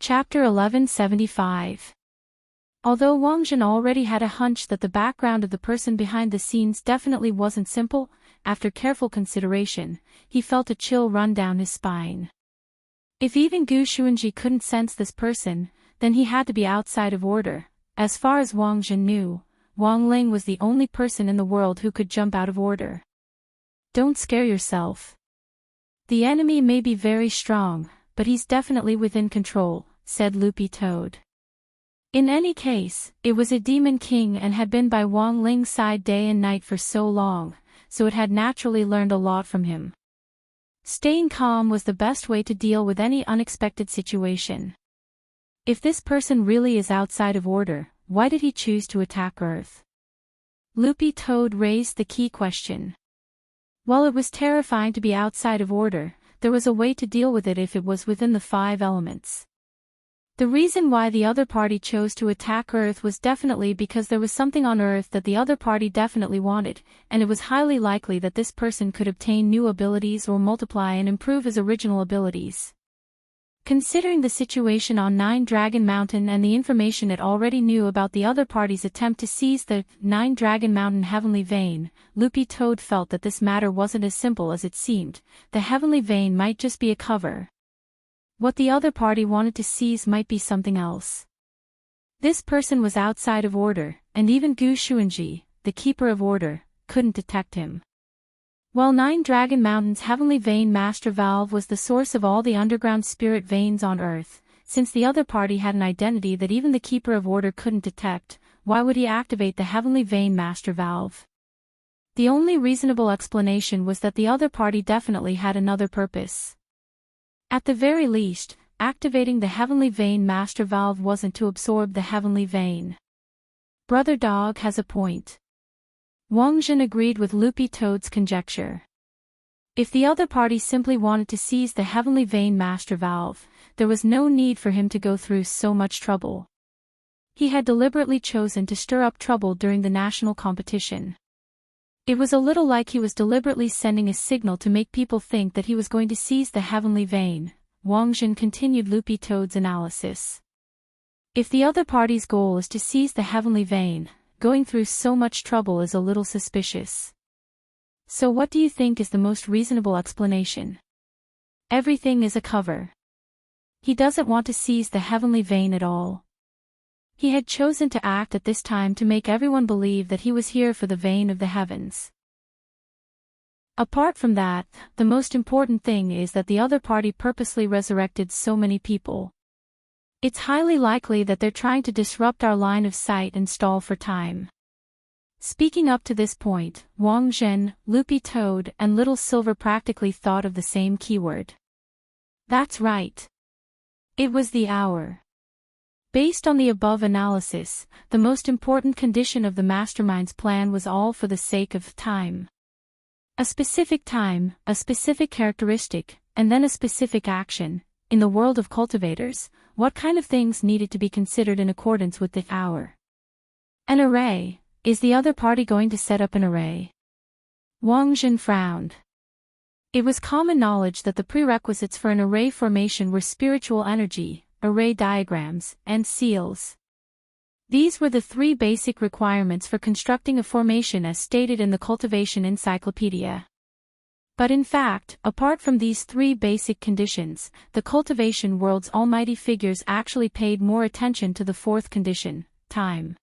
Chapter 1175. Although Wang Zhen already had a hunch that the background of the person behind the scenes definitely wasn't simple, after careful consideration, he felt a chill run down his spine. If even Gu Xuanji couldn't sense this person, then he had to be outside of order. As far as Wang Zhen knew, Wang Ling was the only person in the world who could jump out of order. Don't scare yourself. The enemy may be very strong, but he's definitely within control, said Loopy Toad. In any case, it was a demon king and had been by Wang Ling's side day and night for so long, so it had naturally learned a lot from him. Staying calm was the best way to deal with any unexpected situation. If this person really is outside of order, why did he choose to attack Earth? Loopy Toad raised the key question. While it was terrifying to be outside of order, there was a way to deal with it if it was within the 5 elements. The reason why the other party chose to attack Earth was definitely because there was something on Earth that the other party definitely wanted, and it was highly likely that this person could obtain new abilities or multiply and improve his original abilities. Considering the situation on 9 Dragon Mountain and the information it already knew about the other party's attempt to seize the 9 Dragon Mountain Heavenly Vein, Loopy Toad felt that this matter wasn't as simple as it seemed. The Heavenly Vein might just be a cover. What the other party wanted to seize might be something else. This person was outside of order, and even Gu Xuanji, the keeper of order, couldn't detect him. While 9 Dragon Mountain's Heavenly Vein Master Valve was the source of all the underground spirit veins on Earth, since the other party had an identity that even the keeper of order couldn't detect, why would he activate the Heavenly Vein Master Valve? The only reasonable explanation was that the other party definitely had another purpose. At the very least, activating the Heavenly Vein Master Valve wasn't to absorb the Heavenly Vein. Brother Dog has a point. Wang Zhen agreed with Loopy Toad's conjecture. If the other party simply wanted to seize the Heavenly Vein Master Valve, there was no need for him to go through so much trouble. He had deliberately chosen to stir up trouble during the national competition. It was a little like he was deliberately sending a signal to make people think that he was going to seize the Heavenly Vein. Wang Zhen continued Loopy Toad's analysis. If the other party's goal is to seize the Heavenly Vein, going through so much trouble is a little suspicious. So what do you think is the most reasonable explanation? Everything is a cover. He doesn't want to seize the Heavenly Vein at all. He had chosen to act at this time to make everyone believe that he was here for the vein of the heavens. Apart from that, the most important thing is that the other party purposely resurrected so many people. It's highly likely that they're trying to disrupt our line of sight and stall for time. Speaking up to this point, Wang Zhen, Loopy Toad, and Little Silver practically thought of the same keyword. That's right. It was the hour. Based on the above analysis, the most important condition of the mastermind's plan was all for the sake of time. A specific time, a specific characteristic, and then a specific action. In the world of cultivators, what kind of things needed to be considered in accordance with the hour? An array. Is the other party going to set up an array? Wang Zhen frowned. It was common knowledge that the prerequisites for an array formation were spiritual energy, array diagrams, and seals. These were the 3 basic requirements for constructing a formation as stated in the Cultivation Encyclopedia. But in fact, apart from these 3 basic conditions, the cultivation world's almighty figures actually paid more attention to the 4th condition, time.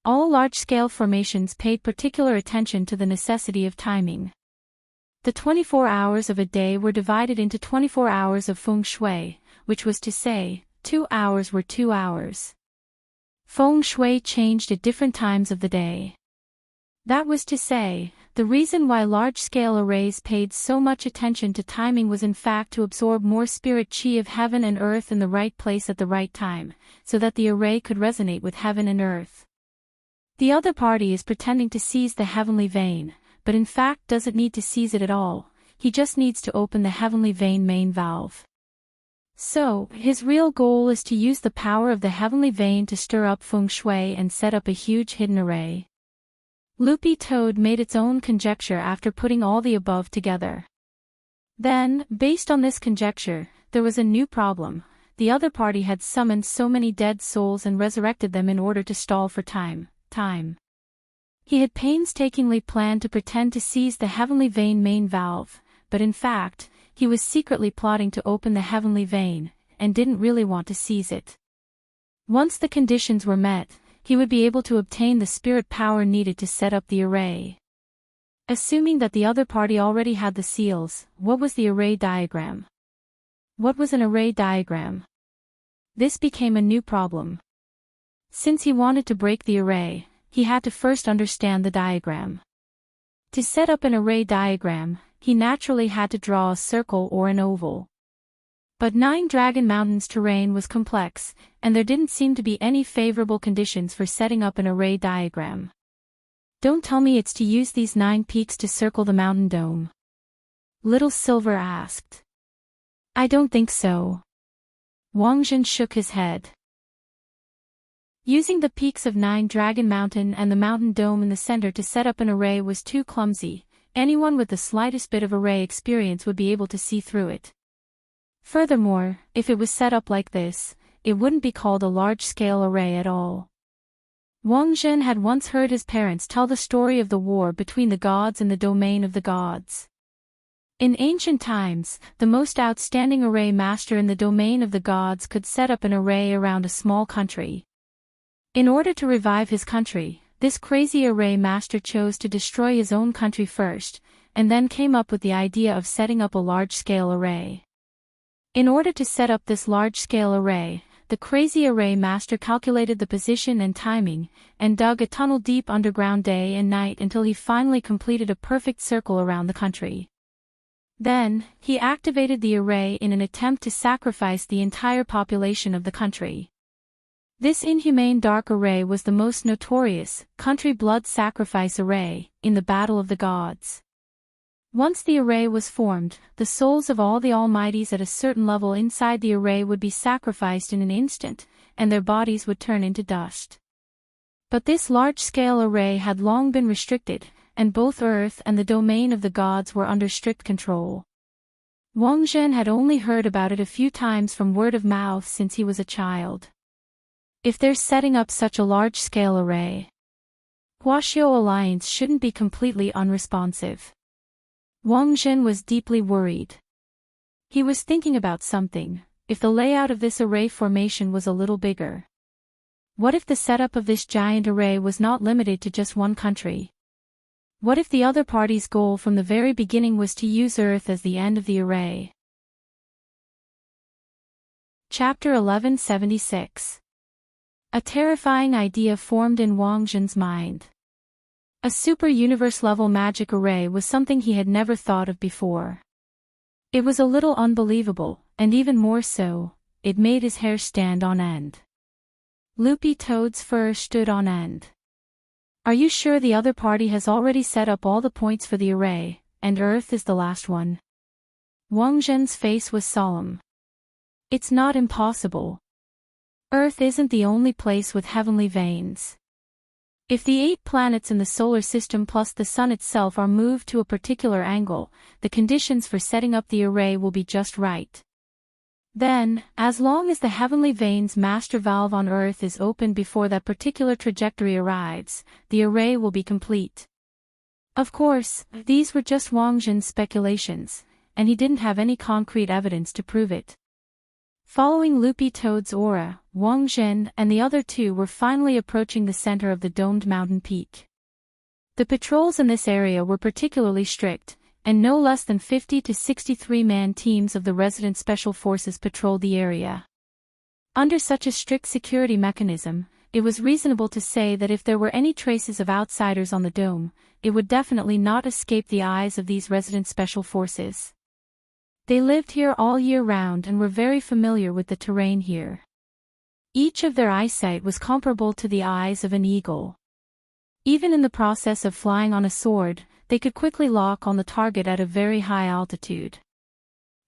All large-scale formations paid particular attention to the necessity of timing. The 24 hours of a day were divided into 24 hours of feng shui, which was to say, 2 hours were 2 hours. Feng shui changed at different times of the day. That was to say, the reason why large-scale arrays paid so much attention to timing was in fact to absorb more spirit chi of heaven and earth in the right place at the right time, so that the array could resonate with heaven and earth. The other party is pretending to seize the Heavenly Vein, but in fact doesn't need to seize it at all, he just needs to open the Heavenly Vein main valve. So, his real goal is to use the power of the Heavenly Vein to stir up feng shui and set up a huge hidden array. Loopy Toad made its own conjecture after putting all the above together. Then, based on this conjecture, there was a new problem. the other party had summoned so many dead souls and resurrected them in order to stall for time. He had painstakingly planned to pretend to seize the heavenly vein main valve, but in fact, he was secretly plotting to open the heavenly vein, and didn't really want to seize it. Once the conditions were met, he would be able to obtain the spirit power needed to set up the array. Assuming that the other party already had the seals, what was the array diagram? What was an array diagram? This became a new problem. Since he wanted to break the array, he had to first understand the diagram. To set up an array diagram, he naturally had to draw a circle or an oval. But Nine Dragon Mountain's terrain was complex, and there didn't seem to be any favorable conditions for setting up an array diagram. Don't tell me it's to use these 9 peaks to circle the mountain dome. Little Silver asked. I don't think so. Wang Zhen shook his head. Using the peaks of Nine Dragon Mountain and the mountain dome in the center to set up an array was too clumsy. Anyone with the slightest bit of array experience would be able to see through it. Furthermore, if it was set up like this, it wouldn't be called a large-scale array at all. Wang Zhen had once heard his parents tell the story of the war between the gods and the domain of the gods. In ancient times, the most outstanding array master in the domain of the gods could set up an array around a small country. In order to revive his country, this crazy array master chose to destroy his own country first, and then came up with the idea of setting up a large-scale array. In order to set up this large-scale array, the crazy array master calculated the position and timing, and dug a tunnel deep underground day and night until he finally completed a perfect circle around the country. Then, he activated the array in an attempt to sacrifice the entire population of the country. This inhumane dark array was the most notorious, country blood sacrifice array, in the Battle of the Gods. Once the array was formed, the souls of all the Almighties at a certain level inside the array would be sacrificed in an instant, and their bodies would turn into dust. But this large-scale array had long been restricted, and both Earth and the domain of the gods were under strict control. Wang Zhen had only heard about it a few times from word of mouth since he was a child. If they're setting up such a large-scale array, Guoxiu Alliance shouldn't be completely unresponsive. Wang Zhen was deeply worried. He was thinking about something. If the layout of this array formation was a little bigger? What if the setup of this giant array was not limited to just one country? What if the other party's goal from the very beginning was to use Earth as the end of the array? Chapter 1176. A terrifying idea formed in Wang Zhen's mind. A super-universe-level magic array was something he had never thought of before. It was a little unbelievable, and even more so, it made his hair stand on end. Loopy Toad's fur stood on end. Are you sure the other party has already set up all the points for the array, and Earth is the last one? Wang Zhen's face was solemn. It's not impossible. Earth isn't the only place with heavenly veins. If the 8 planets in the solar system plus the sun itself are moved to a particular angle, the conditions for setting up the array will be just right. Then, as long as the heavenly veins master valve on Earth is open before that particular trajectory arrives, the array will be complete. Of course, these were just Wang Zhen's speculations, and he didn't have any concrete evidence to prove it. Following Loopy Toad's aura, Wang Zhen and the other 2 were finally approaching the center of the domed mountain peak. The patrols in this area were particularly strict, and no less than 50 to 63-man teams of the resident special forces patrolled the area. Under such a strict security mechanism, it was reasonable to say that if there were any traces of outsiders on the dome, it would definitely not escape the eyes of these resident special forces. They lived here all year round and were very familiar with the terrain here. Each of their eyesight was comparable to the eyes of an eagle. Even in the process of flying on a sword, they could quickly lock on the target at a very high altitude.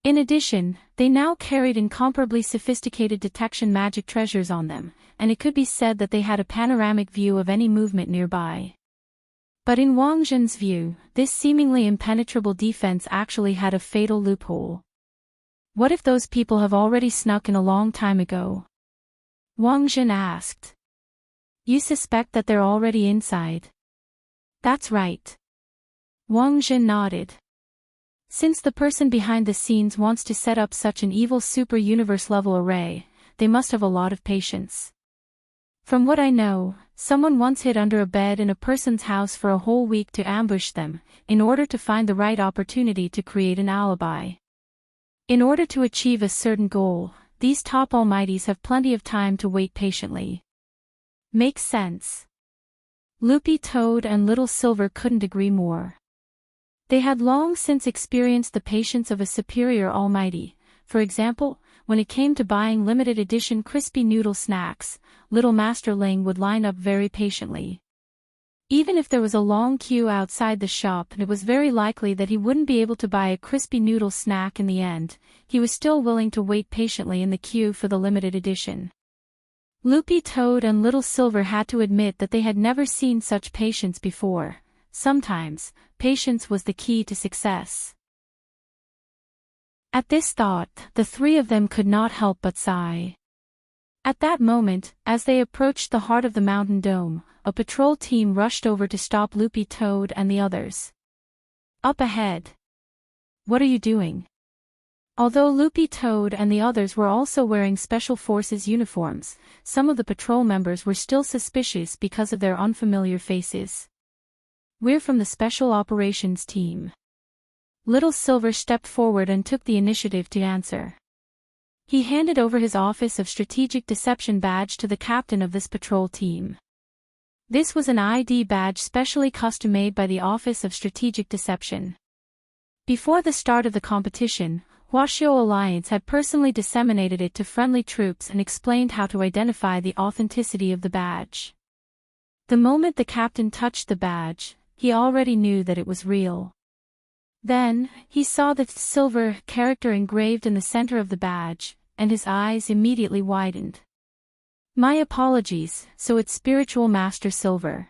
In addition, they now carried incomparably sophisticated detection magic treasures on them, and it could be said that they had a panoramic view of any movement nearby. But in Wang Zhen's view, this seemingly impenetrable defense actually had a fatal loophole. What if those people have already snuck in a long time ago? Wang Jin asked. You suspect that they're already inside? That's right. Wang Jin nodded. Since the person behind the scenes wants to set up such an evil super universe level array, they must have a lot of patience. From what I know, someone once hid under a bed in a person's house for a whole week to ambush them, in order to find the right opportunity to create an alibi. In order to achieve a certain goal, these top almighties have plenty of time to wait patiently. Makes sense. Loopy Toad and Little Silver couldn't agree more. They had long since experienced the patience of a superior almighty. For example, when it came to buying limited edition crispy noodle snacks, Little Master Ling would line up very patiently. Even if there was a long queue outside the shop and it was very likely that he wouldn't be able to buy a crispy noodle snack in the end, he was still willing to wait patiently in the queue for the limited edition. Loopy Toad and Little Silver had to admit that they had never seen such patience before. Sometimes, patience was the key to success. At this thought, the three of them could not help but sigh. At that moment, as they approached the heart of the mountain dome, a patrol team rushed over to stop Loopy Toad and the others. Up ahead. What are you doing? Although Loopy Toad and the others were also wearing Special Forces uniforms, some of the patrol members were still suspicious because of their unfamiliar faces. We're from the Special Operations team. Little Silver stepped forward and took the initiative to answer. He handed over his Office of Strategic Deception badge to the captain of this patrol team. This was an ID badge specially custom-made by the Office of Strategic Deception. Before the start of the competition, Huaxiao Alliance had personally disseminated it to friendly troops and explained how to identify the authenticity of the badge. The moment the captain touched the badge, he already knew that it was real. Then, he saw the silver character engraved in the center of the badge, and his eyes immediately widened. My apologies, so it's Spiritual Master Silver.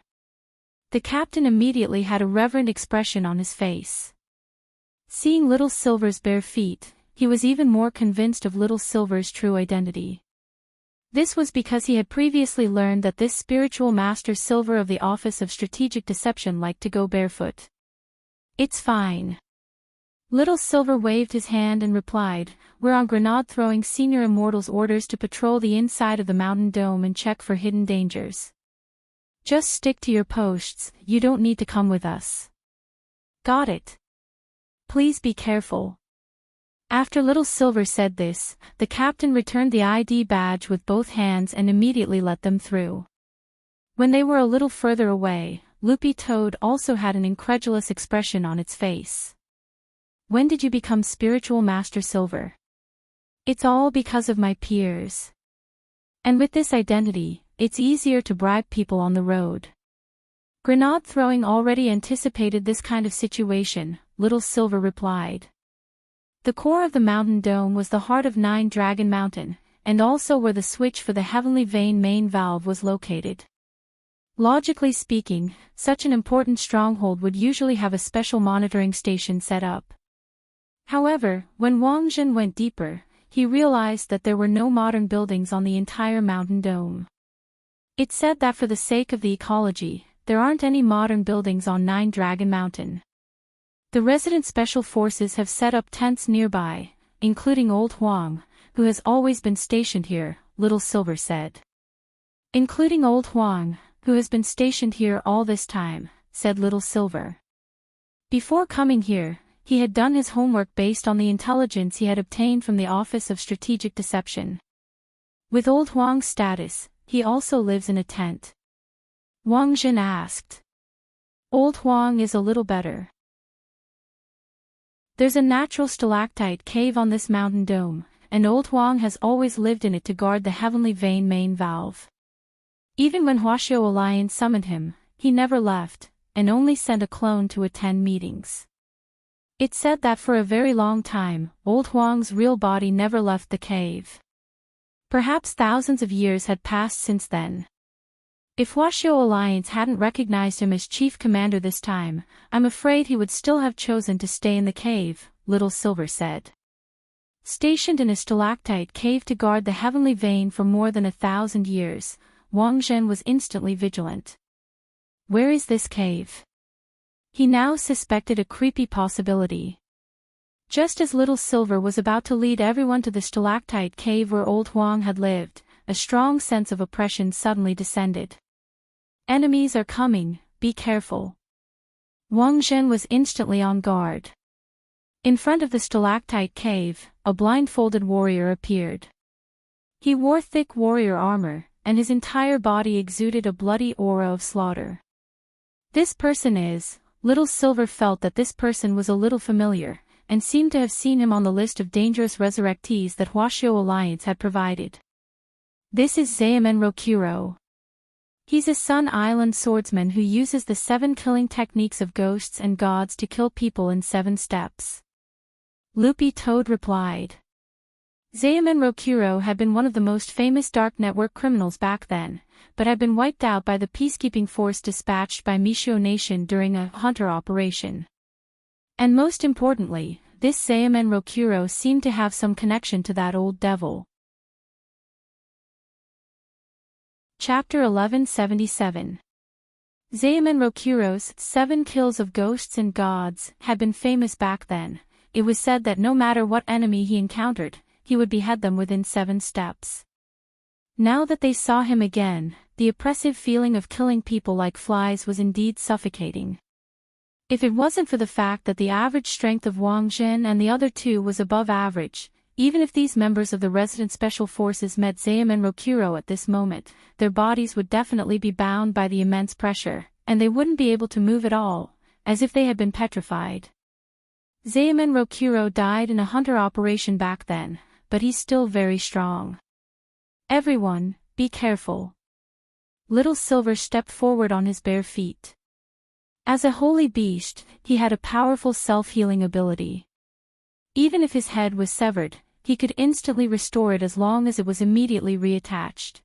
The captain immediately had a reverent expression on his face. Seeing Little Silver's bare feet, he was even more convinced of Little Silver's true identity. This was because he had previously learned that this Spiritual Master Silver of the Office of Strategic Deception liked to go barefoot. It's fine. Little Silver waved his hand and replied, We're on grenade-throwing Senior Immortal's orders to patrol the inside of the mountain dome and check for hidden dangers. Just stick to your posts, you don't need to come with us. Got it. Please be careful. After Little Silver said this, the captain returned the ID badge with both hands and immediately let them through. When they were a little further away, Loopy Toad also had an incredulous expression on its face. When did you become Spiritual Master Silver? It's all because of my peers. And with this identity, it's easier to bribe people on the road. Grenade throwing already anticipated this kind of situation, Little Silver replied. The core of the mountain dome was the heart of Nine Dragon Mountain, and also where the switch for the Heavenly Vein main valve was located. Logically speaking, such an important stronghold would usually have a special monitoring station set up. However, when Wang Jin went deeper, he realized that there were no modern buildings on the entire mountain dome. It said that for the sake of the ecology, there aren't any modern buildings on Nine Dragon Mountain. The resident special forces have set up tents nearby, including Old Huang, who has always been stationed here, Little Silver said. Including Old Huang, who has been stationed here all this time, said Little Silver. Before coming here, he had done his homework based on the intelligence he had obtained from the Office of Strategic Deception. With Old Huang's status, he also lives in a tent. Wang Jin asked. Old Huang is a little better. There's a natural stalactite cave on this mountain dome, and Old Huang has always lived in it to guard the Heavenly Vein main valve. Even when Huaxiao Alliance summoned him, he never left, and only sent a clone to attend meetings. It said that for a very long time, Old Huang's real body never left the cave. Perhaps thousands of years had passed since then. If Huaxiao Alliance hadn't recognized him as chief commander this time, I'm afraid he would still have chosen to stay in the cave, Little Silver said. Stationed in a stalactite cave to guard the heavenly vein for more than 1,000 years, Wang Zhen was instantly vigilant. Where is this cave? He now suspected a creepy possibility. Just as Little Silver was about to lead everyone to the stalactite cave where old Huang had lived, a strong sense of oppression suddenly descended. Enemies are coming, be careful. Wang Zhen was instantly on guard. In front of the stalactite cave, a blindfolded warrior appeared. He wore thick warrior armor, and his entire body exuded a bloody aura of slaughter. This person is... Little Silver felt that this person was a little familiar, and seemed to have seen him on the list of dangerous resurrectees that Huaxiao Alliance had provided. This is Zaemen Rokuro. He's a Sun Island swordsman who uses the 7 killing techniques of ghosts and gods to kill people in 7 steps. Loopy Toad replied. Zaemen Rokuro had been one of the most famous dark network criminals back then, but had been wiped out by the peacekeeping force dispatched by Mishio Nation during a hunter operation. And most importantly, this Zaemen Rokuro seemed to have some connection to that old devil. Chapter 1177. Zaemen Rokuro's 7 kills of ghosts and gods had been famous back then. It was said that no matter what enemy he encountered, he would behead them within 7 steps. Now that they saw him again, the oppressive feeling of killing people like flies was indeed suffocating. If it wasn't for the fact that the average strength of Wang Zhen and the other 2 was above average, even if these members of the resident special forces met Zaemen Rokuro at this moment, their bodies would definitely be bound by the immense pressure, and they wouldn't be able to move at all, as if they had been petrified. Zaemen Rokuro died in a hunter operation back then, but he's still very strong. Everyone, be careful. Little Silver stepped forward on his bare feet. As a holy beast, he had a powerful self-healing ability. Even if his head was severed, he could instantly restore it as long as it was immediately reattached.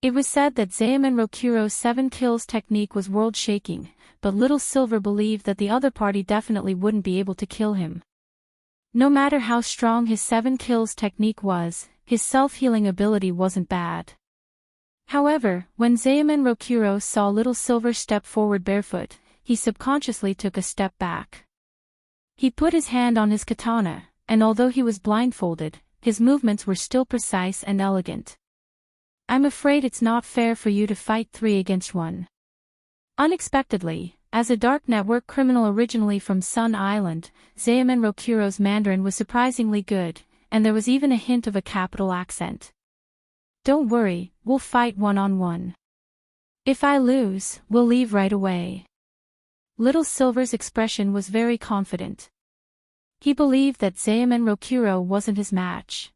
It was said that Zaemen Rokuro's 7 kills technique was world-shaking, but Little Silver believed that the other party definitely wouldn't be able to kill him. No matter how strong his 7 kills technique was, his self-healing ability wasn't bad. However, when Zaemen Rokuro saw Little Silver step forward barefoot, he subconsciously took a step back. He put his hand on his katana, and although he was blindfolded, his movements were still precise and elegant. I'm afraid it's not fair for you to fight 3 against 1. Unexpectedly, as a dark network criminal originally from Sun Island, Zaemen Rokuro's Mandarin was surprisingly good, and there was even a hint of a capital accent. Don't worry, we'll fight 1-on-1. If I lose, we'll leave right away. Little Silver's expression was very confident. He believed that Zaemen Rokuro wasn't his match.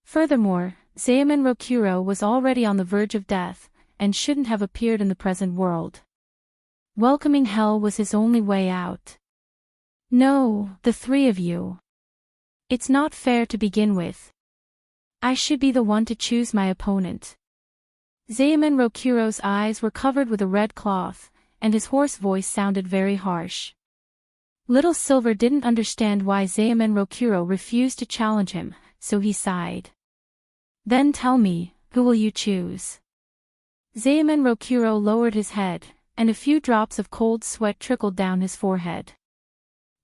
Furthermore, Zaemen Rokuro was already on the verge of death, and shouldn't have appeared in the present world. Welcoming hell was his only way out. No, the 3 of you. It's not fair to begin with. I should be the one to choose my opponent. Zaemen Rokuro's eyes were covered with a red cloth, and his hoarse voice sounded very harsh. Little Silver didn't understand why Zaemen Rokuro refused to challenge him, so he sighed. Then tell me, who will you choose? Zaemen Rokuro lowered his head, and a few drops of cold sweat trickled down his forehead.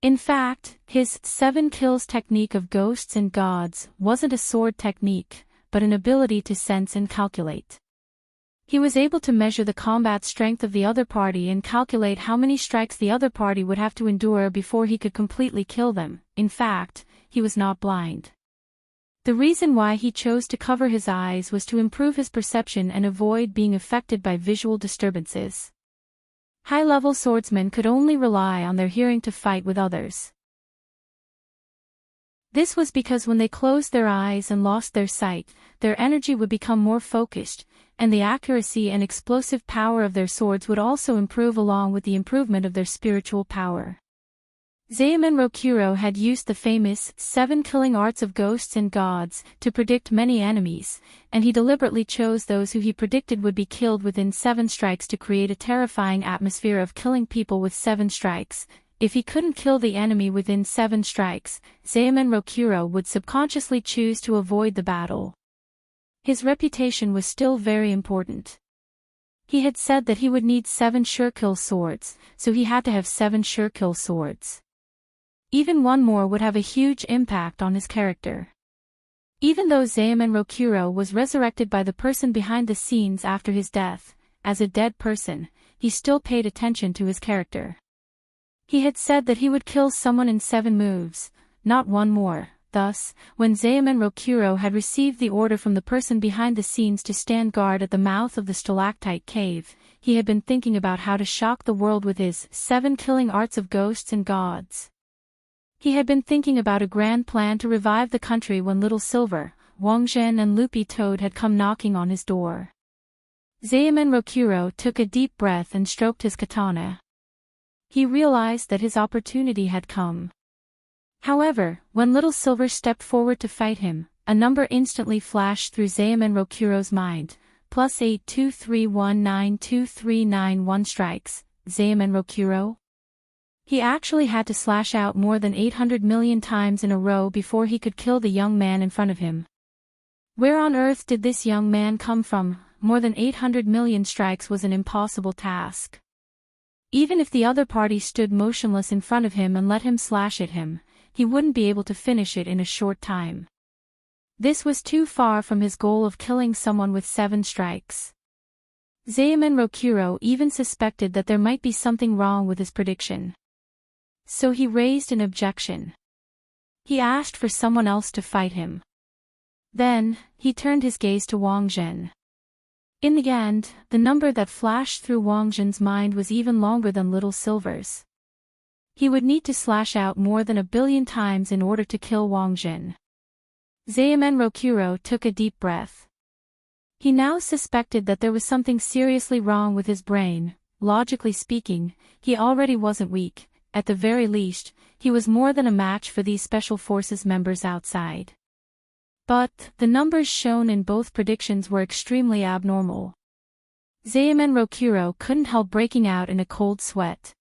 In fact, his 7 kills technique of ghosts and gods wasn't a sword technique, but an ability to sense and calculate. He was able to measure the combat strength of the other party and calculate how many strikes the other party would have to endure before he could completely kill them. In fact, he was not blind. The reason why he chose to cover his eyes was to improve his perception and avoid being affected by visual disturbances. High-level swordsmen could only rely on their hearing to fight with others. This was because when they closed their eyes and lost their sight, their energy would become more focused, and the accuracy and explosive power of their swords would also improve along with the improvement of their spiritual power. Zaemen Rokuro had used the famous 7 killing arts of ghosts and gods to predict many enemies, and he deliberately chose those who he predicted would be killed within 7 strikes to create a terrifying atmosphere of killing people with 7 strikes. if he couldn't kill the enemy within 7 strikes, Zaemon Rokuro would subconsciously choose to avoid the battle. His reputation was still very important. He had said that he would need 7 sure-kill swords, so he had to have 7 sure-kill swords. Even one more would have a huge impact on his character. Even though Zaemon Rokuro was resurrected by the person behind the scenes after his death, as a dead person, he still paid attention to his character. He had said that he would kill someone in 7 moves, not one more. Thus, when Zaemon Rokuro had received the order from the person behind the scenes to stand guard at the mouth of the stalactite cave, he had been thinking about how to shock the world with his 7 killing arts of ghosts and gods. He had been thinking about a grand plan to revive the country when Little Silver, Wangzhen and Loopy Toad had come knocking on his door. Zaemon Rokuro took a deep breath and stroked his katana. He realized that his opportunity had come. However, when Little Silver stepped forward to fight him, a number instantly flashed through Zaemon Rokuro's mind, +82319239 strikes, Zaemon Rokuro? He actually had to slash out more than 800 million times in a row before he could kill the young man in front of him. Where on earth did this young man come from? More than 800 million strikes was an impossible task. Even if the other party stood motionless in front of him and let him slash at him, he wouldn't be able to finish it in a short time. This was too far from his goal of killing someone with 7 strikes. Zaemon Rokuro even suspected that there might be something wrong with his prediction. So he raised an objection. He asked for someone else to fight him. Then, he turned his gaze to Wangzhen. In the end, the number that flashed through Wangzhen's mind was even longer than Little Silver's. He would need to slash out more than 1 billion times in order to kill Wangzhen. Zaemon Rokuro took a deep breath. He now suspected that there was something seriously wrong with his brain. Logically speaking, he already wasn't weak. At the very least, he was more than a match for these Special Forces members outside. But, the numbers shown in both predictions were extremely abnormal. Zaemon Rokuro couldn't help breaking out in a cold sweat.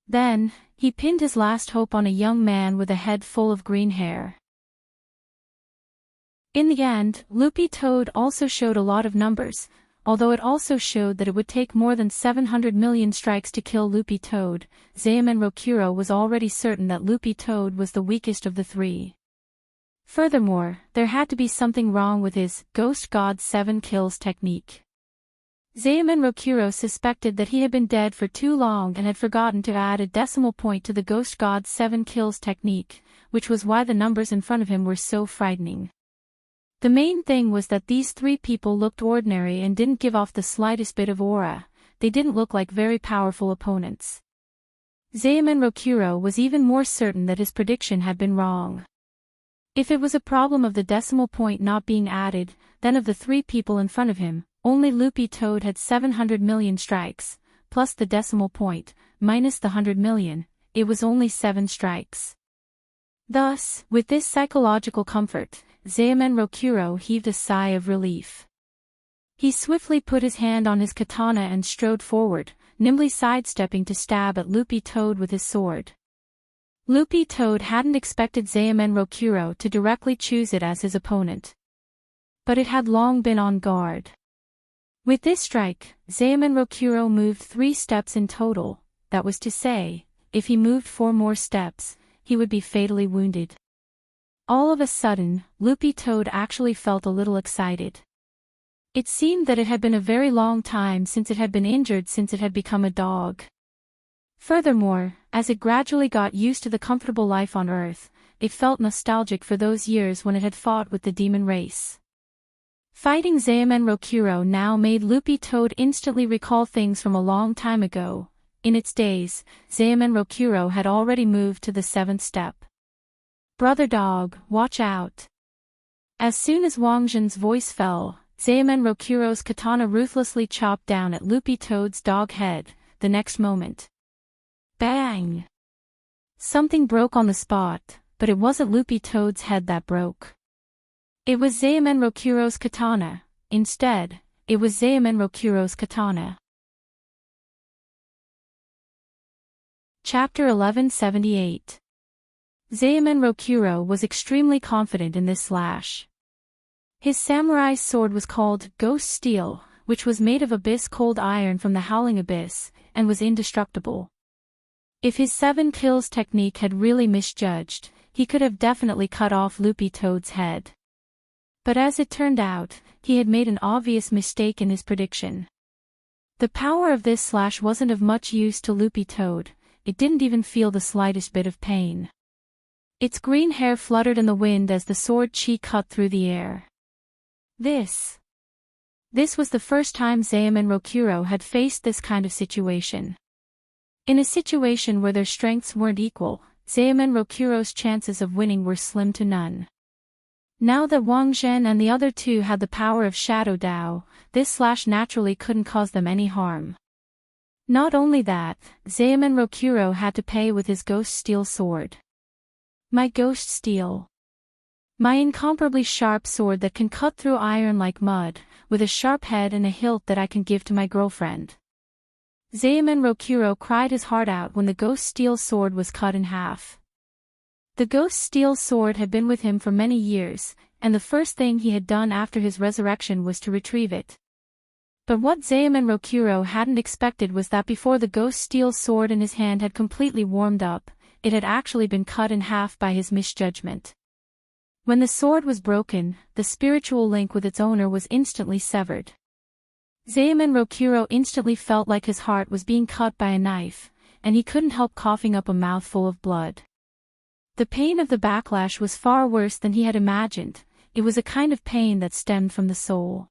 Then, he pinned his last hope on a young man with a head full of green hair. In the end, Loopy Toad also showed a lot of numbers, although it also showed that it would take more than 700 million strikes to kill Loopy Toad. Zaemon Rokuro was already certain that Loopy Toad was the weakest of the 3. Furthermore, there had to be something wrong with his Ghost God 7 kills technique. Zaemon Rokuro suspected that he had been dead for too long and had forgotten to add a decimal point to the Ghost God 7 kills technique, which was why the numbers in front of him were so frightening. The main thing was that these 3 people looked ordinary and didn't give off the slightest bit of aura. They didn't look like very powerful opponents. Zaemon Rokuro was even more certain that his prediction had been wrong. If it was a problem of the decimal point not being added, then of the 3 people in front of him, only Loopy Toad had 700 million strikes, plus the decimal point, minus the 100 million, it was only 7 strikes. Thus, with this psychological comfort, Zaemon Rokuro heaved a sigh of relief. He swiftly put his hand on his katana and strode forward, nimbly sidestepping to stab at Loopy Toad with his sword. Loopy Toad hadn't expected Zaemon Rokuro to directly choose it as his opponent. But it had long been on guard. With this strike, Zaemon Rokuro moved 3 steps in total, that was to say, if he moved 4 more steps, he would be fatally wounded. All of a sudden, Loopy Toad actually felt a little excited. It seemed that it had been a very long time since it had been injured since it had become a dog. Furthermore, as it gradually got used to the comfortable life on Earth, it felt nostalgic for those years when it had fought with the demon race. Fighting Zaemon Rokuro now made Loopy Toad instantly recall things from a long time ago. In its days, Zaemon Rokuro had already moved to the 7th step. "Brother dog, watch out." As soon as Wangzhen's voice fell, Zaemon Rokuro's katana ruthlessly chopped down at Loopy Toad's dog head. The next moment, bang! Something broke on the spot, but it wasn't Loopy Toad's head that broke. It was Zaemon Rokuro's katana. Instead, it was Zaemon Rokuro's katana. Chapter 1178. Zaemon Rokuro was extremely confident in this slash. His samurai's sword was called Ghost Steel, which was made of abyss-cold iron from the Howling Abyss, and was indestructible. If his 7 kills technique had really misjudged, he could have definitely cut off Loopy Toad's head. But as it turned out, he had made an obvious mistake in his prediction. The power of this slash wasn't of much use to Loopy Toad. It didn't even feel the slightest bit of pain. Its green hair fluttered in the wind as the sword chi cut through the air. This was the first time Zaemon Rokuro had faced this kind of situation. In a situation where their strengths weren't equal, Zaemon Rokuro's chances of winning were slim to none. Now that Wang Zhen and the other two had the power of Shadow Dao, this slash naturally couldn't cause them any harm. Not only that, Zaemon Rokuro had to pay with his Ghost Steel sword. My Ghost Steel. My incomparably sharp sword that can cut through iron like mud, with a sharp head and a hilt that I can give to my girlfriend. Zaemon Rokuro cried his heart out when the Ghost Steel sword was cut in half. The Ghost Steel sword had been with him for many years, and the first thing he had done after his resurrection was to retrieve it. But what Zaemon Rokuro hadn't expected was that before the Ghost Steel sword in his hand had completely warmed up, it had actually been cut in half by his misjudgment. When the sword was broken, the spiritual link with its owner was instantly severed. Zaemon Rokuro instantly felt like his heart was being cut by a knife, and he couldn't help coughing up a mouthful of blood. The pain of the backlash was far worse than he had imagined. It was a kind of pain that stemmed from the soul.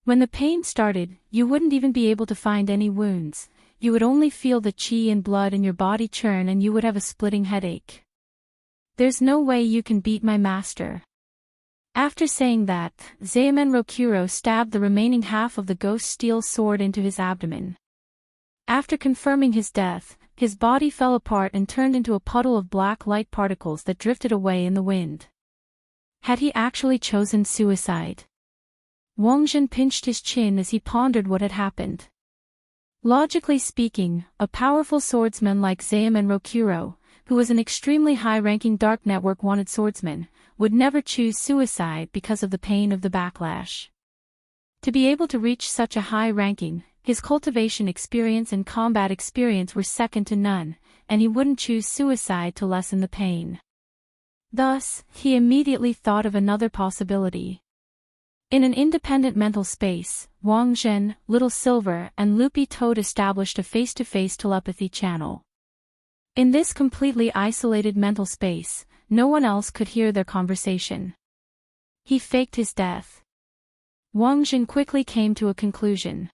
When the pain started, you wouldn't even be able to find any wounds. You would only feel the chi and blood in your body churn and you would have a splitting headache. There's no way you can beat my master. After saying that, Zaemon Rokuro stabbed the remaining half of the Ghost Steel sword into his abdomen. After confirming his death, his body fell apart and turned into a puddle of black light particles that drifted away in the wind. Had he actually chosen suicide? Wang Zhen pinched his chin as he pondered what had happened. Logically speaking, a powerful swordsman like Zaemon Rokuro, who was an extremely high-ranking Dark Network wanted swordsman, would never choose suicide because of the pain of the backlash. To be able to reach such a high ranking, his cultivation experience and combat experience were second to none, and he wouldn't choose suicide to lessen the pain. Thus, he immediately thought of another possibility. In an independent mental space, Wang Zhen, Little Silver, and Loopy Toad established a face-to-face telepathy channel. In this completely isolated mental space, no one else could hear their conversation. He faked his death. Wang Zhen quickly came to a conclusion.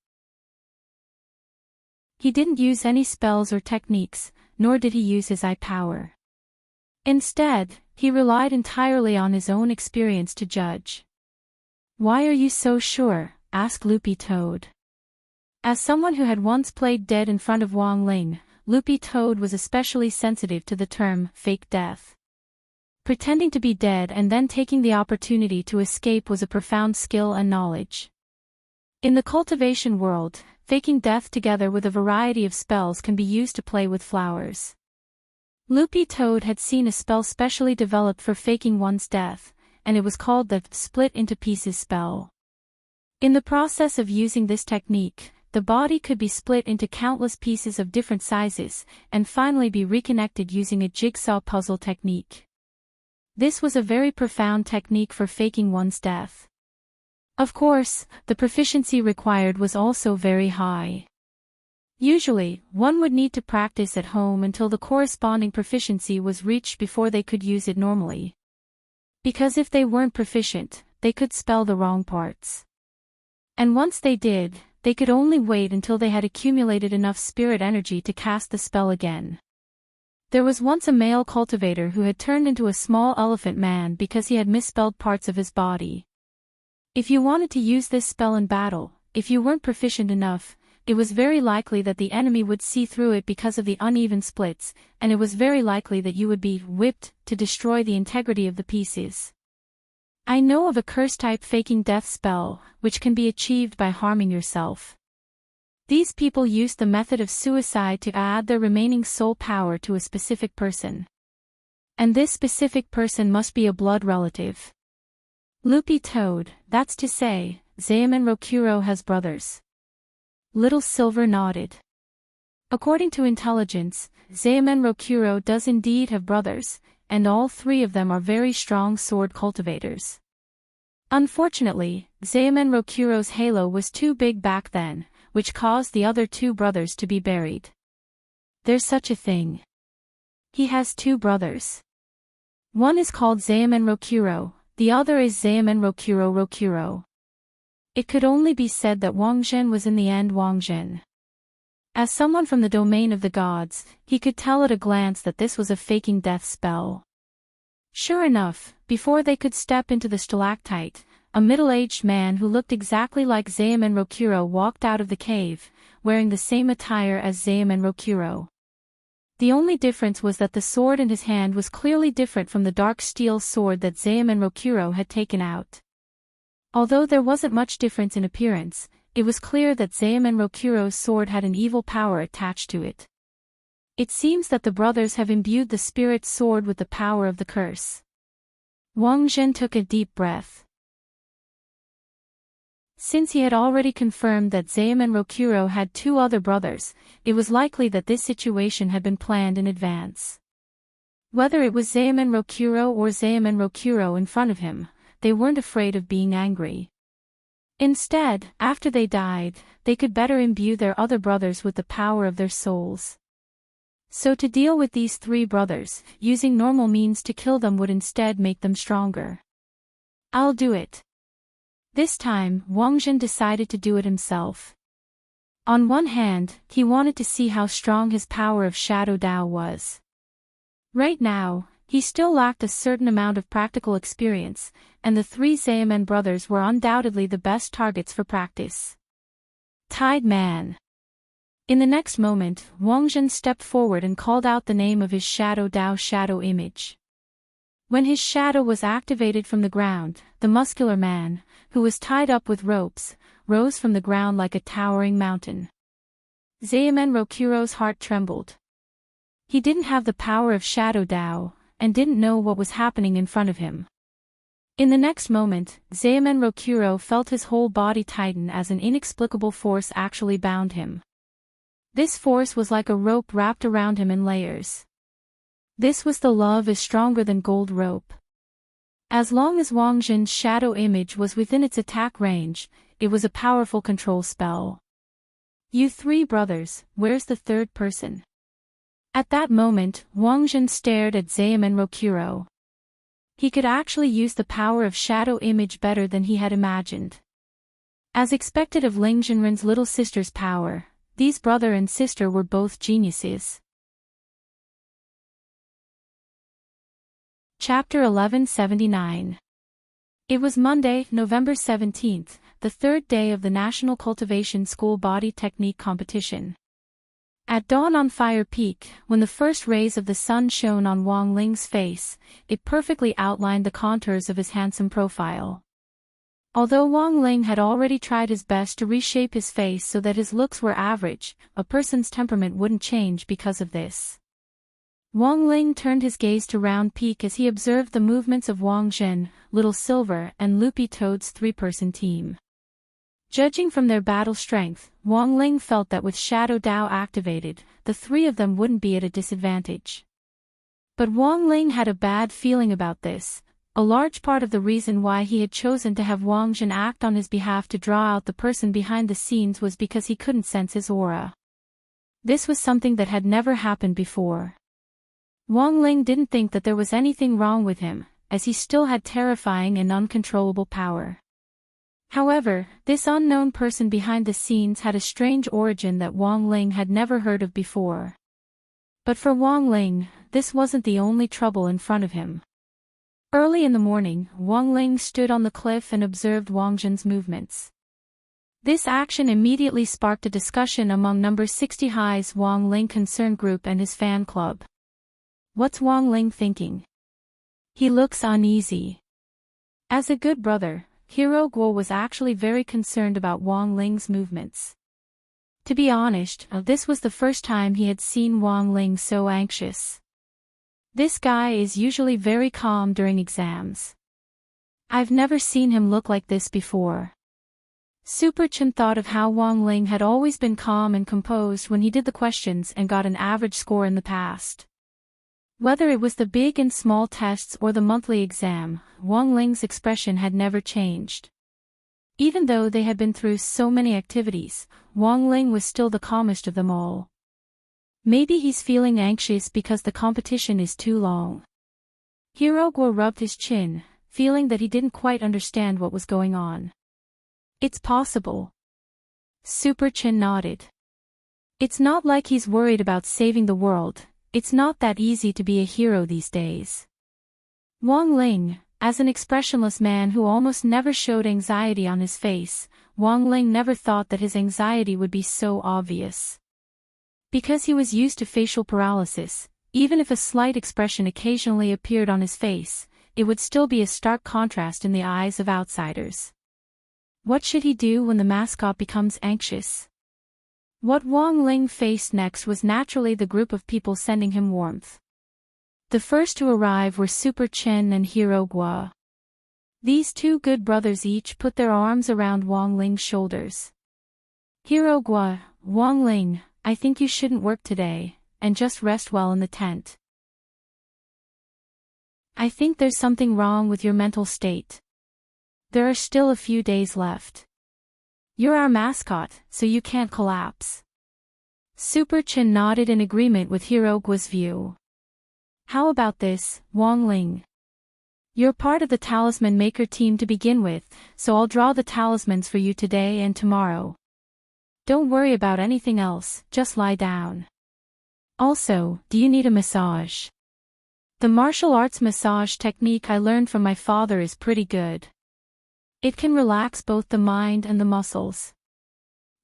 He didn't use any spells or techniques, nor did he use his eye power. Instead, he relied entirely on his own experience to judge. "Why are you so sure?" asked Loopy Toad. As someone who had once played dead in front of Wang Ling, Loopy Toad was especially sensitive to the term fake death. Pretending to be dead and then taking the opportunity to escape was a profound skill and knowledge. In the cultivation world, faking death together with a variety of spells can be used to play with flowers. Loopy Toad had seen a spell specially developed for faking one's death, and it was called the split into pieces spell. In the process of using this technique, the body could be split into countless pieces of different sizes, and finally be reconnected using a jigsaw puzzle technique. This was a very profound technique for faking one's death. Of course, the proficiency required was also very high. Usually, one would need to practice at home until the corresponding proficiency was reached before they could use it normally. Because if they weren't proficient, they could spell the wrong parts. And once they did, they could only wait until they had accumulated enough spirit energy to cast the spell again. There was once a male cultivator who had turned into a small elephant man because he had misspelled parts of his body. If you wanted to use this spell in battle, if you weren't proficient enough, it was very likely that the enemy would see through it because of the uneven splits, and it was very likely that you would be whipped to destroy the integrity of the pieces. I know of a curse-type faking death spell, which can be achieved by harming yourself. These people used the method of suicide to add their remaining soul power to a specific person. And this specific person must be a blood relative. Loopy Toad, that's to say, Zaemon Rokuro has brothers. Little Silver nodded. According to intelligence, Zaemon Rokuro does indeed have brothers, and all three of them are very strong sword cultivators. Unfortunately, Zaemon Rokuro's halo was too big back then, which caused the other two brothers to be buried. There's such a thing. He has two brothers. One is called Zaemon Rokuro, the other is Zaemon Rokuro. It could only be said that Wang Zhen was in the end Wang Zhen. As someone from the domain of the gods, he could tell at a glance that this was a faking death spell. Sure enough, before they could step into the stalactite, a middle-aged man who looked exactly like Zaemon Rokuro walked out of the cave, wearing the same attire as Zaemon Rokuro. The only difference was that the sword in his hand was clearly different from the dark steel sword that Zaemon Rokuro had taken out. Although there wasn't much difference in appearance, it was clear that Zaemon Rokuro's sword had an evil power attached to it. It seems that the brothers have imbued the spirit sword with the power of the curse. Wang Zhen took a deep breath. Since he had already confirmed that Zaemon Rokuro had two other brothers, it was likely that this situation had been planned in advance. Whether it was Zaemon Rokuro or Zaemon Rokuro in front of him, they weren't afraid of being angry. Instead, after they died, they could better imbue their other brothers with the power of their souls. So to deal with these three brothers, using normal means to kill them would instead make them stronger. I'll do it. This time, Wang Zhen decided to do it himself. On one hand, he wanted to see how strong his power of Shadow Dao was. Right now, he still lacked a certain amount of practical experience, and the three Zaemon brothers were undoubtedly the best targets for practice. Tide Man. In the next moment, Wang Zhen stepped forward and called out the name of his Shadow Dao shadow image. When his shadow was activated from the ground, the muscular man, who was tied up with ropes, rose from the ground like a towering mountain. Zaemon Rokuro's heart trembled. He didn't have the power of Shadow Dao, and didn't know what was happening in front of him. In the next moment, Zaemon Rokuro felt his whole body tighten as an inexplicable force actually bound him. This force was like a rope wrapped around him in layers. This was the love is stronger than gold rope. As long as Wang Zhen's shadow image was within its attack range, it was a powerful control spell. You three brothers, where's the third person? At that moment, Wang Zhen stared at Zaemon Rokuro. He could actually use the power of shadow image better than he had imagined. As expected of Ling Zhenren's little sister's power, these brother and sister were both geniuses. Chapter 1179. It was Monday, November 17th, the third day of the National Cultivation School Body Technique Competition. At dawn on Fire Peak, when the first rays of the sun shone on Wang Ling's face, it perfectly outlined the contours of his handsome profile. Although Wang Ling had already tried his best to reshape his face so that his looks were average, a person's temperament wouldn't change because of this. Wang Ling turned his gaze to Round Peak as he observed the movements of Wang Zhen, Little Silver, and Loopy Toad's three-person team. Judging from their battle strength, Wang Ling felt that with Shadow Dao activated, the three of them wouldn't be at a disadvantage. But Wang Ling had a bad feeling about this. A large part of the reason why he had chosen to have Wang Zhen act on his behalf to draw out the person behind the scenes was because he couldn't sense his aura. This was something that had never happened before. Wang Ling didn't think that there was anything wrong with him, as he still had terrifying and uncontrollable power. However, this unknown person behind the scenes had a strange origin that Wang Ling had never heard of before. But for Wang Ling, this wasn't the only trouble in front of him. Early in the morning, Wang Ling stood on the cliff and observed Wang Zhen's movements. This action immediately sparked a discussion among number 60 High's Wang Ling concern group and his fan club. What's Wang Ling thinking? He looks uneasy. As a good brother, Hero Guo was actually very concerned about Wang Ling's movements. To be honest, this was the first time he had seen Wang Ling so anxious. This guy is usually very calm during exams. I've never seen him look like this before. Super Chen thought of how Wang Ling had always been calm and composed when he did the questions and got an average score in the past. Whether it was the big and small tests or the monthly exam, Wang Ling's expression had never changed. Even though they had been through so many activities, Wang Ling was still the calmest of them all. Maybe he's feeling anxious because the competition is too long. Hirogwa rubbed his chin, feeling that he didn't quite understand what was going on. It's possible. Super Chen nodded. It's not like he's worried about saving the world. It's not that easy to be a hero these days. Wang Ling, as an expressionless man who almost never showed anxiety on his face, Wang Ling never thought that his anxiety would be so obvious. Because he was used to facial paralysis, even if a slight expression occasionally appeared on his face, it would still be a stark contrast in the eyes of outsiders. What should he do when the mascot becomes anxious? What Wang Ling faced next was naturally the group of people sending him warmth. The first to arrive were Super Chen and Hirogwa. These two good brothers each put their arms around Wang Ling's shoulders. Hirogwa, Wang Ling, I think you shouldn't work today, and just rest well in the tent. I think there's something wrong with your mental state. There are still a few days left. You're our mascot, so you can't collapse. Super Chen nodded in agreement with Hirogwa's view. How about this, Wang Ling? You're part of the talisman maker team to begin with, so I'll draw the talismans for you today and tomorrow. Don't worry about anything else, just lie down. Also, do you need a massage? The martial arts massage technique I learned from my father is pretty good. It can relax both the mind and the muscles.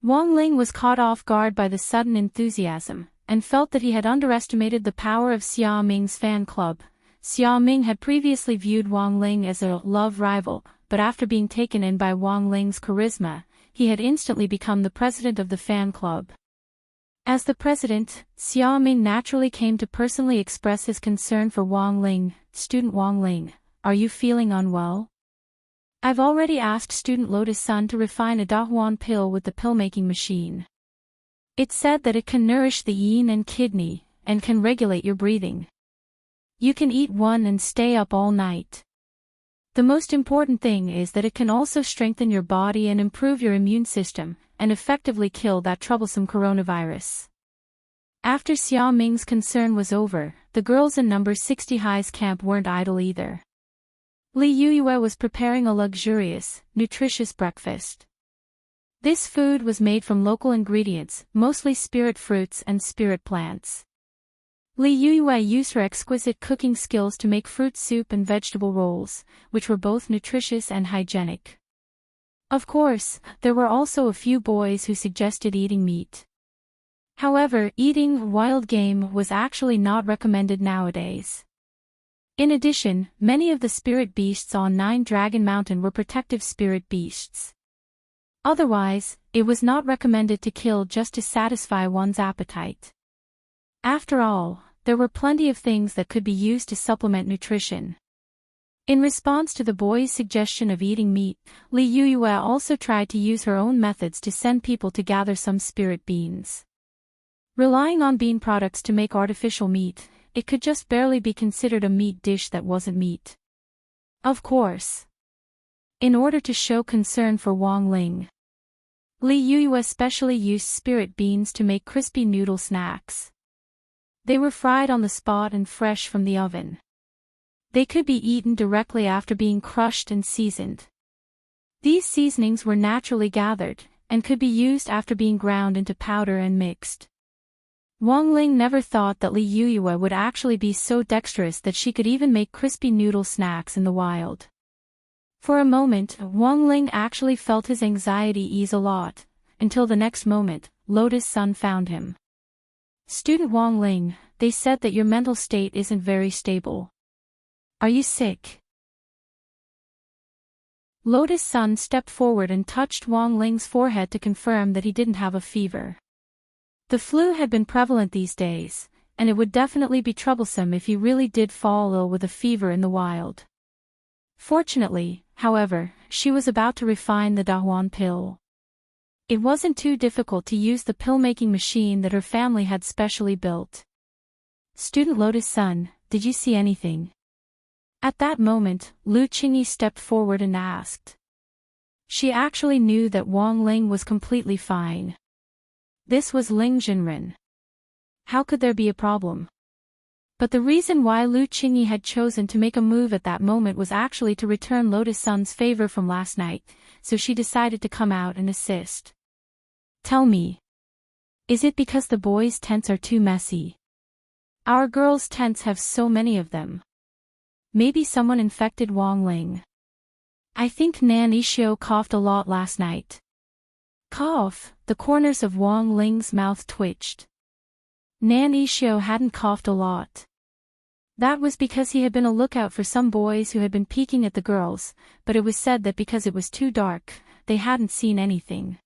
Wang Ling was caught off guard by the sudden enthusiasm, and felt that he had underestimated the power of Xia Ming's fan club. Xia Ming had previously viewed Wang Ling as a love rival, but after being taken in by Wang Ling's charisma, he had instantly become the president of the fan club. As the president, Xia Ming naturally came to personally express his concern for Wang Ling. Student Wang Ling, are you feeling unwell? I've already asked student Lotus Sun to refine a Dahuan pill with the pill-making machine. It said that it can nourish the yin and kidney, and can regulate your breathing. You can eat one and stay up all night. The most important thing is that it can also strengthen your body and improve your immune system, and effectively kill that troublesome coronavirus. After Xia Ming's concern was over, the girls in number 60 High's camp weren't idle either. Li Yuyue was preparing a luxurious, nutritious breakfast. This food was made from local ingredients, mostly spirit fruits and spirit plants. Li Yuyue used her exquisite cooking skills to make fruit soup and vegetable rolls, which were both nutritious and hygienic. Of course, there were also a few boys who suggested eating meat. However, eating wild game was actually not recommended nowadays. In addition, many of the spirit beasts on Nine Dragon Mountain were protective spirit beasts. Otherwise, it was not recommended to kill just to satisfy one's appetite. After all, there were plenty of things that could be used to supplement nutrition. In response to the boys' suggestion of eating meat, Li Yuyue also tried to use her own methods to send people to gather some spirit beans. Relying on bean products to make artificial meat, it could just barely be considered a meat dish that wasn't meat. Of course. In order to show concern for Wang Ling, Li Yuyue specially used spirit beans to make crispy noodle snacks. They were fried on the spot and fresh from the oven. They could be eaten directly after being crushed and seasoned. These seasonings were naturally gathered, and could be used after being ground into powder and mixed. Wang Ling never thought that Li Yuyue would actually be so dexterous that she could even make crispy noodle snacks in the wild. For a moment, Wang Ling actually felt his anxiety ease a lot, until the next moment, Lotus Sun found him. Student Wang Ling, they said that your mental state isn't very stable. Are you sick? Lotus Sun stepped forward and touched Wang Ling's forehead to confirm that he didn't have a fever. The flu had been prevalent these days, and it would definitely be troublesome if he really did fall ill with a fever in the wild. Fortunately, however, she was about to refine the Dahuan pill. It wasn't too difficult to use the pill-making machine that her family had specially built. "Student Lotus Sun, did you see anything?" At that moment, Lu Qingyi stepped forward and asked. She actually knew that Wang Ling was completely fine. This was Ling Jinren. How could there be a problem? But the reason why Lu Qingyi had chosen to make a move at that moment was actually to return Lotus Sun's favor from last night, so she decided to come out and assist. "Tell me. Is it because the boys' tents are too messy? Our girls' tents have so many of them. Maybe someone infected Wang Ling. I think Nan Ishio coughed a lot last night." Cough, the corners of Wang Ling's mouth twitched. Nan Ishio hadn't coughed a lot. That was because he had been a lookout for some boys who had been peeking at the girls, but it was said that because it was too dark, they hadn't seen anything.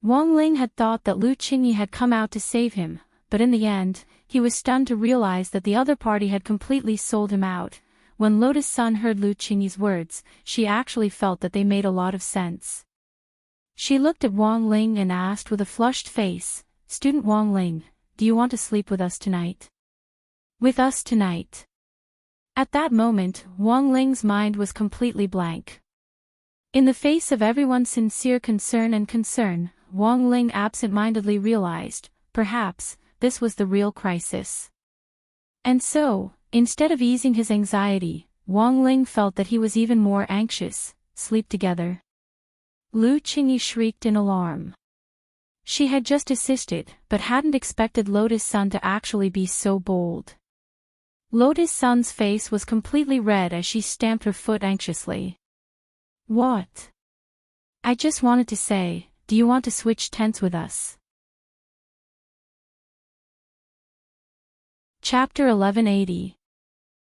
Wang Ling had thought that Lu Qingyi had come out to save him, but in the end, he was stunned to realize that the other party had completely sold him out. When Lotus Sun heard Lu Qingyi's words, she actually felt that they made a lot of sense. She looked at Wang Ling and asked with a flushed face, "Student Wang Ling, do you want to sleep with us tonight?" "With us tonight?" At that moment, Wang Ling's mind was completely blank. In the face of everyone's sincere concern, Wang Ling absent-mindedly realized, perhaps, this was the real crisis. And so, instead of easing his anxiety, Wang Ling felt that he was even more anxious. "Sleep together?" Lu Qingyi shrieked in alarm. She had just assisted, but hadn't expected Lotus Sun to actually be so bold. Lotus Sun's face was completely red as she stamped her foot anxiously. "What?" "I just wanted to say, do you want to switch tents with us?" Chapter 1180.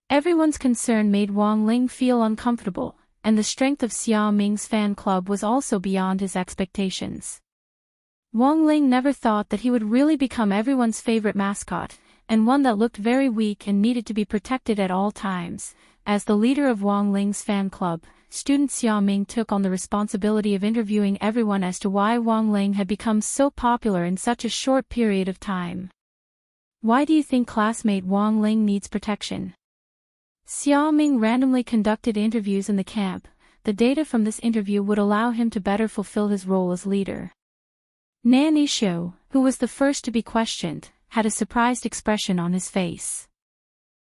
Everyone's concern made Wang Ling feel uncomfortable, and the strength of Xia Ming's fan club was also beyond his expectations. Wang Ling never thought that he would really become everyone's favorite mascot, and one that looked very weak and needed to be protected at all times. As the leader of Wang Ling's fan club, student Xia Ming took on the responsibility of interviewing everyone as to why Wang Ling had become so popular in such a short period of time. "Why do you think classmate Wang Ling needs protection?" Xia Ming randomly conducted interviews in the camp. The data from this interview would allow him to better fulfill his role as leader. Nan Ishio, who was the first to be questioned, had a surprised expression on his face.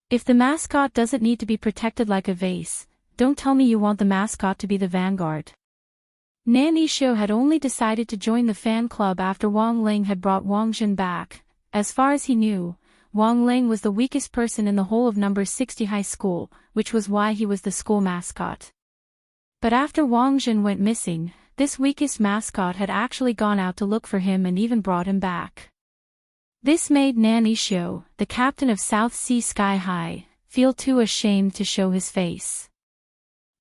"If the mascot doesn't need to be protected like a vase, don't tell me you want the mascot to be the vanguard." Nan Ishio had only decided to join the fan club after Wang Ling had brought Wang Jin back. As far as he knew, Wang Ling was the weakest person in the whole of number 60 high school, which was why he was the school mascot. But after Wang Jin went missing, this weakest mascot had actually gone out to look for him and even brought him back. This made Nan Ishio, the captain of South Sea Sky High, feel too ashamed to show his face.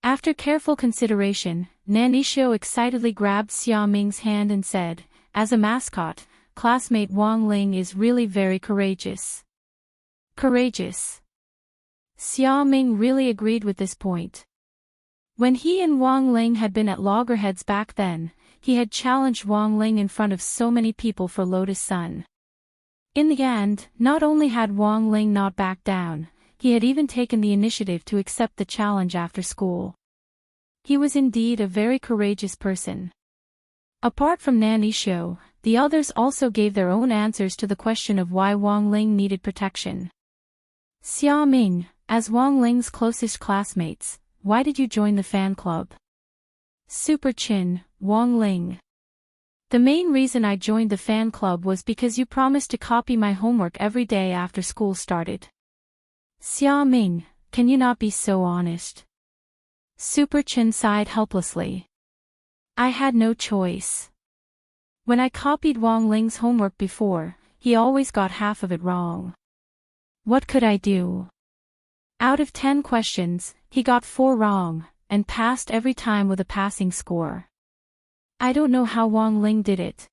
After careful consideration, Nan Ishio excitedly grabbed Xia Ming's hand and said, "As a mascot, classmate Wang Ling is really very courageous." Courageous. Xia Ming really agreed with this point. When he and Wang Ling had been at loggerheads back then, he had challenged Wang Ling in front of so many people for Lotus Sun. In the end, not only had Wang Ling not backed down, he had even taken the initiative to accept the challenge after school. He was indeed a very courageous person. Apart from Nan Ishio, the others also gave their own answers to the question of why Wang Ling needed protection. "Xia Ming, as Wang Ling's closest classmates, why did you join the fan club?" "Super Chin, Wang Ling. The main reason I joined the fan club was because you promised to copy my homework every day after school started." "Xia Ming, can you not be so honest?" Super Chin sighed helplessly. "I had no choice. When I copied Wang Ling's homework before, he always got half of it wrong. What could I do? Out of 10 questions, he got 4 wrong, and passed every time with a passing score. I don't know how Wang Ling did it.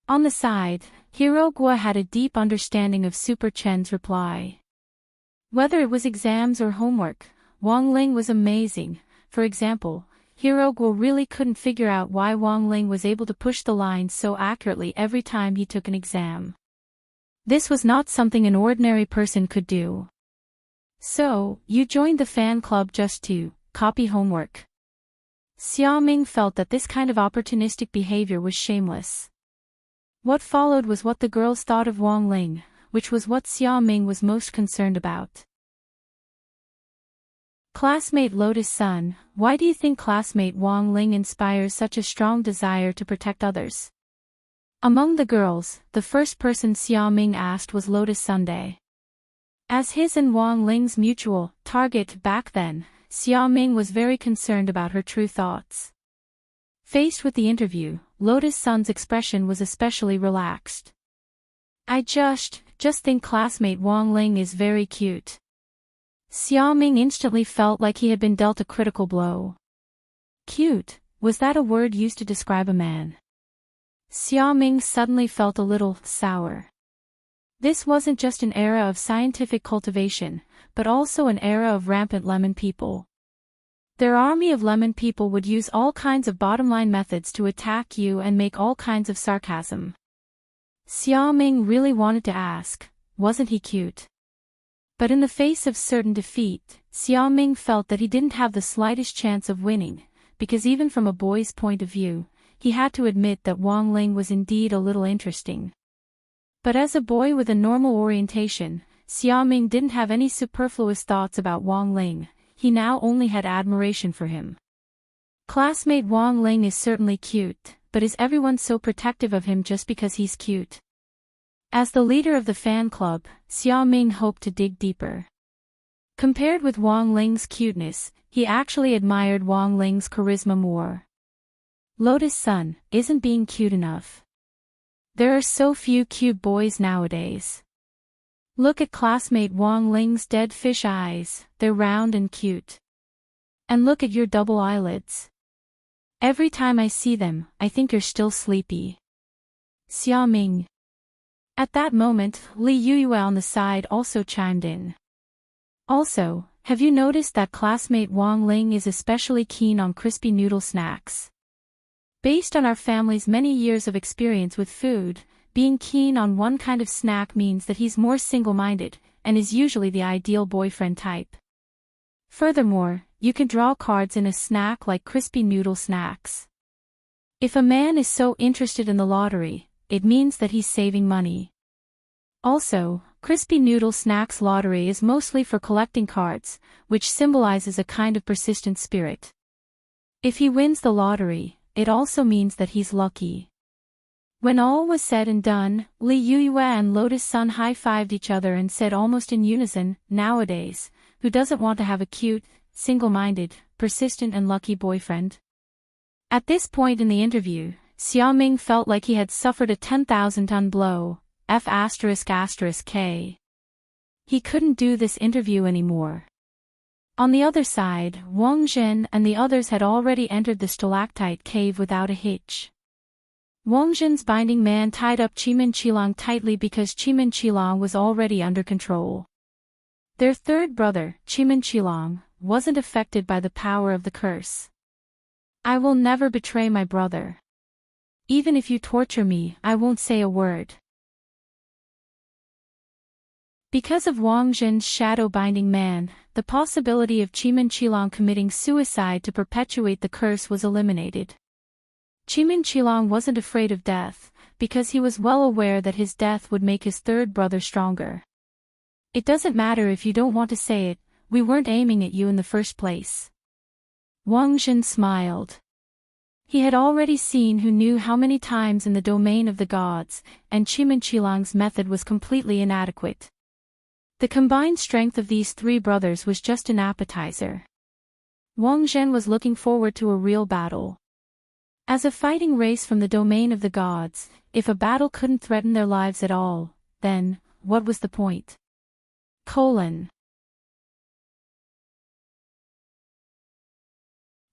On the side, Hirogwa had a deep understanding of Super Chen's reply. Whether it was exams or homework, Wang Ling was amazing. For example, Hirogwa really couldn't figure out why Wang Ling was able to push the lines so accurately every time he took an exam. This was not something an ordinary person could do. So, you joined the fan club just to copy homework. Xiaoming felt that this kind of opportunistic behavior was shameless. What followed was what the girls thought of Wang Ling, which was what Xiaoming was most concerned about. Classmate Lotus Sun, why do you think classmate Wang Ling inspires such a strong desire to protect others? Among the girls, the first person Xiaoming asked was Lotus Sunday. As his and Wang Ling's mutual target back then, Xiaoming was very concerned about her true thoughts. Faced with the interview, Lotus Sun's expression was especially relaxed. I just think classmate Wang Ling is very cute. Xiaoming instantly felt like he had been dealt a critical blow. Cute, was that a word used to describe a man? Xiaoming suddenly felt a little sour. This wasn't just an era of scientific cultivation, but also an era of rampant lemon people. Their army of lemon people would use all kinds of bottom-line methods to attack you and make all kinds of sarcasm. Xiaoming really wanted to ask, wasn't he cute? But in the face of certain defeat, Xiaoming felt that he didn't have the slightest chance of winning, because even from a boy's point of view, he had to admit that Wang Ling was indeed a little interesting. But as a boy with a normal orientation, Xiaoming didn't have any superfluous thoughts about Wang Ling. He now only had admiration for him. Classmate Wang Ling is certainly cute, but is everyone so protective of him just because he's cute? As the leader of the fan club, Xiaoming hoped to dig deeper. Compared with Wang Ling's cuteness, he actually admired Wang Ling's charisma more. Lotus Sun, isn't being cute enough. There are so few cute boys nowadays. Look at classmate Wang Ling's dead fish eyes, they're round and cute. And look at your double eyelids. Every time I see them, I think you're still sleepy. Xiaoming. At that moment, Li Yuyue on the side also chimed in. Also, have you noticed that classmate Wang Ling is especially keen on crispy noodle snacks? Based on our family's many years of experience with food, being keen on one kind of snack means that he's more single-minded, and is usually the ideal boyfriend type. Furthermore, you can draw cards in a snack like crispy noodle snacks. If a man is so interested in the lottery, it means that he's saving money. Also, crispy noodle snacks lottery is mostly for collecting cards, which symbolizes a kind of persistent spirit. If he wins the lottery, it also means that he's lucky. When all was said and done, Li Yuyue and Lotus Sun high-fived each other and said almost in unison, nowadays, who doesn't want to have a cute, single-minded, persistent and lucky boyfriend? At this point in the interview, Xiaoming felt like he had suffered a 10,000-ton blow, F***K. He couldn't do this interview anymore. On the other side, Wang Zhen and the others had already entered the stalactite cave without a hitch. Wang Zhen's binding man tied up Chimin Qilong tightly because Chimin Qilong was already under control. Their third brother, Chimin Qilong, wasn't affected by the power of the curse. I will never betray my brother. Even if you torture me, I won't say a word. Because of Wang Zhen's shadow-binding man, the possibility of Chimin Qilong committing suicide to perpetuate the curse was eliminated. Chimin Qilong wasn't afraid of death, because he was well aware that his death would make his third brother stronger. It doesn't matter if you don't want to say it, we weren't aiming at you in the first place. Wang Zhen smiled. He had already seen who knew how many times in the domain of the gods, and Chimin Qilong's method was completely inadequate. The combined strength of these three brothers was just an appetizer. Wang Zhen was looking forward to a real battle. As a fighting race from the domain of the gods, if a battle couldn't threaten their lives at all, then, what was the point?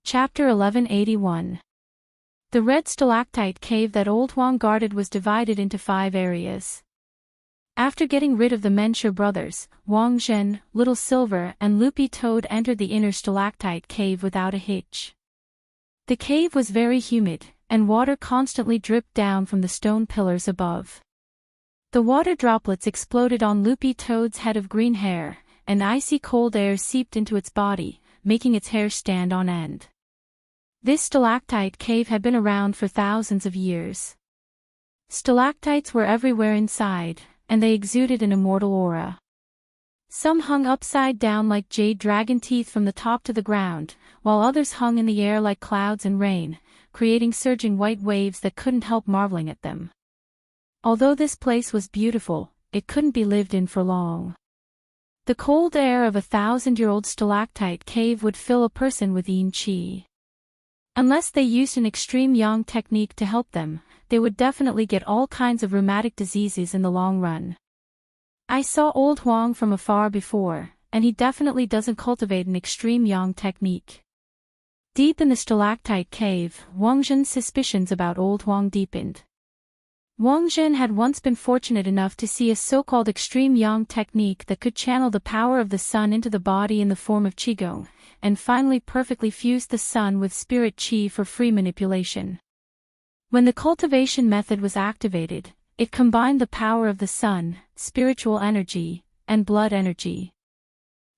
Chapter 1181. The red stalactite cave that Old Huang guarded was divided into 5 areas. After getting rid of the Menshi brothers, Wang Zhen, Little Silver and Loopy Toad entered the inner stalactite cave without a hitch. The cave was very humid, and water constantly dripped down from the stone pillars above. The water droplets exploded on Loopy Toad's head of green hair, and icy cold air seeped into its body, making its hair stand on end. This stalactite cave had been around for thousands of years. Stalactites were everywhere inside, and they exuded an immortal aura. Some hung upside down like jade dragon teeth from the top to the ground, while others hung in the air like clouds and rain, creating surging white waves that couldn't help marveling at them. Although this place was beautiful, it couldn't be lived in for long. The cold air of a 1,000-year-old stalactite cave would fill a person with yin qi. Unless they used an extreme yang technique to help them, they would definitely get all kinds of rheumatic diseases in the long run. I saw Old Huang from afar before, and he definitely doesn't cultivate an extreme yang technique. Deep in the stalactite cave, Wang Zhen's suspicions about Old Huang deepened. Wang Zhen had once been fortunate enough to see a so-called extreme yang technique that could channel the power of the sun into the body in the form of qigong, and finally perfectly fused the sun with spirit qi for free manipulation. When the cultivation method was activated, it combined the power of the sun, spiritual energy, and blood energy.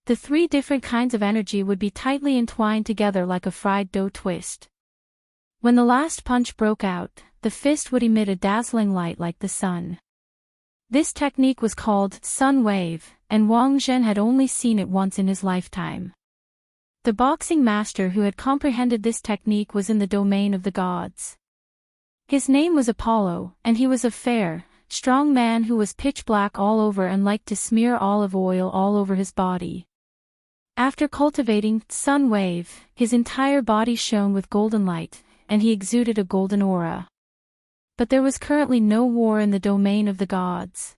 The 3 different kinds of energy would be tightly entwined together like a fried dough twist. When the last punch broke out, the fist would emit a dazzling light like the sun. This technique was called sun wave, and Wang Zhen had only seen it once in his lifetime. The boxing master who had comprehended this technique was in the domain of the gods. His name was Apollo, and he was a fair, strong man who was pitch black all over and liked to smear olive oil all over his body. After cultivating sun wave, his entire body shone with golden light, and he exuded a golden aura. But there was currently no war in the domain of the gods.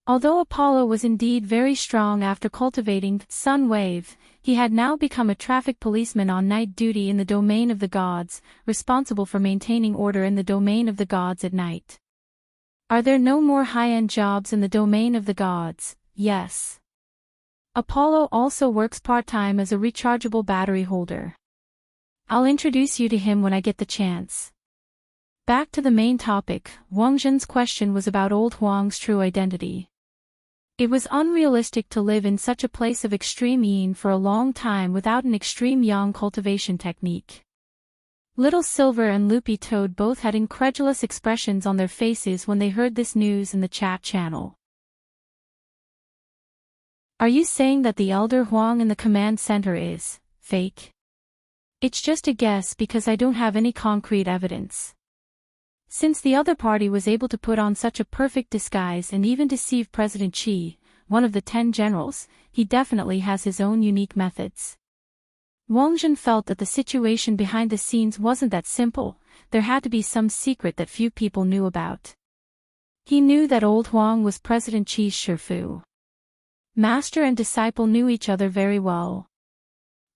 Although Apollo was indeed very strong after cultivating sun wave, he had now become a traffic policeman on night duty in the domain of the gods, responsible for maintaining order in the domain of the gods at night. Are there no more high-end jobs in the domain of the gods? Yes. Apollo also works part-time as a rechargeable battery holder. I'll introduce you to him when I get the chance. Back to the main topic, Wang Zhen's question was about Old Huang's true identity. It was unrealistic to live in such a place of extreme yin for a long time without an extreme yang cultivation technique. Little Silver and Loopy Toad both had incredulous expressions on their faces when they heard this news in the chat channel. Are you saying that the Elder Huang in the command center is fake? It's just a guess because I don't have any concrete evidence. Since the other party was able to put on such a perfect disguise and even deceive President Qi, one of the 10 generals, he definitely has his own unique methods. Wang Zhen felt that the situation behind the scenes wasn't that simple, there had to be some secret that few people knew about. He knew that Old Huang was President Qi's Shifu. Master and disciple knew each other very well.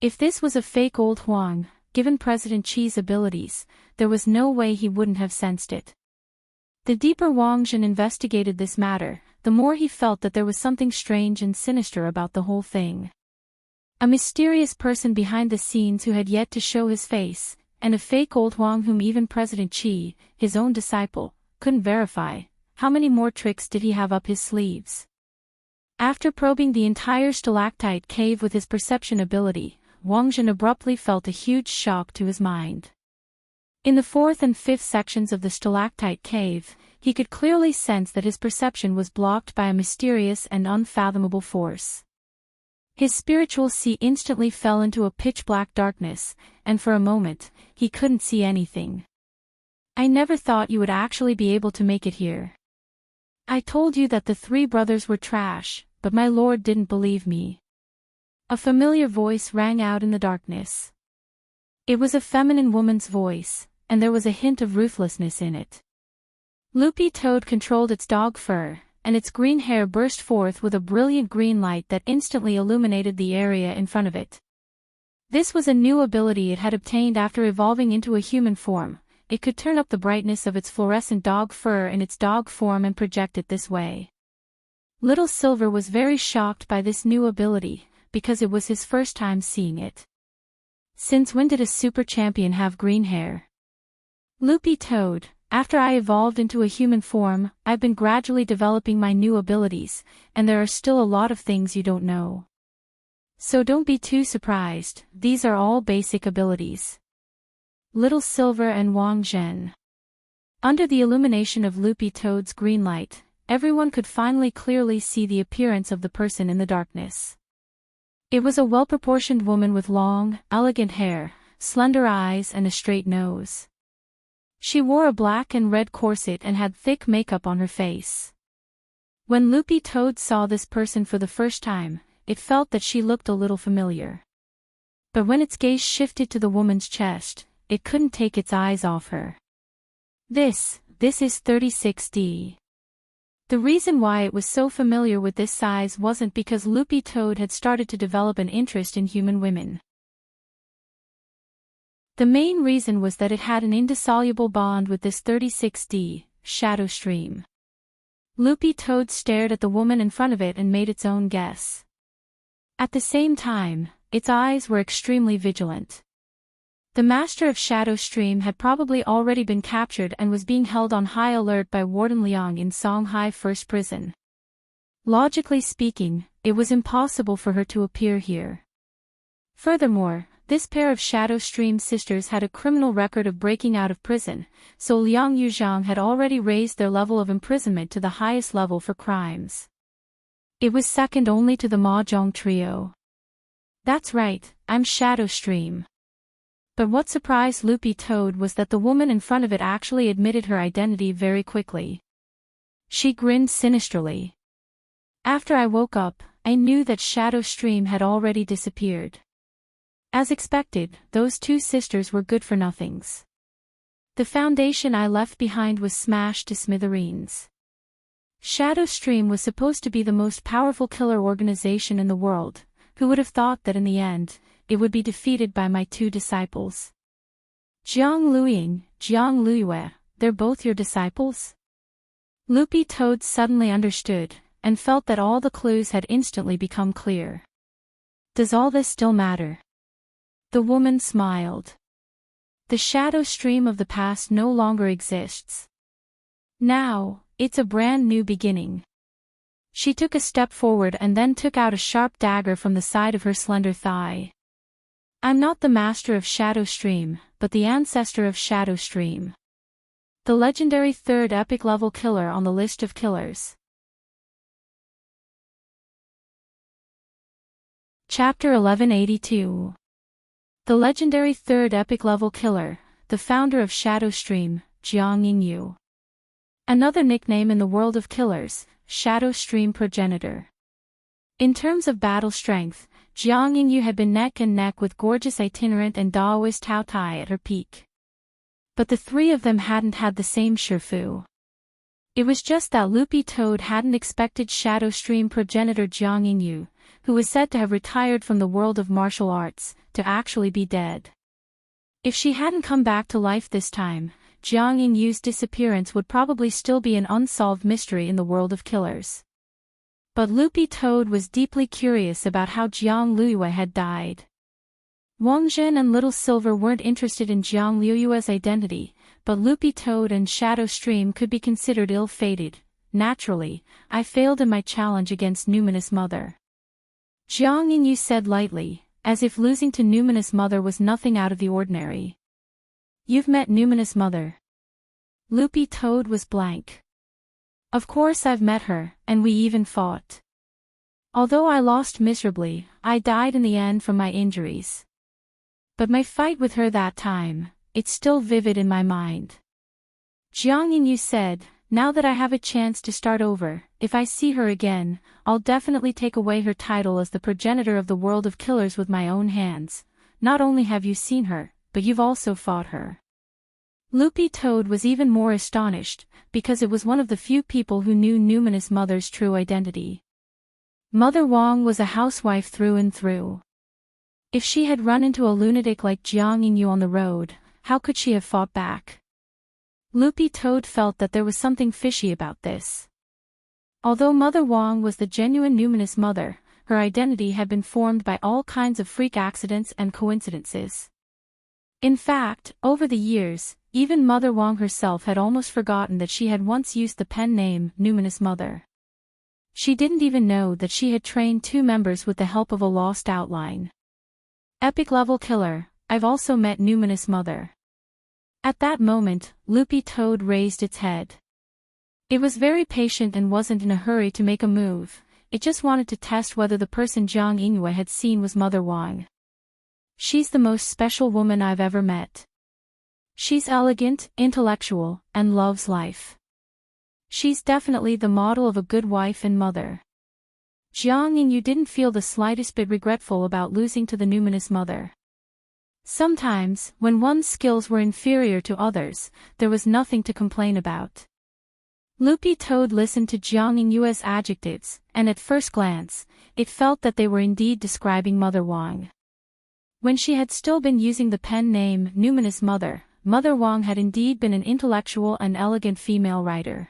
If this was a fake Old Huang, given President Qi's abilities, there was no way he wouldn't have sensed it. The deeper Wang Zhen investigated this matter, the more he felt that there was something strange and sinister about the whole thing. A mysterious person behind the scenes who had yet to show his face, and a fake Old Huang whom even President Qi, his own disciple, couldn't verify. How many more tricks did he have up his sleeves? After probing the entire stalactite cave with his perception ability, Wang Zhen abruptly felt a huge shock to his mind. In the 4th and 5th sections of the stalactite cave, he could clearly sense that his perception was blocked by a mysterious and unfathomable force. His spiritual sea instantly fell into a pitch-black darkness, and for a moment, he couldn't see anything. I never thought you would actually be able to make it here. I told you that the 3 brothers were trash, but my lord didn't believe me. A familiar voice rang out in the darkness. It was a feminine woman's voice, and there was a hint of ruthlessness in it. Loopy Toad controlled its dog fur, and its green hair burst forth with a brilliant green light that instantly illuminated the area in front of it. This was a new ability it had obtained after evolving into a human form, it could turn up the brightness of its fluorescent dog fur in its dog form and project it this way. Little Silver was very shocked by this new ability, because it was his first time seeing it. Since when did a super champion have green hair? Loopy Toad, after I evolved into a human form, I've been gradually developing my new abilities, and there are still a lot of things you don't know. So don't be too surprised, these are all basic abilities. Little Silver and Wang Zhen. Under the illumination of Loopy Toad's green light, everyone could finally clearly see the appearance of the person in the darkness. It was a well-proportioned woman with long, elegant hair, slender eyes and a straight nose. She wore a black and red corset and had thick makeup on her face. When Loopy Toad saw this person for the first time, it felt that she looked a little familiar. But when its gaze shifted to the woman's chest, it couldn't take its eyes off her. This is 36D. The reason why it was so familiar with this size wasn't because Loopy Toad had started to develop an interest in human women. The main reason was that it had an indissoluble bond with this 36D, Shadow Stream. Loopy Toad stared at the woman in front of it and made its own guess. At the same time, its eyes were extremely vigilant. The master of Shadow Stream had probably already been captured and was being held on high alert by Warden Liang in Songhai First Prison. Logically speaking, it was impossible for her to appear here. Furthermore, this pair of Shadow Stream sisters had a criminal record of breaking out of prison, so Liang Yuzhang had already raised their level of imprisonment to the highest level for crimes. It was second only to the Mahjong trio. That's right, I'm Shadow Stream. But what surprised Loopy Toad was that the woman in front of it actually admitted her identity very quickly. She grinned sinisterly. After I woke up, I knew that Shadow Stream had already disappeared. As expected, those two sisters were good-for-nothings. The foundation I left behind was smashed to smithereens. Shadow Stream was supposed to be the most powerful killer organization in the world. Who would have thought that in the end, it would be defeated by my two disciples? Jiang Luiying, Jiang Luyue, they're both your disciples? Loopy Toad suddenly understood, and felt that all the clues had instantly become clear. Does all this still matter? The woman smiled. The Shadow Stream of the past no longer exists. Now, it's a brand new beginning. She took a step forward and then took out a sharp dagger from the side of her slender thigh. I'm not the master of Shadow Stream, but the ancestor of Shadow Stream. The legendary third epic level killer on the list of killers. Chapter 1182. The legendary third epic level killer, the founder of Shadow Stream, Jiang Yingyu. Another nickname in the world of killers, Shadow Stream Progenitor. In terms of battle strength, Jiang Yingyu had been neck and neck with gorgeous itinerant and Daoist Tao Tai at her peak. But the three of them hadn't had the same Shifu. It was just that Loopy Toad hadn't expected Shadow Stream Progenitor Jiang Yingyu, who was said to have retired from the world of martial arts, to actually be dead. If she hadn't come back to life this time, Jiang Yingyu's disappearance would probably still be an unsolved mystery in the world of killers. But Loopy Toad was deeply curious about how Jiang Luyue had died. Wang Zhen and Little Silver weren't interested in Jiang Luyue's identity, but Loopy Toad and Shadow Stream could be considered ill-fated. Naturally, I failed in my challenge against Numinous Mother. Jiang Yingyu said lightly, as if losing to Numinous Mother was nothing out of the ordinary. You've met Numinous Mother. Loopy Toad was blank. Of course I've met her, and we even fought. Although I lost miserably, I died in the end from my injuries. But my fight with her that time, it's still vivid in my mind. Jiang Yingyu said, now that I have a chance to start over, if I see her again, I'll definitely take away her title as the progenitor of the world of killers with my own hands. Not only have you seen her, but you've also fought her. Loopy Toad was even more astonished, because it was one of the few people who knew Numinous Mother's true identity. Mother Wang was a housewife through and through. If she had run into a lunatic like Jiang Yingyu on the road, how could she have fought back? Loopy Toad felt that there was something fishy about this. Although Mother Wong was the genuine numinous mother, her identity had been formed by all kinds of freak accidents and coincidences. In fact, over the years, even Mother Wong herself had almost forgotten that she had once used the pen name Numinous Mother. She didn't even know that she had trained 2 members with the help of a lost outline. Epic level killer, I've also met Numinous Mother. At that moment, Loopy Toad raised its head. It was very patient and wasn't in a hurry to make a move. It just wanted to test whether the person Jiang Yingyue had seen was Mother Wang. She's the most special woman I've ever met. She's elegant, intellectual, and loves life. She's definitely the model of a good wife and mother. Jiang Yingyue didn't feel the slightest bit regretful about losing to the numinous mother. Sometimes, when one's skills were inferior to others, there was nothing to complain about. Loopy Toad listened to Jiang Yingyue's adjectives, and at first glance, it felt that they were indeed describing Mother Wang. When she had still been using the pen name Numinous Mother, Mother Wang had indeed been an intellectual and elegant female writer.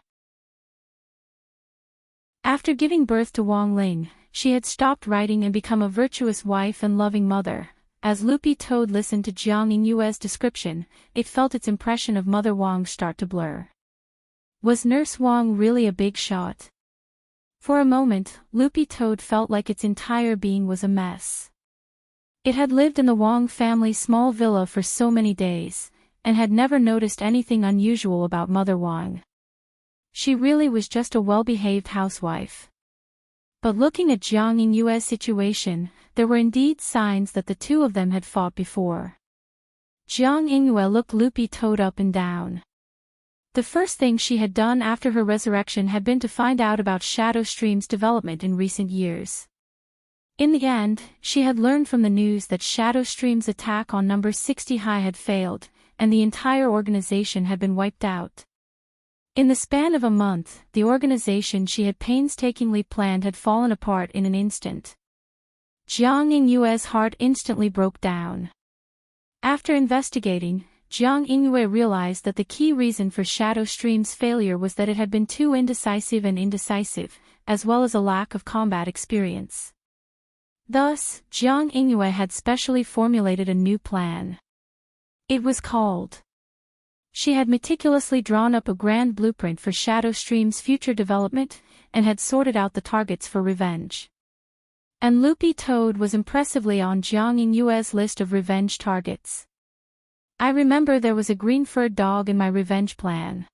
After giving birth to Wang Ling, she had stopped writing and become a virtuous wife and loving mother. As Loopy Toad listened to Jiang Yingyue's description, it felt its impression of Mother Wang start to blur. Was Nurse Wang really a big shot? For a moment, Loopy Toad felt like its entire being was a mess. It had lived in the Wang family's small villa for so many days, and had never noticed anything unusual about Mother Wang. She really was just a well-behaved housewife. But looking at Jiang Yingyue's situation, there were indeed signs that the 2 of them had fought before. Jiang Yingyue looked Loopy Toad up and down. The first thing she had done after her resurrection had been to find out about Shadow Stream's development in recent years. In the end, she had learned from the news that Shadow Stream's attack on number 60 High had failed, and the entire organization had been wiped out. In the span of a month, the organization she had painstakingly planned had fallen apart in an instant. Jiang Yingyue's heart instantly broke down. After investigating, Jiang Yingyue realized that the key reason for Shadow Stream's failure was that it had been too indecisive, as well as a lack of combat experience. Thus, Jiang Yingyue had specially formulated a new plan. It was called. She had meticulously drawn up a grand blueprint for Shadow Stream's future development, and had sorted out the targets for revenge. And Loopy Toad was impressively on Jiang Yingyue's list of revenge targets. I remember there was a green-furred dog in my revenge plan.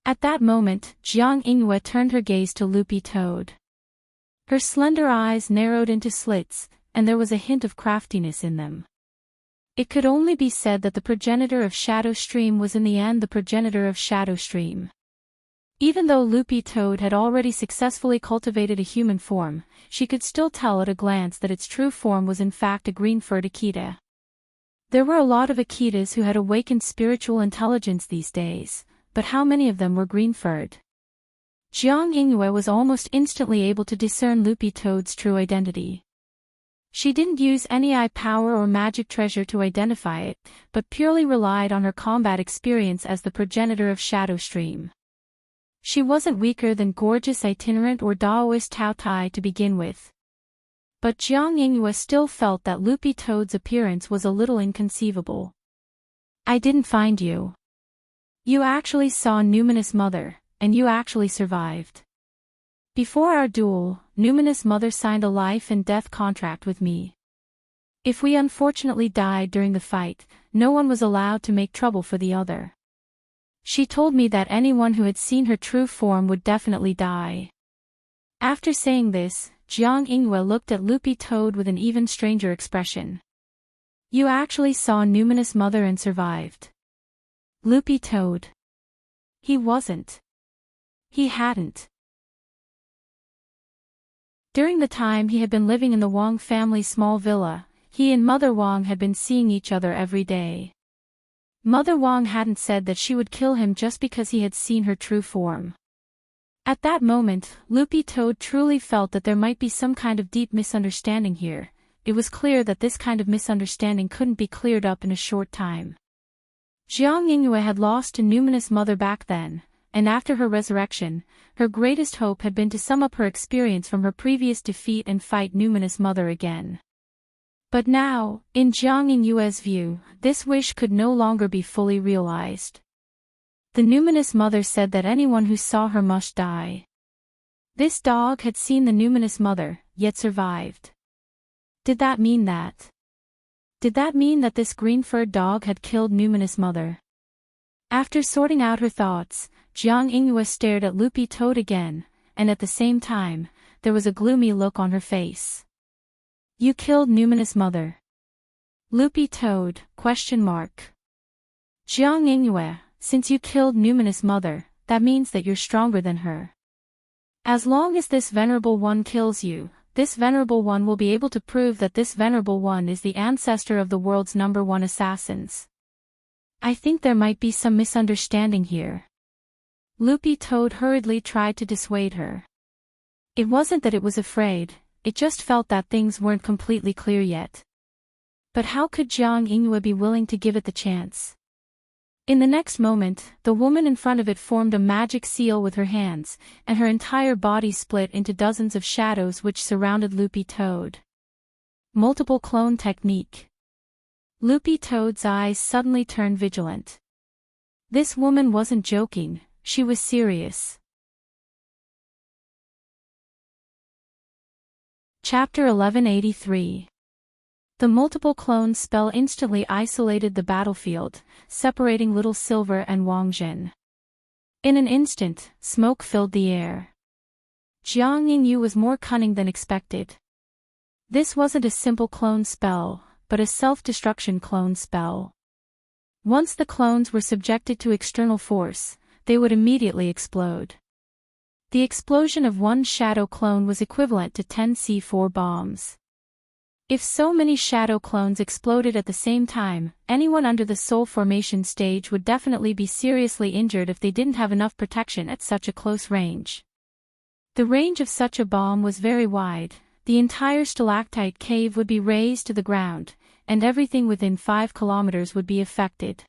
At that moment, Jiang Yingyue turned her gaze to Loopy Toad. Her slender eyes narrowed into slits, and there was a hint of craftiness in them. It could only be said that the progenitor of Shadow Stream was in the end the progenitor of Shadow Stream. Even though Loopy Toad had already successfully cultivated a human form, she could still tell at a glance that its true form was in fact a green-furred Akita. There were a lot of Akitas who had awakened spiritual intelligence these days, but how many of them were green-furred? Jiang Yingyue was almost instantly able to discern Loopy Toad's true identity. She didn't use any eye power or magic treasure to identify it, but purely relied on her combat experience as the progenitor of Shadow Stream. She wasn't weaker than gorgeous itinerant or Daoist Tao Tai to begin with. But Jiang Yingyue still felt that Loopy Toad's appearance was a little inconceivable. I didn't find you. You actually saw Numinous Mother, and you actually survived. Before our duel, Numinous Mother signed a life and death contract with me. If we unfortunately died during the fight, no one was allowed to make trouble for the other. She told me that anyone who had seen her true form would definitely die. After saying this, Jiang Yingyue looked at Loopy Toad with an even stranger expression. You actually saw Numinous Mother and survived. Loopy Toad. He wasn't. He hadn't. During the time he had been living in the Wang family's small villa, he and Mother Wang had been seeing each other every day. Mother Wang hadn't said that she would kill him just because he had seen her true form. At that moment, Loopy Toad truly felt that there might be some kind of deep misunderstanding here. It was clear that this kind of misunderstanding couldn't be cleared up in a short time. Jiang Yingyue had lost a numinous mother back then, and after her resurrection, her greatest hope had been to sum up her experience from her previous defeat and fight numinous mother again. But now, in Jiang Yingyue's view, this wish could no longer be fully realized. The numinous mother said that anyone who saw her must die. This dog had seen the numinous mother, yet survived. Did that mean that? Did that mean that this green-furred dog had killed numinous mother? After sorting out her thoughts, Jiang Yingyue stared at Loopy Toad again, and at the same time, there was a gloomy look on her face. You killed numinous mother. Loopy Toad, ? Jiang Yingyue, since you killed numinous mother, that means that you're stronger than her. As long as this venerable one kills you, this venerable one will be able to prove that this venerable one is the ancestor of the world's #1 assassins. I think there might be some misunderstanding here. Loopy Toad hurriedly tried to dissuade her. It wasn't that it was afraid, it just felt that things weren't completely clear yet. But how could Jiang Yingyue be willing to give it the chance? In the next moment, the woman in front of it formed a magic seal with her hands, and her entire body split into dozens of shadows which surrounded Loopy Toad. Multiple clone technique. Loopy Toad's eyes suddenly turned vigilant. This woman wasn't joking, she was serious. Chapter 1183. The multiple clones spell instantly isolated the battlefield, separating Little Silver and Wang Zhen. In an instant, smoke filled the air. Jiang Yingyue was more cunning than expected. This wasn't a simple clone spell, but a self-destruction clone spell. Once the clones were subjected to external force, they would immediately explode. The explosion of one shadow clone was equivalent to 10 C4 bombs. If so many shadow clones exploded at the same time, anyone under the soul formation stage would definitely be seriously injured if they didn't have enough protection at such a close range. The range of such a bomb was very wide, the entire stalactite cave would be razed to the ground, and everything within 5 kilometers would be affected.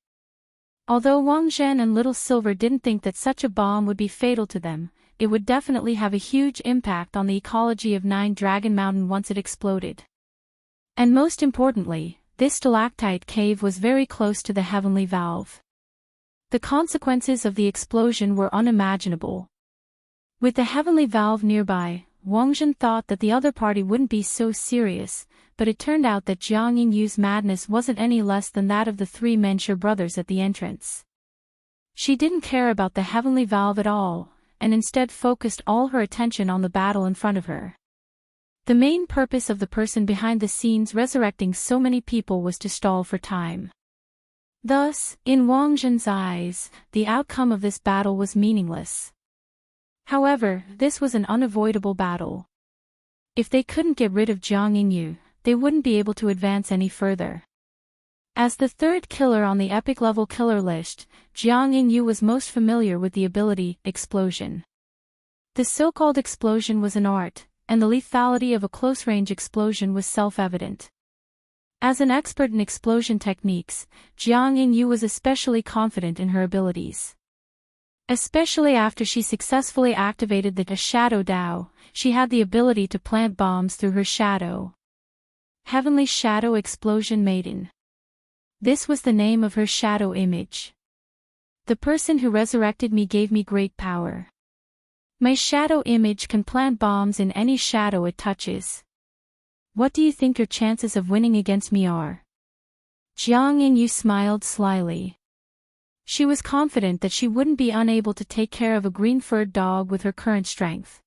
Although Wang Zhen and Little Silver didn't think that such a bomb would be fatal to them, it would definitely have a huge impact on the ecology of 9 Dragon Mountain once it exploded. And most importantly, this stalactite cave was very close to the heavenly valve. The consequences of the explosion were unimaginable. With the heavenly valve nearby, Wang Zhen thought that the other party wouldn't be so serious, but it turned out that Jiang Yingyue's madness wasn't any less than that of the 3 Menshir brothers at the entrance. She didn't care about the heavenly valve at all, and instead focused all her attention on the battle in front of her. The main purpose of the person behind the scenes resurrecting so many people was to stall for time. Thus, in Wang Zhen's eyes, the outcome of this battle was meaningless. However, this was an unavoidable battle. If they couldn't get rid of Jiang Yingyue, they wouldn't be able to advance any further. As the 3rd killer on the epic level killer list, Jiang Yingyue was most familiar with the ability, Explosion. The so-called explosion was an art, and the lethality of a close-range explosion was self-evident. As an expert in explosion techniques, Jiang Yingyue was especially confident in her abilities. Especially after she successfully activated the Shadow Dao, she had the ability to plant bombs through her shadow. Heavenly Shadow Explosion Maiden. This was the name of her shadow image. The person who resurrected me gave me great power. My shadow image can plant bombs in any shadow it touches. What do you think your chances of winning against me are? Jiang Yingyue smiled slyly. She was confident that she wouldn't be unable to take care of a green-furred dog with her current strength.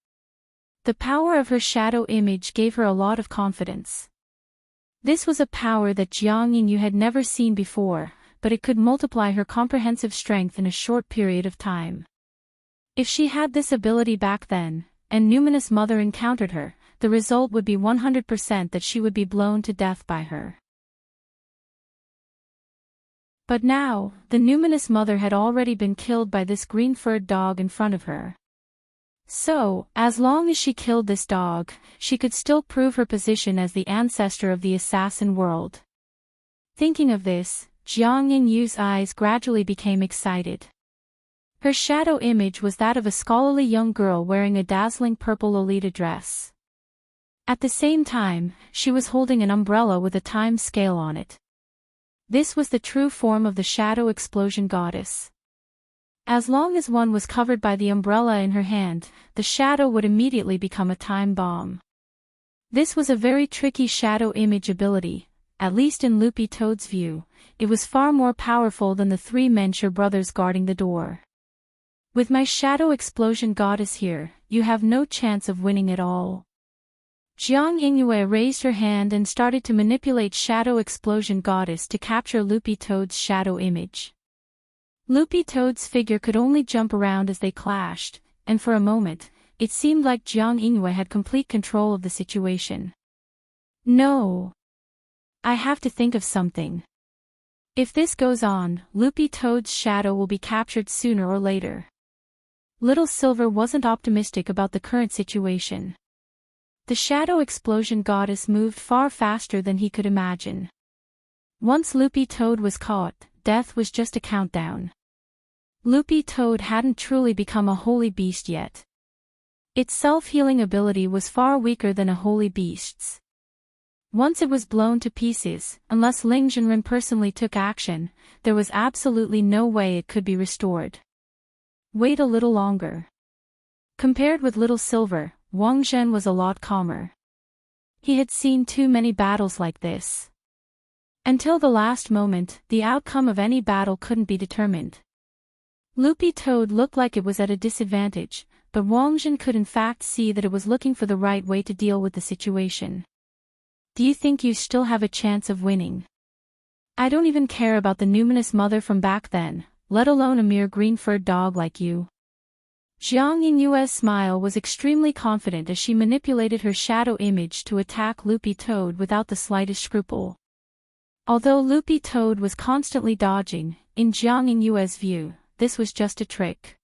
The power of her shadow image gave her a lot of confidence. This was a power that Jiang Yingyue had never seen before, but it could multiply her comprehensive strength in a short period of time. If she had this ability back then, and numinous mother encountered her, the result would be 100% that she would be blown to death by her. But now, the numinous mother had already been killed by this green-furred dog in front of her. So, as long as she killed this dog, she could still prove her position as the ancestor of the assassin world. Thinking of this, Jiang Yingyu's eyes gradually became excited. Her shadow image was that of a scholarly young girl wearing a dazzling purple Lolita dress. At the same time, she was holding an umbrella with a time scale on it. This was the true form of the shadow explosion goddess. As long as one was covered by the umbrella in her hand, the shadow would immediately become a time bomb. This was a very tricky shadow image ability, at least in Loopy Toad's view. It was far more powerful than the three Menschur brothers guarding the door. With my shadow explosion goddess here, you have no chance of winning at all. Jiang Yingyue raised her hand and started to manipulate Shadow Explosion Goddess to capture Loopy Toad's shadow image. Loopy Toad's figure could only jump around as they clashed, and for a moment, it seemed like Jiang Yingyue had complete control of the situation. No. I have to think of something. If this goes on, Loopy Toad's shadow will be captured sooner or later. Little Silver wasn't optimistic about the current situation. The Shadow Explosion Goddess moved far faster than he could imagine. Once Loopy Toad was caught, death was just a countdown. Loopy Toad hadn't truly become a holy beast yet. Its self-healing ability was far weaker than a holy beast's. Once it was blown to pieces, unless Ling Zhenren personally took action, there was absolutely no way it could be restored. Wait a little longer. Compared with Little Silver, Wang Zhen was a lot calmer. He had seen too many battles like this. Until the last moment, the outcome of any battle couldn't be determined. Loopy Toad looked like it was at a disadvantage, but Wang Zhen could in fact see that it was looking for the right way to deal with the situation. Do you think you still have a chance of winning? I don't even care about the numinous mother from back then, let alone a mere green-furred dog like you. Jiang Yingyue's smile was extremely confident as she manipulated her shadow image to attack Loopy Toad without the slightest scruple. Although Loopy Toad was constantly dodging, in Jiang Yingyue's view, this was just a trick.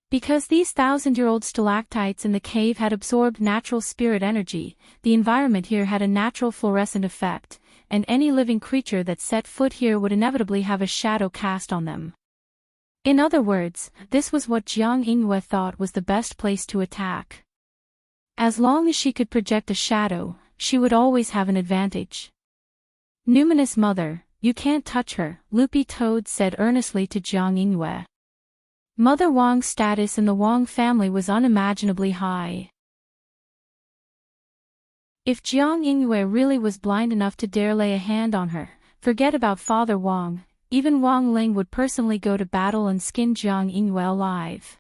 Because these thousand-year-old stalactites in the cave had absorbed natural spirit energy, the environment here had a natural fluorescent effect, and any living creature that set foot here would inevitably have a shadow cast on them. In other words, this was what Jiang Yingyue thought was the best place to attack. As long as she could project a shadow, she would always have an advantage. Numinous Mother, you can't touch her, Loopy Toad said earnestly to Jiang Yingyue. Mother Wang's status in the Wang family was unimaginably high. If Jiang Yingyue really was blind enough to dare lay a hand on her, forget about Father Wang. Even Wang Ling would personally go to battle and skin Jiang Yingyue alive.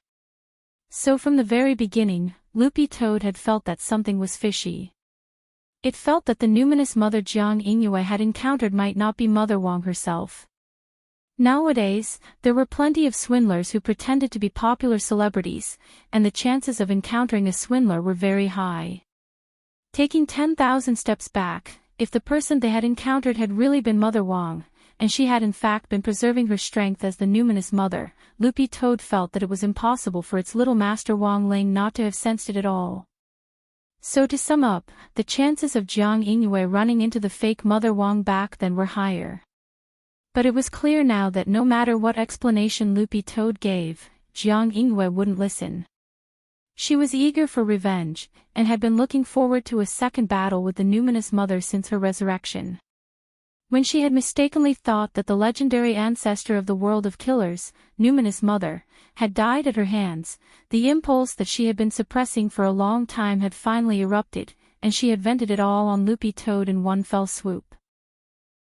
So from the very beginning, Loopy Toad had felt that something was fishy. It felt that the numinous mother Jiang Yingyue had encountered might not be Mother Wang herself. Nowadays, there were plenty of swindlers who pretended to be popular celebrities, and the chances of encountering a swindler were very high. Taking 10,000 steps back, if the person they had encountered had really been Mother Wang, and she had in fact been preserving her strength as the numinous mother, Loopy Toad felt that it was impossible for its little master Wang Ling not to have sensed it at all. So to sum up, the chances of Jiang Yingyue running into the fake Mother Wang back then were higher. But it was clear now that no matter what explanation Loopy Toad gave, Jiang Yingyue wouldn't listen. She was eager for revenge, and had been looking forward to a second battle with the numinous mother since her resurrection. When she had mistakenly thought that the legendary ancestor of the world of killers, numinous mother, had died at her hands, the impulse that she had been suppressing for a long time had finally erupted, and she had vented it all on Loopy Toad in one fell swoop.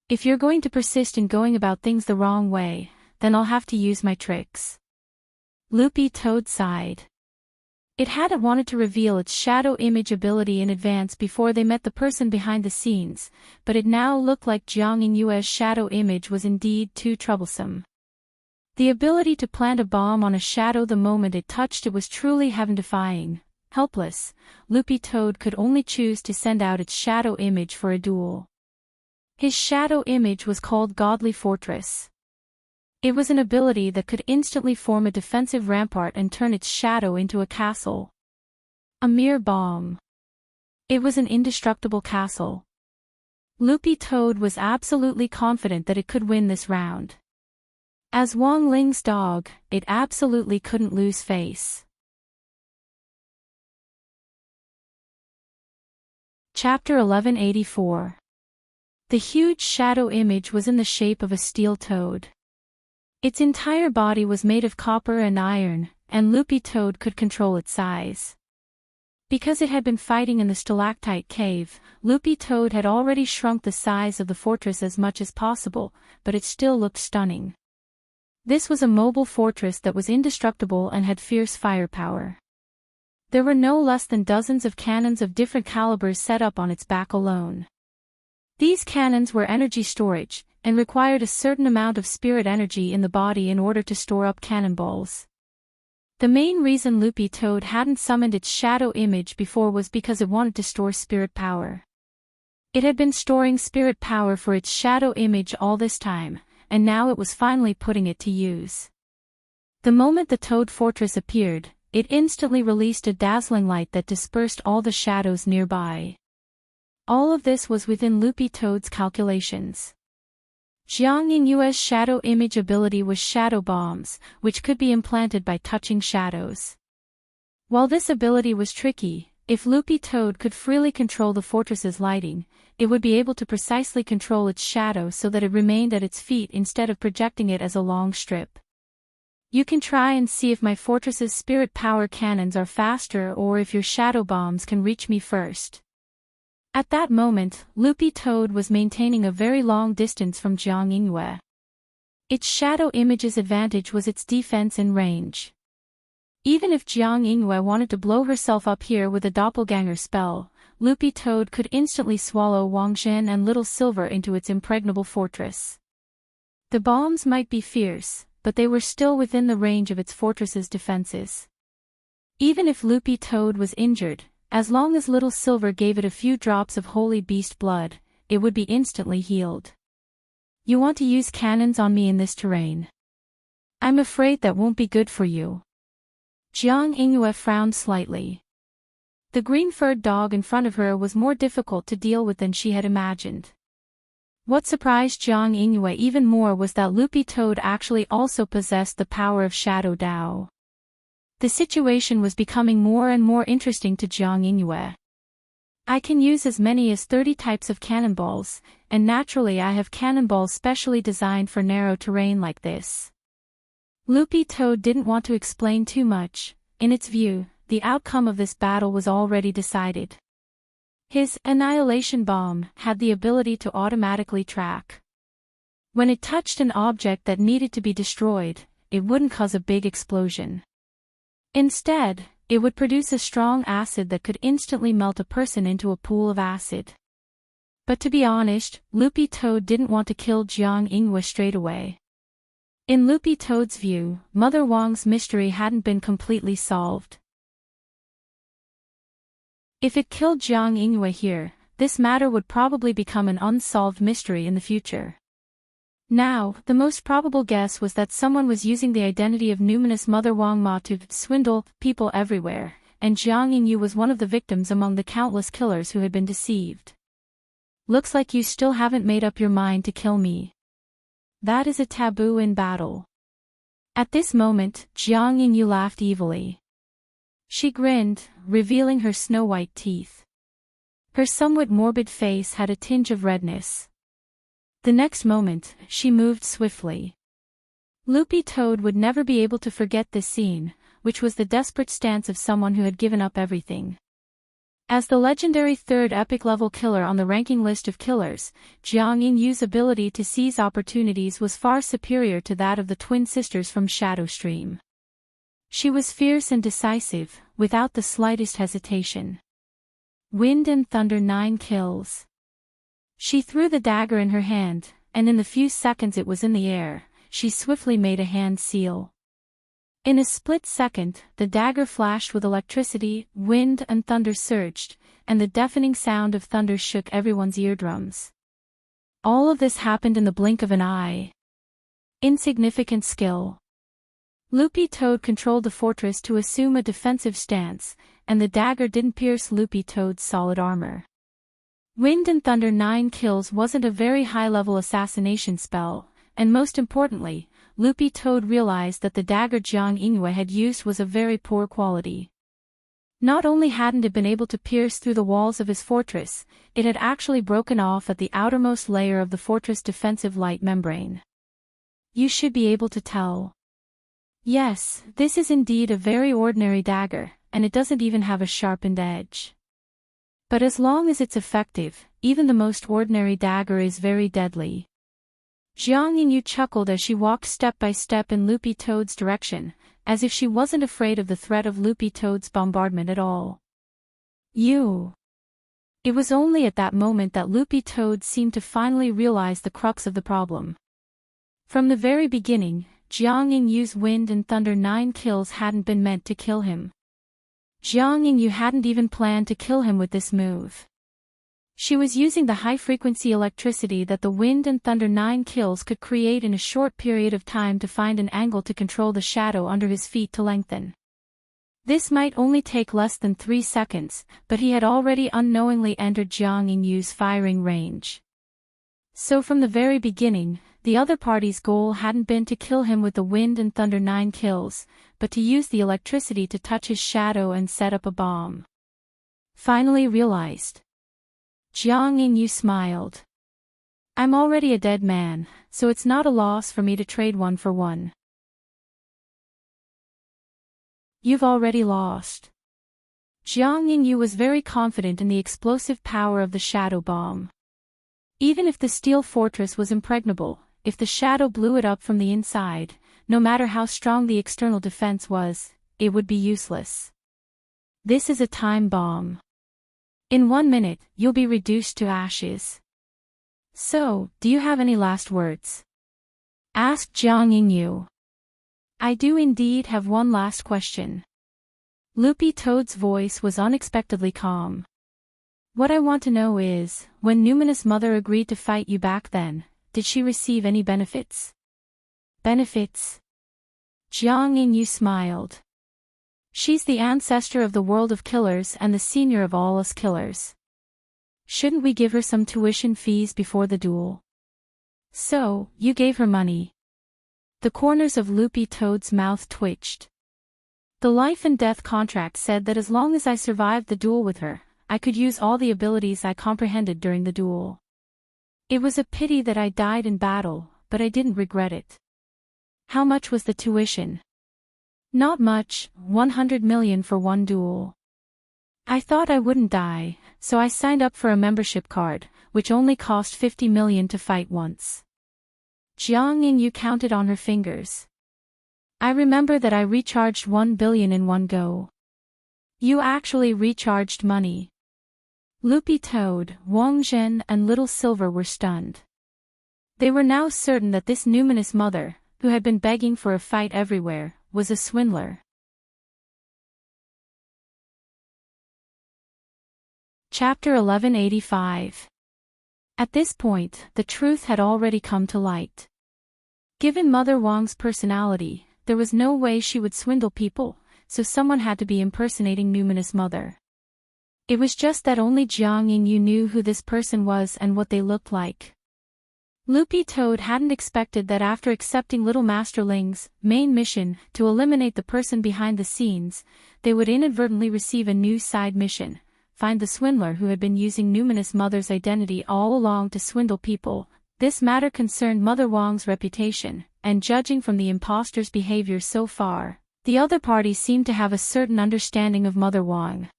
If you're going to persist in going about things the wrong way, then I'll have to use my tricks. Loopy Toad sighed. It hadn't wanted to reveal its shadow image ability in advance before they met the person behind the scenes, but it now looked like Jiang Yingyue's shadow image was indeed too troublesome. The ability to plant a bomb on a shadow the moment it touched it was truly heaven-defying. Helpless, Loopy Toad could only choose to send out its shadow image for a duel. His shadow image was called Godly Fortress. It was an ability that could instantly form a defensive rampart and turn its shadow into a castle. A mere bomb. It was an indestructible castle. Loopy Toad was absolutely confident that it could win this round. As Wang Ling's dog, it absolutely couldn't lose face. Chapter 1184. The huge shadow image was in the shape of a steel toad. Its entire body was made of copper and iron, and Loopy Toad could control its size. Because it had been fighting in the stalactite cave, Loopy Toad had already shrunk the size of the fortress as much as possible, but it still looked stunning. This was a mobile fortress that was indestructible and had fierce firepower. There were no less than dozens of cannons of different calibers set up on its back alone. These cannons were energy storage, and required a certain amount of spirit energy in the body in order to store up cannonballs. The main reason Loopy Toad hadn't summoned its shadow image before was because it wanted to store spirit power. It had been storing spirit power for its shadow image all this time, and now it was finally putting it to use. The moment the Toad Fortress appeared, it instantly released a dazzling light that dispersed all the shadows nearby. All of this was within Loopy Toad's calculations. Jiang Yingyue's shadow image ability was shadow bombs, which could be implanted by touching shadows. While this ability was tricky, if Loopy Toad could freely control the fortress's lighting, it would be able to precisely control its shadow so that it remained at its feet instead of projecting it as a long strip. You can try and see if my fortress's spirit power cannons are faster or if your shadow bombs can reach me first. At that moment, Loopy Toad was maintaining a very long distance from Jiang Yingyue. Its shadow image's advantage was its defense and range. Even if Jiang Yingyue wanted to blow herself up here with a doppelganger spell, Loopy Toad could instantly swallow Wang Zhen and Little Silver into its impregnable fortress. The bombs might be fierce, but they were still within the range of its fortress's defenses. Even if Loopy Toad was injured, as long as Little Silver gave it a few drops of holy beast blood, it would be instantly healed. You want to use cannons on me in this terrain? I'm afraid that won't be good for you. Jiang Yingyue frowned slightly. The green-furred dog in front of her was more difficult to deal with than she had imagined. What surprised Jiang Yingyue even more was that Loopy Toad actually also possessed the power of Shadow Dao. The situation was becoming more and more interesting to Jiang Yingyue. I can use as many as 30 types of cannonballs, and naturally I have cannonballs specially designed for narrow terrain like this. Loopy Toad didn't want to explain too much. In its view, the outcome of this battle was already decided. His Annihilation Bomb had the ability to automatically track. When it touched an object that needed to be destroyed, it wouldn't cause a big explosion. Instead, it would produce a strong acid that could instantly melt a person into a pool of acid. But to be honest, Loopy Toad didn't want to kill Jiang Yingyue straight away. In Loopy Toad's view, Mother Wang's mystery hadn't been completely solved. If it killed Jiang Yingyue here, this matter would probably become an unsolved mystery in the future. Now, the most probable guess was that someone was using the identity of numinous Mother Wang Ma to swindle people everywhere, and Jiang Yingyue was one of the victims among the countless killers who had been deceived. Looks like you still haven't made up your mind to kill me. That is a taboo in battle. At this moment, Jiang Yingyue laughed evilly. She grinned, revealing her snow-white teeth. Her somewhat morbid face had a tinge of redness. The next moment, she moved swiftly. Loopy Toad would never be able to forget this scene, which was the desperate stance of someone who had given up everything. As the legendary third epic-level killer on the ranking list of killers, Jiang Yingyue's ability to seize opportunities was far superior to that of the twin sisters from Shadow Stream. She was fierce and decisive, without the slightest hesitation. Wind and Thunder 9 kills. She threw the dagger in her hand, and in the few seconds it was in the air, she swiftly made a hand seal. In a split second, the dagger flashed with electricity, wind and thunder surged, and the deafening sound of thunder shook everyone's eardrums. All of this happened in the blink of an eye. Insignificant skill. Loopy Toad controlled the fortress to assume a defensive stance, and the dagger didn't pierce Loopy Toad's solid armor. Wind and Thunder 9 kills wasn't a very high-level assassination spell, and most importantly, Loopy Toad realized that the dagger Jiang Yingyue had used was of very poor quality. Not only hadn't it been able to pierce through the walls of his fortress, it had actually broken off at the outermost layer of the fortress' defensive light membrane. You should be able to tell. Yes, this is indeed a very ordinary dagger, and it doesn't even have a sharpened edge. But as long as it's effective, even the most ordinary dagger is very deadly. Jiang Yingyue chuckled as she walked step by step in Loopy Toad's direction, as if she wasn't afraid of the threat of Loopy Toad's bombardment at all. You. It was only at that moment that Loopy Toad seemed to finally realize the crux of the problem. From the very beginning, Jiang Yingyue's Wind and Thunder 9 kills hadn't been meant to kill him. Jiang Yingyue hadn't even planned to kill him with this move. She was using the high-frequency electricity that the Wind and Thunder 9 kills could create in a short period of time to find an angle to control the shadow under his feet to lengthen. This might only take less than 3 seconds, but he had already unknowingly entered Jiang Yingyue's firing range. So from the very beginning, the other party's goal hadn't been to kill him with the Wind and Thunder 9 kills, but to use the electricity to touch his shadow and set up a bomb. Finally realized. Jiang Yingyue smiled. I'm already a dead man, so it's not a loss for me to trade one for one. You've already lost. Jiang Yingyue was very confident in the explosive power of the shadow bomb. Even if the steel fortress was impregnable, if the shadow blew it up from the inside, no matter how strong the external defense was, it would be useless. This is a time bomb. In 1 minute, you'll be reduced to ashes. So, do you have any last words? Asked Jiang Yingyue. I do indeed have one last question. Loopy Toad's voice was unexpectedly calm. What I want to know is, when Numinous Mother agreed to fight you back then, did she receive any benefits? Benefits? Jiang Yingyue smiled. She's the ancestor of the world of killers and the senior of all us killers. Shouldn't we give her some tuition fees before the duel? So, you gave her money. The corners of Loopy Toad's mouth twitched. The life and death contract said that as long as I survived the duel with her, I could use all the abilities I comprehended during the duel. It was a pity that I died in battle, but I didn't regret it. How much was the tuition? Not much, 100 million for one duel. I thought I wouldn't die, so I signed up for a membership card, which only cost 50 million to fight once. Jiang Yingyue counted on her fingers. I remember that I recharged 1 billion in one go. You actually recharged money. Loopy Toad, Wang Zhen and Little Silver were stunned. They were now certain that this numinous mother, who had been begging for a fight everywhere, was a swindler. Chapter 1185. At this point, the truth had already come to light. Given Mother Wang's personality, there was no way she would swindle people, so someone had to be impersonating Numinous Mother. It was just that only Jiang Yingyue knew who this person was and what they looked like. Loopy Toad hadn't expected that after accepting Little Master Ling's main mission to eliminate the person behind the scenes, they would inadvertently receive a new side mission, find the swindler who had been using Numinous Mother's identity all along to swindle people. This matter concerned Mother Wang's reputation, and judging from the impostor's behavior so far, the other party seemed to have a certain understanding of Mother Wang.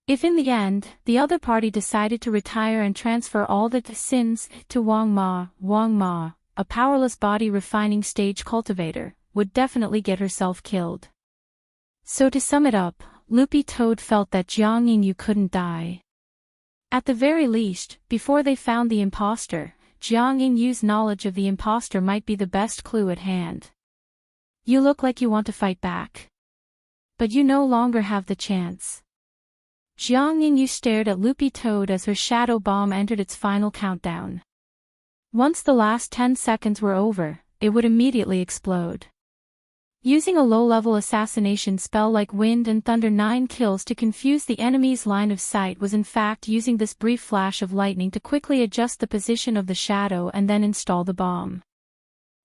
If in the end, the other party decided to retire and transfer all the sins to Wang Ma, a powerless body refining stage cultivator, would definitely get herself killed. So to sum it up, Loopy Toad felt that Jiang Yingyue couldn't die. At the very least, before they found the impostor, Jiang Yingyue's knowledge of the impostor might be the best clue at hand. You look like you want to fight back. But you no longer have the chance. Jiang Yingyue stared at Loopy Toad as her shadow bomb entered its final countdown. Once the last 10 seconds were over, it would immediately explode. Using a low-level assassination spell like Wind and Thunder 9 kills to confuse the enemy's line of sight was in fact using this brief flash of lightning to quickly adjust the position of the shadow and then install the bomb.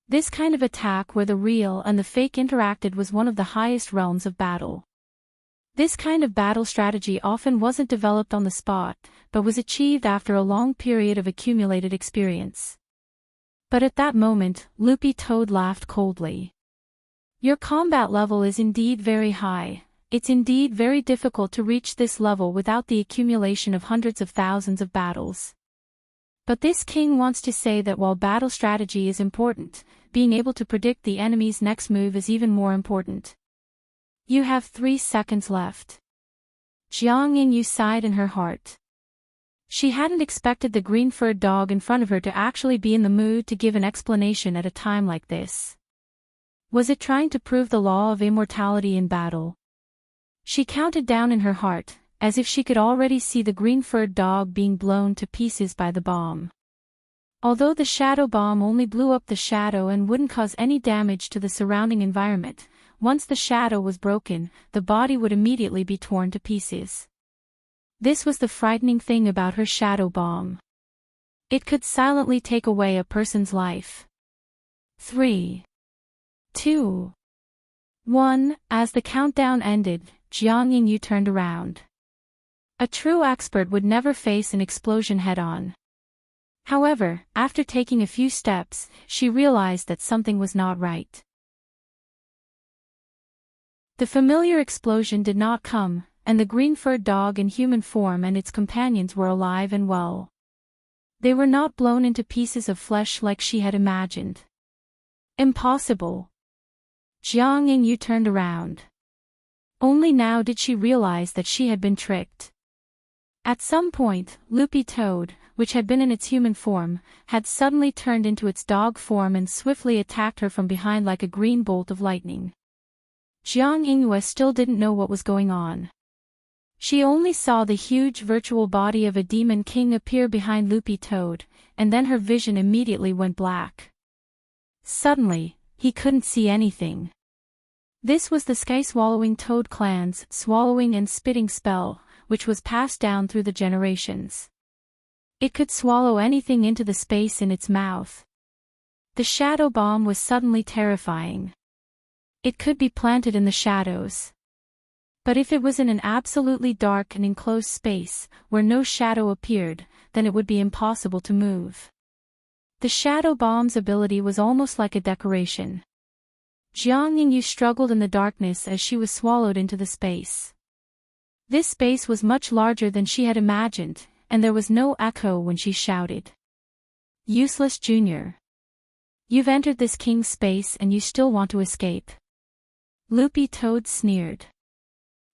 This kind of attack where the real and the fake interacted was one of the highest realms of battle. This kind of battle strategy often wasn't developed on the spot, but was achieved after a long period of accumulated experience. But at that moment, Loopy Toad laughed coldly. Your combat level is indeed very high. It's indeed very difficult to reach this level without the accumulation of hundreds of thousands of battles. But this king wants to say that while battle strategy is important, being able to predict the enemy's next move is even more important. You have 3 seconds left. Jiang Yingyu sighed in her heart. She hadn't expected the green-furred dog in front of her to actually be in the mood to give an explanation at a time like this. Was it trying to prove the law of immortality in battle? She counted down in her heart, as if she could already see the green-furred dog being blown to pieces by the bomb. Although the shadow bomb only blew up the shadow and wouldn't cause any damage to the surrounding environment, once the shadow was broken, the body would immediately be torn to pieces. This was the frightening thing about her shadow bomb. It could silently take away a person's life. 3, 2, 1. As the countdown ended, Jiang Yingyu turned around. A true expert would never face an explosion head-on. However, after taking a few steps, she realized that something was not right. The familiar explosion did not come, and the green-furred dog in human form and its companions were alive and well. They were not blown into pieces of flesh like she had imagined. Impossible. Jiang Yingyu turned around. Only now did she realize that she had been tricked. At some point, Loopy Toad, which had been in its human form, had suddenly turned into its dog form and swiftly attacked her from behind like a green bolt of lightning. Jiang Yingyu still didn't know what was going on. She only saw the huge virtual body of a demon king appear behind Loopy Toad, and then her vision immediately went black. Suddenly, he couldn't see anything. This was the sky-swallowing toad clan's swallowing and spitting spell, which was passed down through the generations. It could swallow anything into the space in its mouth. The shadow bomb was suddenly terrifying. It could be planted in the shadows. But if it was in an absolutely dark and enclosed space, where no shadow appeared, then it would be impossible to move. The shadow bomb's ability was almost like a decoration. Jiang Yingyu struggled in the darkness as she was swallowed into the space. This space was much larger than she had imagined, and there was no echo when she shouted. Useless Junior. You've entered this king's space and you still want to escape. Loopy Toad sneered.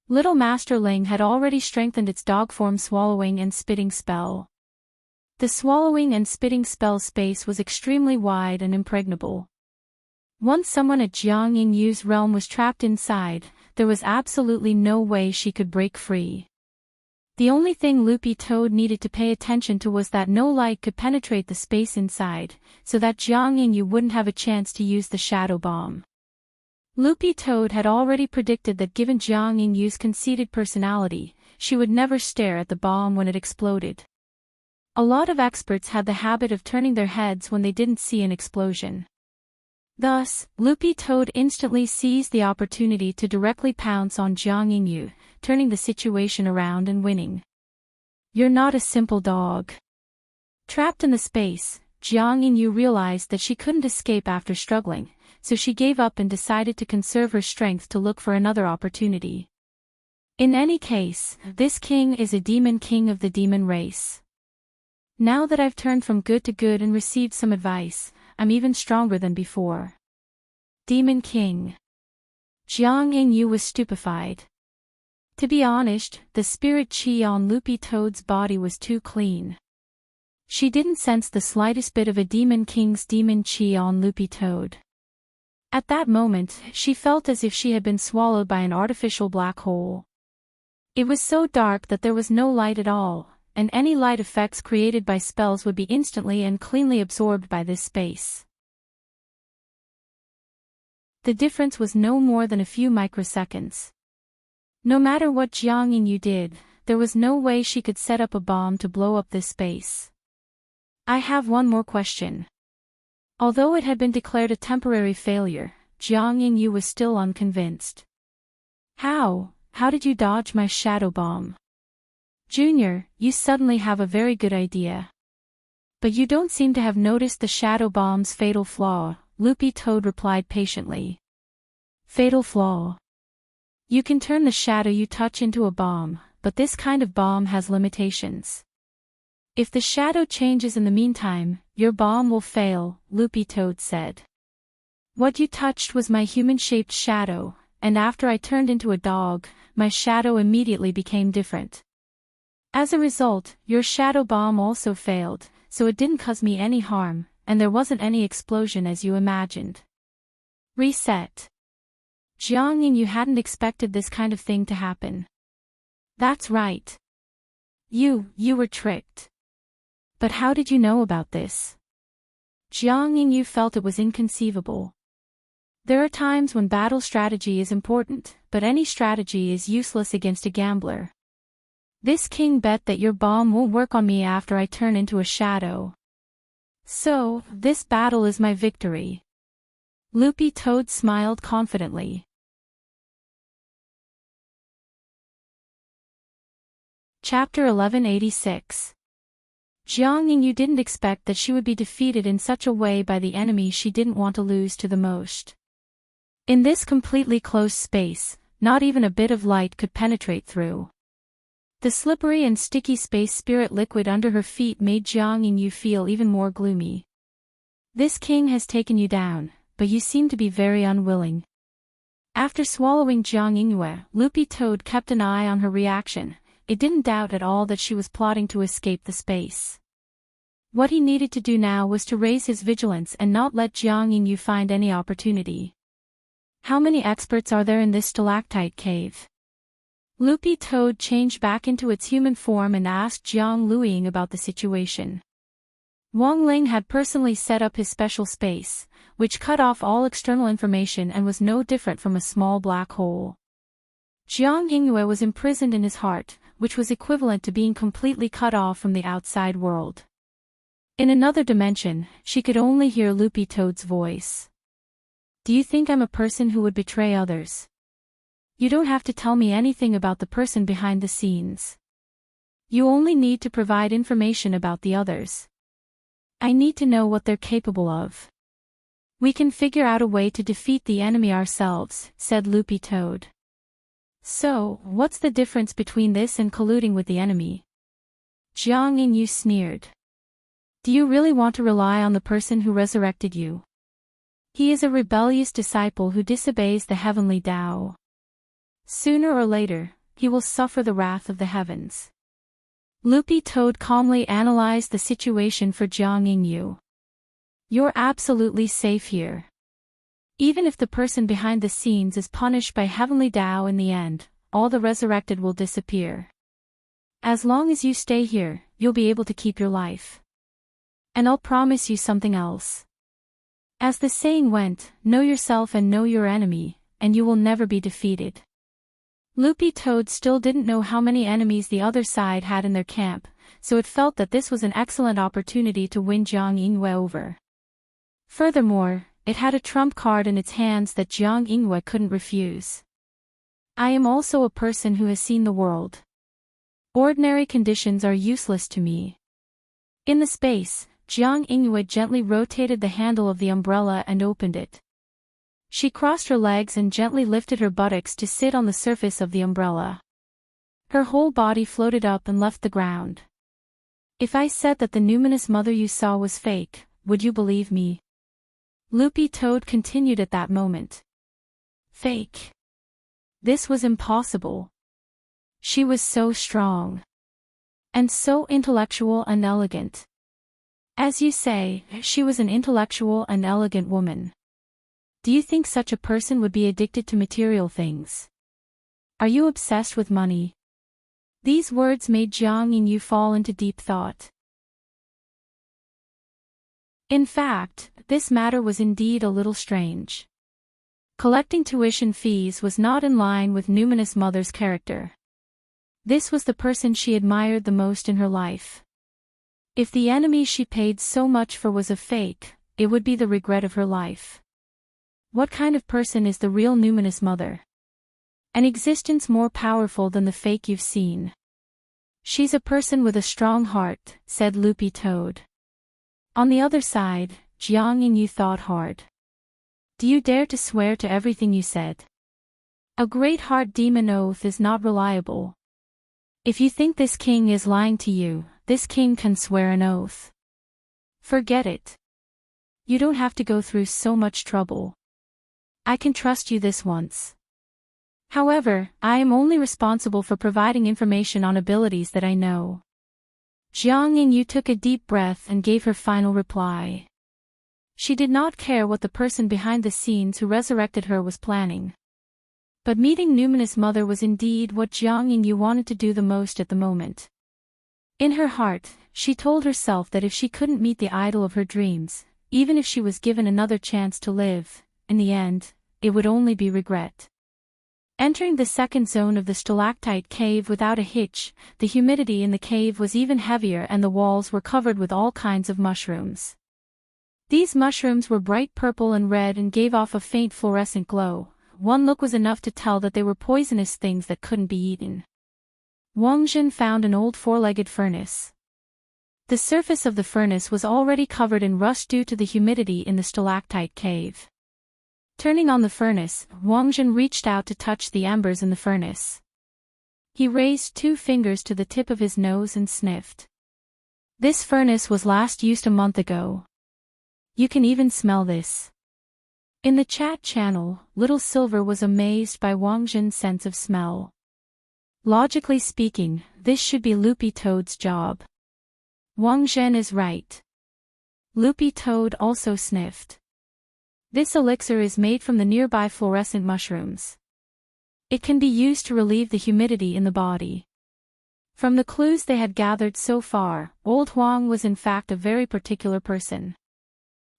Little Master Ling had already strengthened its dog form swallowing and spitting spell. The swallowing and spitting spell space was extremely wide and impregnable. Once someone at Jiang Yingyu's realm was trapped inside, there was absolutely no way she could break free. The only thing Loopy Toad needed to pay attention to was that no light could penetrate the space inside, so that Jiang Yingyu wouldn't have a chance to use the shadow bomb. Loopy Toad had already predicted that given Jiang Yingyu's conceited personality, she would never stare at the bomb when it exploded. A lot of experts had the habit of turning their heads when they didn't see an explosion. Thus, Loopy Toad instantly seized the opportunity to directly pounce on Jiang Yingyu, turning the situation around and winning. You're not a simple dog. Trapped in the space, Jiang Yingyu realized that she couldn't escape after struggling, so she gave up and decided to conserve her strength to look for another opportunity. In any case, this king is a demon king of the demon race. Now that I've turned from good to good and received some advice, I'm even stronger than before. Demon King. Jiang Yingyu was stupefied. To be honest, the spirit chi on Loopy Toad's body was too clean. She didn't sense the slightest bit of a demon king's demon chi on Loopy Toad. At that moment, she felt as if she had been swallowed by an artificial black hole. It was so dark that there was no light at all, and any light effects created by spells would be instantly and cleanly absorbed by this space. The difference was no more than a few microseconds. No matter what Jiang Yingyu did, there was no way she could set up a bomb to blow up this space. I have one more question. Although it had been declared a temporary failure, Jiang Yingyu was still unconvinced. How did you dodge my shadow bomb? Junior, you suddenly have a very good idea. But you don't seem to have noticed the shadow bomb's fatal flaw, Loopy Toad replied patiently. Fatal flaw? You can turn the shadow you touch into a bomb, but this kind of bomb has limitations. If the shadow changes in the meantime, your bomb will fail, Loopy Toad said. What you touched was my human-shaped shadow, and after I turned into a dog, my shadow immediately became different. As a result, your shadow bomb also failed, so it didn't cause me any harm, and there wasn't any explosion as you imagined. Reset. Jiang Yingyu hadn't expected this kind of thing to happen. That's right. You were tricked. But how did you know about this? Jiang Yingyu felt it was inconceivable. There are times when battle strategy is important, but any strategy is useless against a gambler. This king bet that your bomb won't work on me after I turn into a shadow. So, this battle is my victory. Loopy Toad smiled confidently. Chapter 1186. Jiang Yingyu didn't expect that she would be defeated in such a way by the enemy she didn't want to lose to the most. In this completely closed space, not even a bit of light could penetrate through. The slippery and sticky space spirit liquid under her feet made Jiang Yingyu feel even more gloomy. This king has taken you down, but you seem to be very unwilling. After swallowing Jiang Yingyu, Loopy Toad kept an eye on her reaction. It didn't doubt at all that she was plotting to escape the space. What he needed to do now was to raise his vigilance and not let Jiang Yingyu find any opportunity. How many experts are there in this stalactite cave? Loopy Toad changed back into its human form and asked Jiang Luiying about the situation. Wang Ling had personally set up his special space, which cut off all external information and was no different from a small black hole. Jiang Yingyu was imprisoned in his heart, which was equivalent to being completely cut off from the outside world. In another dimension, she could only hear Loopy Toad's voice. Do you think I'm a person who would betray others? You don't have to tell me anything about the person behind the scenes. You only need to provide information about the others. I need to know what they're capable of. We can figure out a way to defeat the enemy ourselves, said Loopy Toad. So, what's the difference between this and colluding with the enemy? Jiang Yingyu sneered. Do you really want to rely on the person who resurrected you? He is a rebellious disciple who disobeys the heavenly Tao. Sooner or later, he will suffer the wrath of the heavens. Loopy Toad calmly analyzed the situation for Jiang Yingyu. You're absolutely safe here. Even if the person behind the scenes is punished by heavenly Tao in the end, all the resurrected will disappear. As long as you stay here, you'll be able to keep your life. And I'll promise you something else. As the saying went, know yourself and know your enemy, and you will never be defeated. Loopy Toad still didn't know how many enemies the other side had in their camp, so it felt that this was an excellent opportunity to win Jiang Yingyu over. Furthermore, it had a trump card in its hands that Jiang Yingyu couldn't refuse. I am also a person who has seen the world. Ordinary conditions are useless to me. In the space, Jiang Yingyu gently rotated the handle of the umbrella and opened it. She crossed her legs and gently lifted her buttocks to sit on the surface of the umbrella. Her whole body floated up and left the ground. If I said that the numinous mother you saw was fake, would you believe me? Loopy Toad continued at that moment. Fake. This was impossible. She was so strong. And so intellectual and elegant. As you say, she was an intellectual and elegant woman. Do you think such a person would be addicted to material things? Are you obsessed with money? These words made Jiang Yingyu fall into deep thought. In fact, this matter was indeed a little strange. Collecting tuition fees was not in line with Numinous Mother's character. This was the person she admired the most in her life. If the enemy she paid so much for was a fake, it would be the regret of her life. What kind of person is the real Numinous Mother? An existence more powerful than the fake you've seen. She's a person with a strong heart, said Loopy Toad. On the other side, Jiang Yingyu thought hard. Do you dare to swear to everything you said? A great heart demon oath is not reliable. If you think this king is lying to you, this king can swear an oath. Forget it. You don't have to go through so much trouble. I can trust you this once. However, I am only responsible for providing information on abilities that I know. Jiang Yingyu took a deep breath and gave her final reply. She did not care what the person behind the scenes who resurrected her was planning. But meeting Numinous Mother was indeed what Jiang Yingyu wanted to do the most at the moment. In her heart, she told herself that if she couldn't meet the idol of her dreams, even if she was given another chance to live, in the end, it would only be regret. Entering the second zone of the stalactite cave without a hitch, the humidity in the cave was even heavier and the walls were covered with all kinds of mushrooms. These mushrooms were bright purple and red and gave off a faint fluorescent glow. One look was enough to tell that they were poisonous things that couldn't be eaten. Wang Jin found an old four-legged furnace. The surface of the furnace was already covered in rust due to the humidity in the stalactite cave. Turning on the furnace, Wang Jin reached out to touch the embers in the furnace. He raised 2 fingers to the tip of his nose and sniffed. This furnace was last used a month ago. You can even smell this. In the chat channel, Little Silver was amazed by Wang Jin's sense of smell. Logically speaking, this should be Loopy Toad's job. Wang Zhen is right. Loopy Toad also sniffed. This elixir is made from the nearby fluorescent mushrooms. It can be used to relieve the humidity in the body. From the clues they had gathered so far, Old Huang was in fact a very particular person.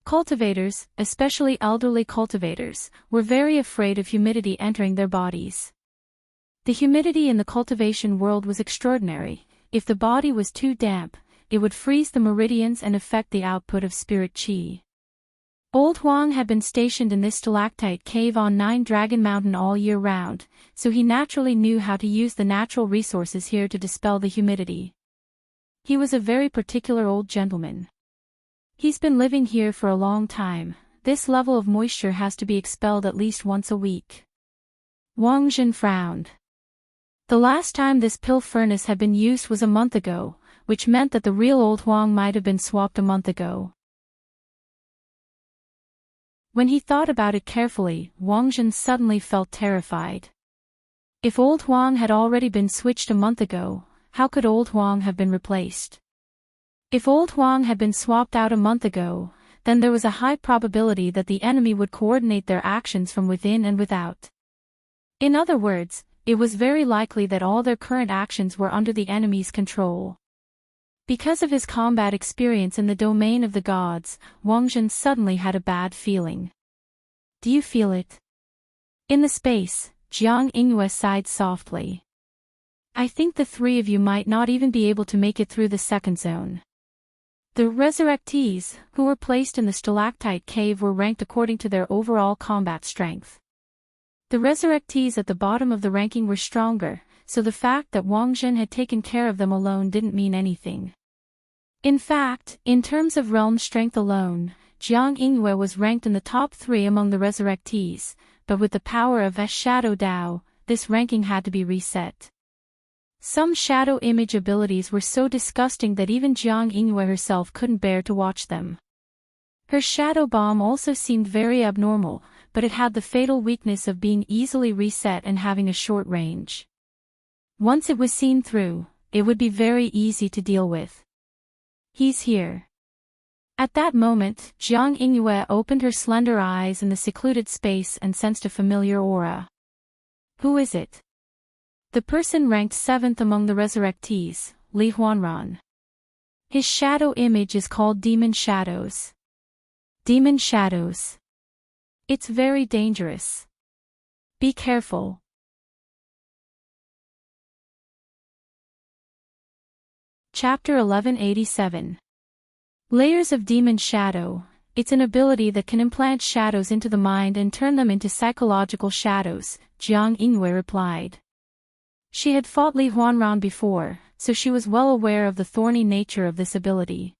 Cultivators, especially elderly cultivators, were very afraid of humidity entering their bodies. The humidity in the cultivation world was extraordinary. If the body was too damp, it would freeze the meridians and affect the output of spirit qi. Old Huang had been stationed in this stalactite cave on 9 Dragon Mountain all year round, so he naturally knew how to use the natural resources here to dispel the humidity. He was a very particular old gentleman. He's been living here for a long time. This level of moisture has to be expelled at least once a week. Wang Jin frowned. The last time this pill furnace had been used was a month ago, which meant that the real Old Huang might have been swapped a month ago. When he thought about it carefully, Wang Jin suddenly felt terrified. If Old Huang had already been switched a month ago, how could Old Huang have been replaced? If Old Huang had been swapped out a month ago, then there was a high probability that the enemy would coordinate their actions from within and without. In other words, it was very likely that all their current actions were under the enemy's control. Because of his combat experience in the domain of the gods, Wang Jin suddenly had a bad feeling. Do you feel it? In the space, Jiang Yingyu sighed softly. I think the 3 of you might not even be able to make it through the second zone. The resurrectees, who were placed in the stalactite cave, were ranked according to their overall combat strength. The resurrectees at the bottom of the ranking were stronger, so the fact that Wang Jin had taken care of them alone didn't mean anything. In fact, in terms of realm strength alone, Jiang Yingyu was ranked in the top 3 among the resurrectees, but with the power of a Shadow Dao, this ranking had to be reset. Some shadow image abilities were so disgusting that even Jiang Yingyu herself couldn't bear to watch them. Her shadow bomb also seemed very abnormal, but it had the fatal weakness of being easily reset and having a short range. Once it was seen through, it would be very easy to deal with. He's here. At that moment, Jiang Yingyu opened her slender eyes in the secluded space and sensed a familiar aura. Who is it? The person ranked 7th among the resurrectees, Li Huanran. His shadow image is called Demon Shadows. Demon Shadows. It's very dangerous. Be careful. Chapter 1187. Layers of Demon Shadow. It's an ability that can implant shadows into the mind and turn them into psychological shadows, Jiang Yingwei replied. She had fought Li Huanran before, so she was well aware of the thorny nature of this ability.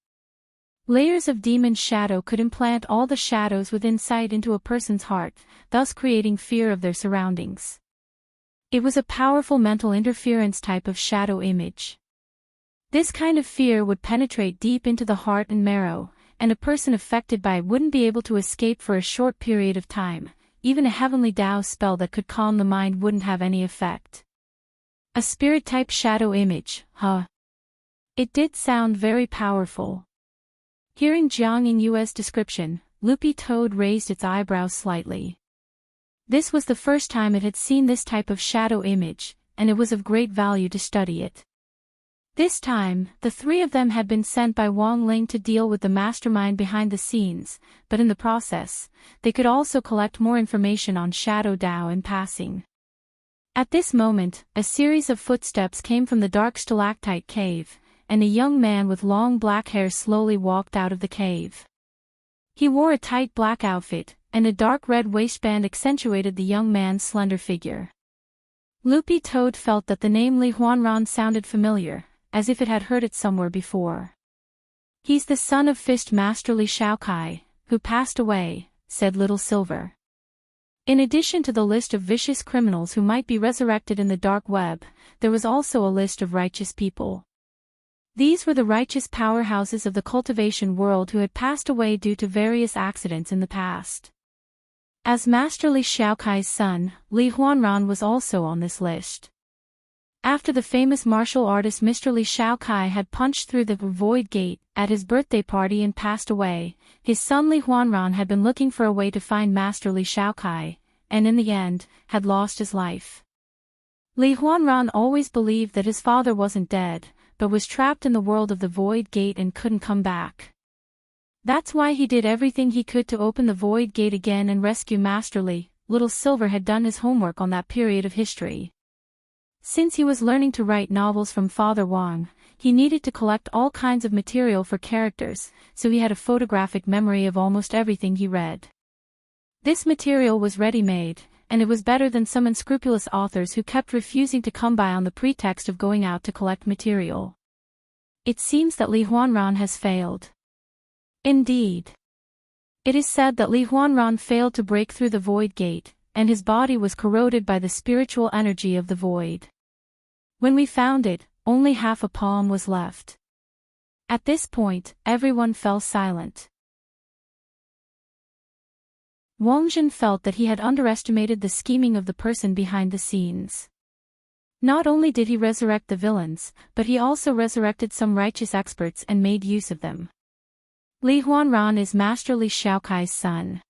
Layers of Demon Shadow could implant all the shadows within sight into a person's heart, thus creating fear of their surroundings. It was a powerful mental interference type of shadow image. This kind of fear would penetrate deep into the heart and marrow, and a person affected by it wouldn't be able to escape for a short period of time. Even a heavenly Tao spell that could calm the mind wouldn't have any effect. A spirit-type shadow image, huh? It did sound very powerful. Hearing Jiang Yingyue's description, Loopy Toad raised its eyebrows slightly. This was the first time it had seen this type of shadow image, and it was of great value to study it. This time, the three of them had been sent by Wang Ling to deal with the mastermind behind the scenes, but in the process, they could also collect more information on Shadow Dao in passing. At this moment, a series of footsteps came from the dark stalactite cave, and a young man with long black hair slowly walked out of the cave. He wore a tight black outfit, and a dark red waistband accentuated the young man's slender figure. Loopy Toad felt that the name Li Huanran sounded familiar, as if it had heard it somewhere before. He's the son of Fist Master Li Shaokai, who passed away, said Little Silver. In addition to the list of vicious criminals who might be resurrected in the dark web, there was also a list of righteous people. These were the righteous powerhouses of the cultivation world who had passed away due to various accidents in the past. As Master Li Shaokai's son, Li Huanran was also on this list. After the famous martial artist Mr. Li Shaokai had punched through the Void Gate at his birthday party and passed away, his son Li Huanran had been looking for a way to find Master Li Shaokai, and in the end, had lost his life. Li Huanran always believed that his father wasn't dead, but was trapped in the world of the Void Gate and couldn't come back. That's why he did everything he could to open the Void Gate again and rescue Master Li. Little Silver had done his homework on that period of history. Since he was learning to write novels from Father Wang, he needed to collect all kinds of material for characters, so he had a photographic memory of almost everything he read. This material was ready-made, and it was better than some unscrupulous authors who kept refusing to come by on the pretext of going out to collect material. It seems that Li Huanran has failed. Indeed. It is said that Li Huanran failed to break through the Void Gate, and his body was corroded by the spiritual energy of the void. When we found it, only half a palm was left. At this point, everyone fell silent. Wang Zhen felt that he had underestimated the scheming of the person behind the scenes. Not only did he resurrect the villains, but he also resurrected some righteous experts and made use of them. Li Huanran is Master Li Shaokai's son.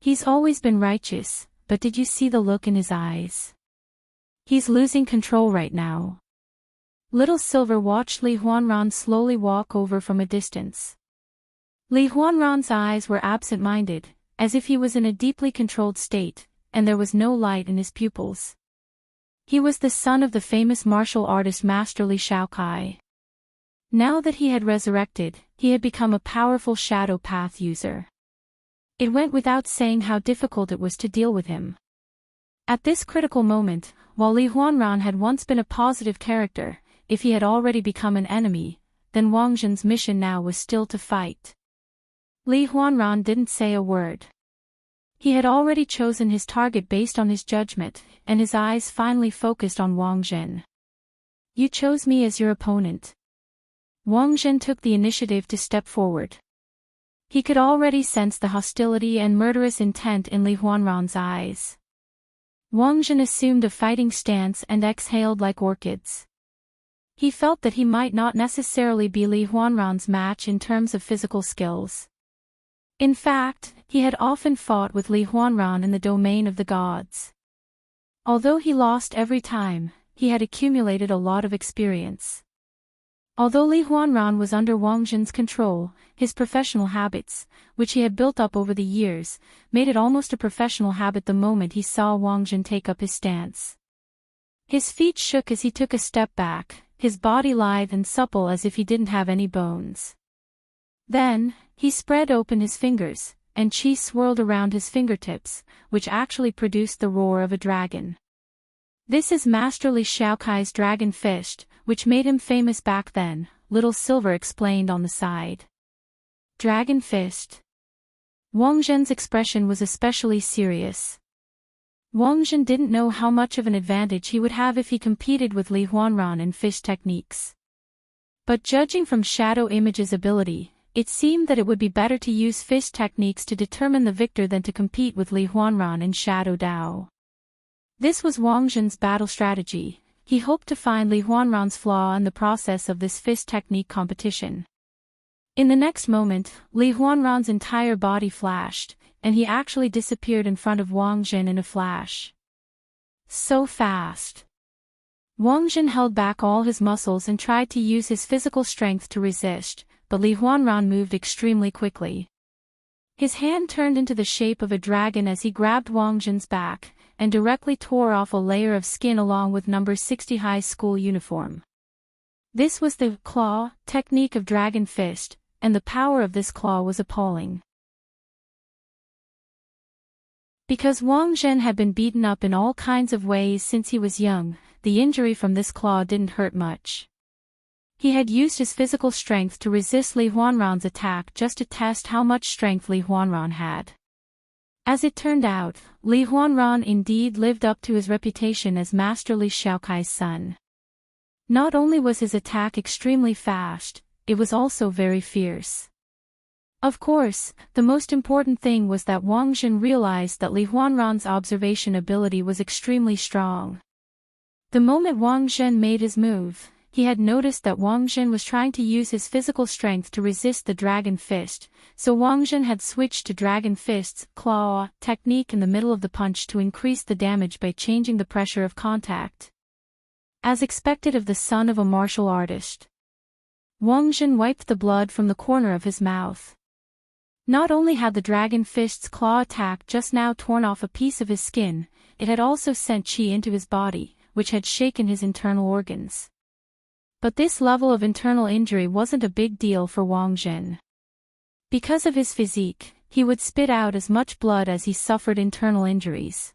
He's always been righteous, but did you see the look in his eyes? He's losing control right now. Little Silver watched Li Huanran slowly walk over from a distance. Li Huanran's eyes were absent-minded, as if he was in a deeply controlled state, and there was no light in his pupils. He was the son of the famous martial artist Master Li Shaokai. Now that he had resurrected, he had become a powerful shadow path user. It went without saying how difficult it was to deal with him. At this critical moment, while Li Huanran had once been a positive character, if he had already become an enemy, then Wang Zhen's mission now was still to fight. Li Huanran didn't say a word. He had already chosen his target based on his judgment, and his eyes finally focused on Wang Zhen. You chose me as your opponent. Wang Zhen took the initiative to step forward. He could already sense the hostility and murderous intent in Li Huanran's eyes. Wang Zhen assumed a fighting stance and exhaled like orchids. He felt that he might not necessarily be Li Huanran's match in terms of physical skills. In fact, he had often fought with Li Huanran in the domain of the gods. Although he lost every time, he had accumulated a lot of experience. Although Li Huanran was under Wang Zhen's control, his professional habits, which he had built up over the years, made it almost a professional habit the moment he saw Wang Zhen take up his stance. His feet shook as he took a step back, his body lithe and supple as if he didn't have any bones. Then, he spread open his fingers, and qi swirled around his fingertips, which actually produced the roar of a dragon. This is Master Li Shaokai's dragon fist, which made him famous back then, Little Silver explained on the side. Dragon fist. Wang Zhen's expression was especially serious. Wang Zhen didn't know how much of an advantage he would have if he competed with Li Huanran in fist techniques. But judging from Shadow Image's ability, it seemed that it would be better to use fist techniques to determine the victor than to compete with Li Huanran in Shadow Dao. This was Wang Zhen's battle strategy. He hoped to find Li Huanran's flaw in the process of this fist technique competition. In the next moment, Li Huanran's entire body flashed, and he actually disappeared in front of Wang Zhen in a flash. So fast. Wang Zhen held back all his muscles and tried to use his physical strength to resist, but Li Huanran moved extremely quickly. His hand turned into the shape of a dragon as he grabbed Wang Zhen's back, and directly tore off a layer of skin along with number 60 high school uniform. This was the claw technique of Dragon Fist, and the power of this claw was appalling. Because Wang Zhen had been beaten up in all kinds of ways since he was young, the injury from this claw didn't hurt much. He had used his physical strength to resist Li Huanran's attack just to test how much strength Li Huanran had. As it turned out, Li Huanran indeed lived up to his reputation as Master Li Shaokai's son. Not only was his attack extremely fast, it was also very fierce. Of course, the most important thing was that Wang Zhen realized that Li Huanran's observation ability was extremely strong. The moment Wang Zhen made his move, he had noticed that Wang Zhen was trying to use his physical strength to resist the Dragon Fist, so Wang Zhen had switched to Dragon Fist's claw technique in the middle of the punch to increase the damage by changing the pressure of contact. As expected of the son of a martial artist, Wang Zhen wiped the blood from the corner of his mouth. Not only had the Dragon Fist's claw attack just now torn off a piece of his skin, it had also sent qi into his body, which had shaken his internal organs. But this level of internal injury wasn't a big deal for Wang Zhen. Because of his physique, he would spit out as much blood as he suffered internal injuries.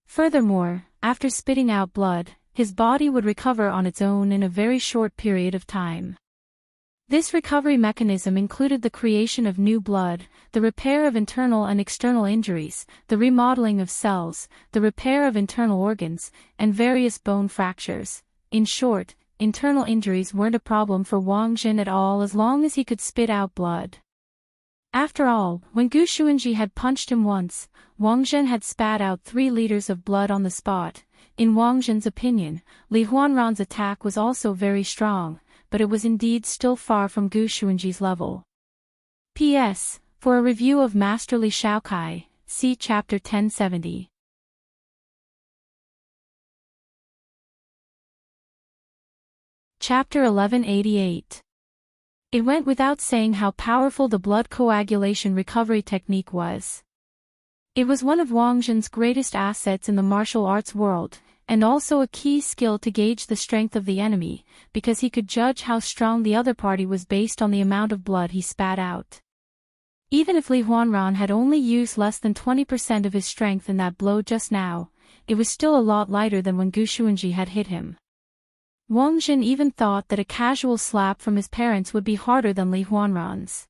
Furthermore, after spitting out blood, his body would recover on its own in a very short period of time. This recovery mechanism included the creation of new blood, the repair of internal and external injuries, the remodeling of cells, the repair of internal organs, and various bone fractures. In short, internal injuries weren't a problem for Wang Zhen at all as long as he could spit out blood. After all, when Gu Xuanji had punched him once, Wang Zhen had spat out 3 liters of blood on the spot. In Wang Zhen's opinion, Li Huanran's attack was also very strong, but it was indeed still far from Gu Xuanji's level. P.S. For a review of Master Li Shaokai, see Chapter 1070. Chapter 1188. It went without saying how powerful the blood coagulation recovery technique was. It was one of Wang Zhen's greatest assets in the martial arts world, and also a key skill to gauge the strength of the enemy, because he could judge how strong the other party was based on the amount of blood he spat out. Even if Li Huanran had only used less than 20% of his strength in that blow just now, it was still a lot lighter than when Gu Xuanji had hit him. Wang Zhen even thought that a casual slap from his parents would be harder than Li Huanran's.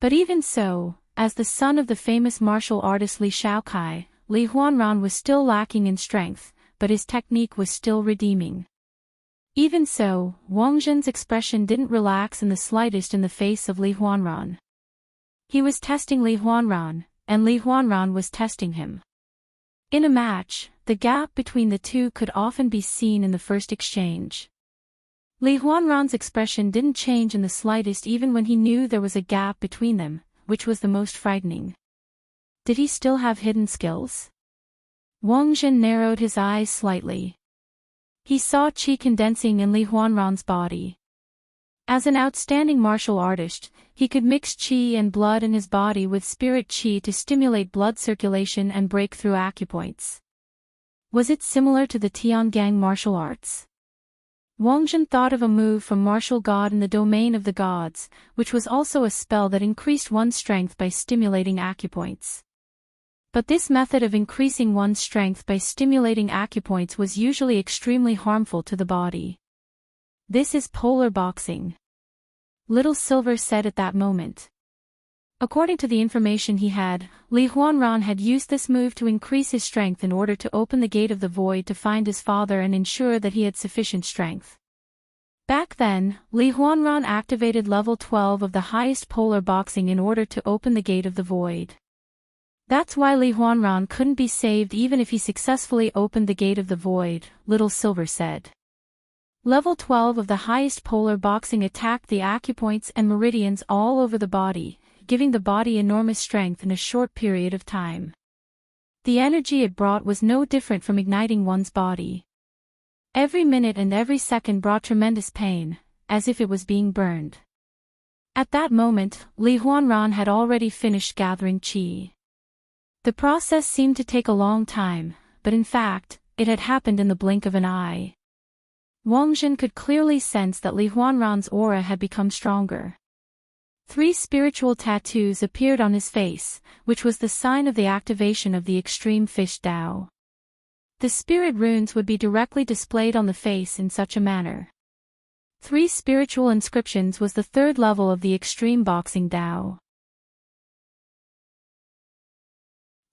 But even so, as the son of the famous martial artist Li Shaokai, Li Huanran was still lacking in strength, but his technique was still redeeming. Even so, Wang Zhen's expression didn't relax in the slightest in the face of Li Huanran. He was testing Li Huanran, and Li Huanran was testing him. In a match, the gap between the two could often be seen in the first exchange. Li Huanran's expression didn't change in the slightest even when he knew there was a gap between them, which was the most frightening. Did he still have hidden skills? Wang Zhen narrowed his eyes slightly. He saw qi condensing in Li Huanran's body. As an outstanding martial artist, he could mix qi and blood in his body with spirit qi to stimulate blood circulation and break through acupoints. Was it similar to the Tiangang martial arts? Wang Jin thought of a move from martial god in the domain of the gods, which was also a spell that increased one's strength by stimulating acupoints. But this method of increasing one's strength by stimulating acupoints was usually extremely harmful to the body. This is polar boxing, Little Silver said at that moment. According to the information he had, Li Huanran had used this move to increase his strength in order to open the gate of the void to find his father and ensure that he had sufficient strength. Back then, Li Huanran activated level 12 of the highest polar boxing in order to open the gate of the void. That's why Li Huanran couldn't be saved even if he successfully opened the gate of the void, Little Silver said. Level 12 of the highest polar boxing attacked the acupoints and meridians all over the body, giving the body enormous strength in a short period of time. The energy it brought was no different from igniting one's body. Every minute and every second brought tremendous pain, as if it was being burned. At that moment, Li Huanran had already finished gathering qi. The process seemed to take a long time, but in fact, it had happened in the blink of an eye. Wang Jin could clearly sense that Li Huanran's aura had become stronger. 3 spiritual tattoos appeared on his face, which was the sign of the activation of the extreme fish Dao. The spirit runes would be directly displayed on the face in such a manner. 3 spiritual inscriptions was the 3rd level of the extreme boxing Dao.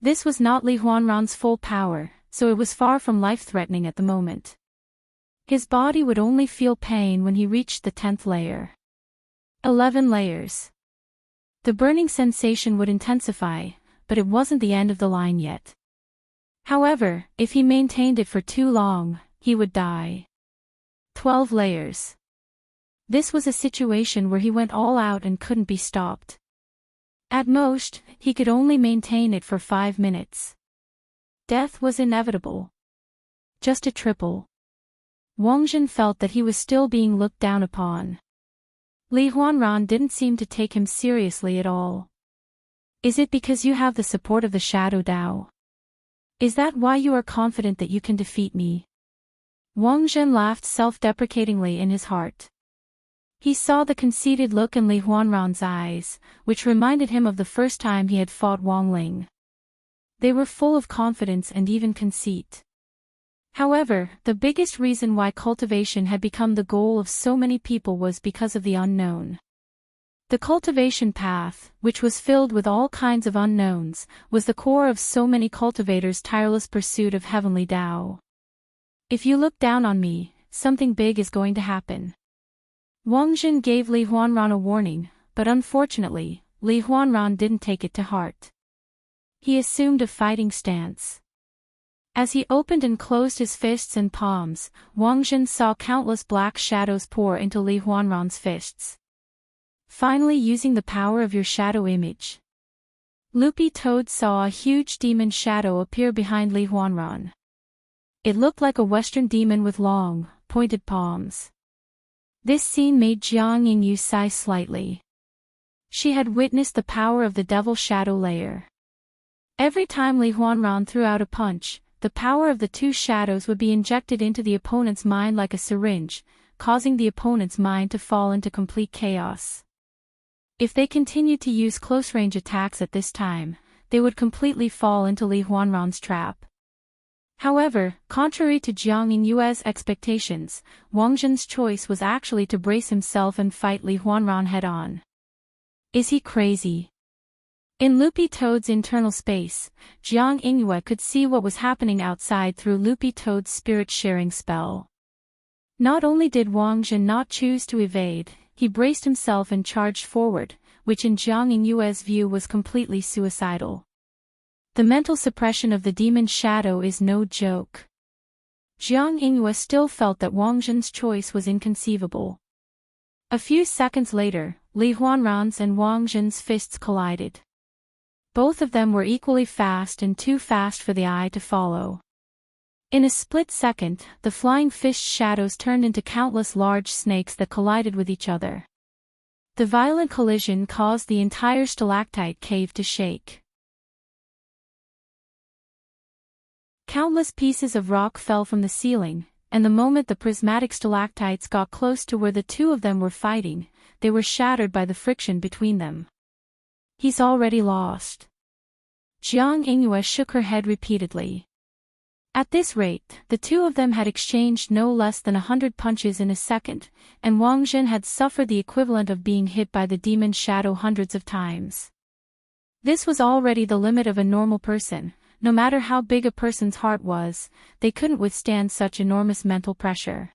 This was not Li Huanran's full power, so it was far from life-threatening at the moment. His body would only feel pain when he reached the 10th layer. 11 layers. The burning sensation would intensify, but it wasn't the end of the line yet. However, if he maintained it for too long, he would die. 12 layers. This was a situation where he went all out and couldn't be stopped. At most, he could only maintain it for 5 minutes. Death was inevitable. Just a triple. Wang Jin felt that he was still being looked down upon. Li Huanran didn't seem to take him seriously at all. Is it because you have the support of the Shadow Dao? Is that why you are confident that you can defeat me? Wang Jin laughed self-deprecatingly in his heart. He saw the conceited look in Li Huanran's eyes, which reminded him of the first time he had fought Wang Ling. They were full of confidence and even conceit. However, the biggest reason why cultivation had become the goal of so many people was because of the unknown. The cultivation path, which was filled with all kinds of unknowns, was the core of so many cultivators' tireless pursuit of heavenly Tao. If you look down on me, something big is going to happen. Wang Jin gave Li Huanran a warning, but unfortunately, Li Huanran didn't take it to heart. He assumed a fighting stance. As he opened and closed his fists and palms, Wang Jin saw countless black shadows pour into Li Huanran's fists. Finally, using the power of your shadow image. Loopy Toad saw a huge demon shadow appear behind Li Huanran. It looked like a western demon with long, pointed palms. This scene made Jiang Yingyu sigh slightly. She had witnessed the power of the devil shadow layer. Every time Li Huanran threw out a punch, the power of the 2 shadows would be injected into the opponent's mind like a syringe, causing the opponent's mind to fall into complete chaos. If they continued to use close-range attacks at this time, they would completely fall into Li Huanran's trap. However, contrary to Jiang Yingyue's expectations, Wang Jin's choice was actually to brace himself and fight Li Huanran head-on. Is he crazy? In Loopy Toad's internal space, Jiang Yingyue could see what was happening outside through Loopy Toad's spirit-sharing spell. Not only did Wang Jin not choose to evade, he braced himself and charged forward, which in Jiang Yingyue's view was completely suicidal. The mental suppression of the demon shadow is no joke. Jiang Yingyue still felt that Wang Jin's choice was inconceivable. A few seconds later, Li Huanran's and Wang Jin's fists collided. Both of them were equally fast and too fast for the eye to follow. In a split second, the flying fish shadows turned into countless large snakes that collided with each other. The violent collision caused the entire stalactite cave to shake. Countless pieces of rock fell from the ceiling, and the moment the prismatic stalactites got close to where the two of them were fighting, they were shattered by the friction between them. He's already lost. Jiang Yingyue shook her head repeatedly. At this rate, the two of them had exchanged no less than 100 punches in a second, and Wang Jin had suffered the equivalent of being hit by the demon shadow hundreds of times. This was already the limit of a normal person. No matter how big a person's heart was, they couldn't withstand such enormous mental pressure.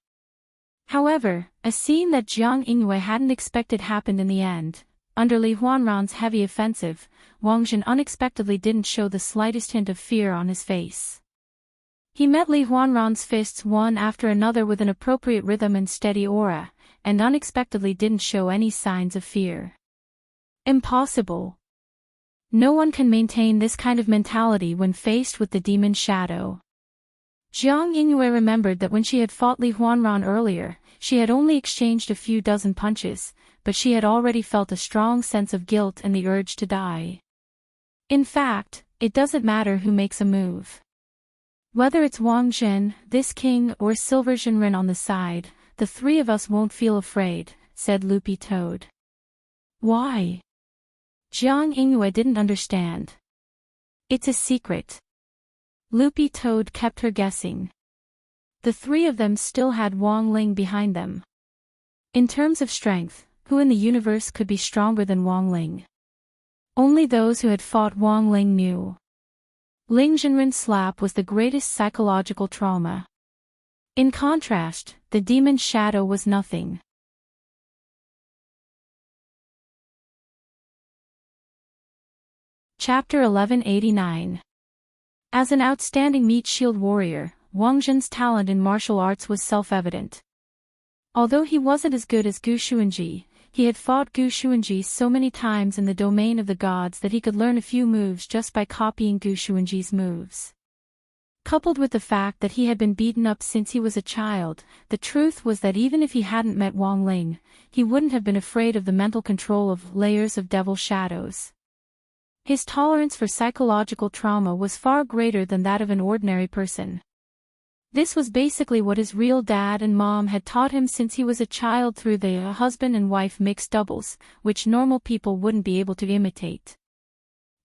However, a scene that Jiang Yingyue hadn't expected happened in the end. Under Li Huanran's heavy offensive, Wang Jin unexpectedly didn't show the slightest hint of fear on his face. He met Li Huanran's fists one after another with an appropriate rhythm and steady aura, and unexpectedly didn't show any signs of fear. Impossible. No one can maintain this kind of mentality when faced with the demon shadow. Jiang Yingyue remembered that when she had fought Li Huanran earlier, she had only exchanged a few dozen punches, but she had already felt a strong sense of guilt and the urge to die. In fact, it doesn't matter who makes a move. Whether it's Wang Jin, this king, or Silver Jinren on the side, the three of us won't feel afraid, said Loopy Toad. Why? Jiang Yingyue didn't understand. It's a secret. Loopy Toad kept her guessing. The three of them still had Wang Ling behind them. In terms of strength, who in the universe could be stronger than Wang Ling? Only those who had fought Wang Ling knew. Ling Jinren's slap was the greatest psychological trauma. In contrast, the demon shadow was nothing. Chapter 1189. As an outstanding meat shield warrior, Wang Jin's talent in martial arts was self-evident. Although he wasn't as good as Gu Xuanji, he had fought Gu Xuanji so many times in the domain of the gods that he could learn a few moves just by copying Gu Xuanji's moves. Coupled with the fact that he had been beaten up since he was a child, the truth was that even if he hadn't met Wang Ling, he wouldn't have been afraid of the mental control of layers of devil shadows. His tolerance for psychological trauma was far greater than that of an ordinary person. This was basically what his real dad and mom had taught him since he was a child through the husband and wife mixed doubles, which normal people wouldn't be able to imitate.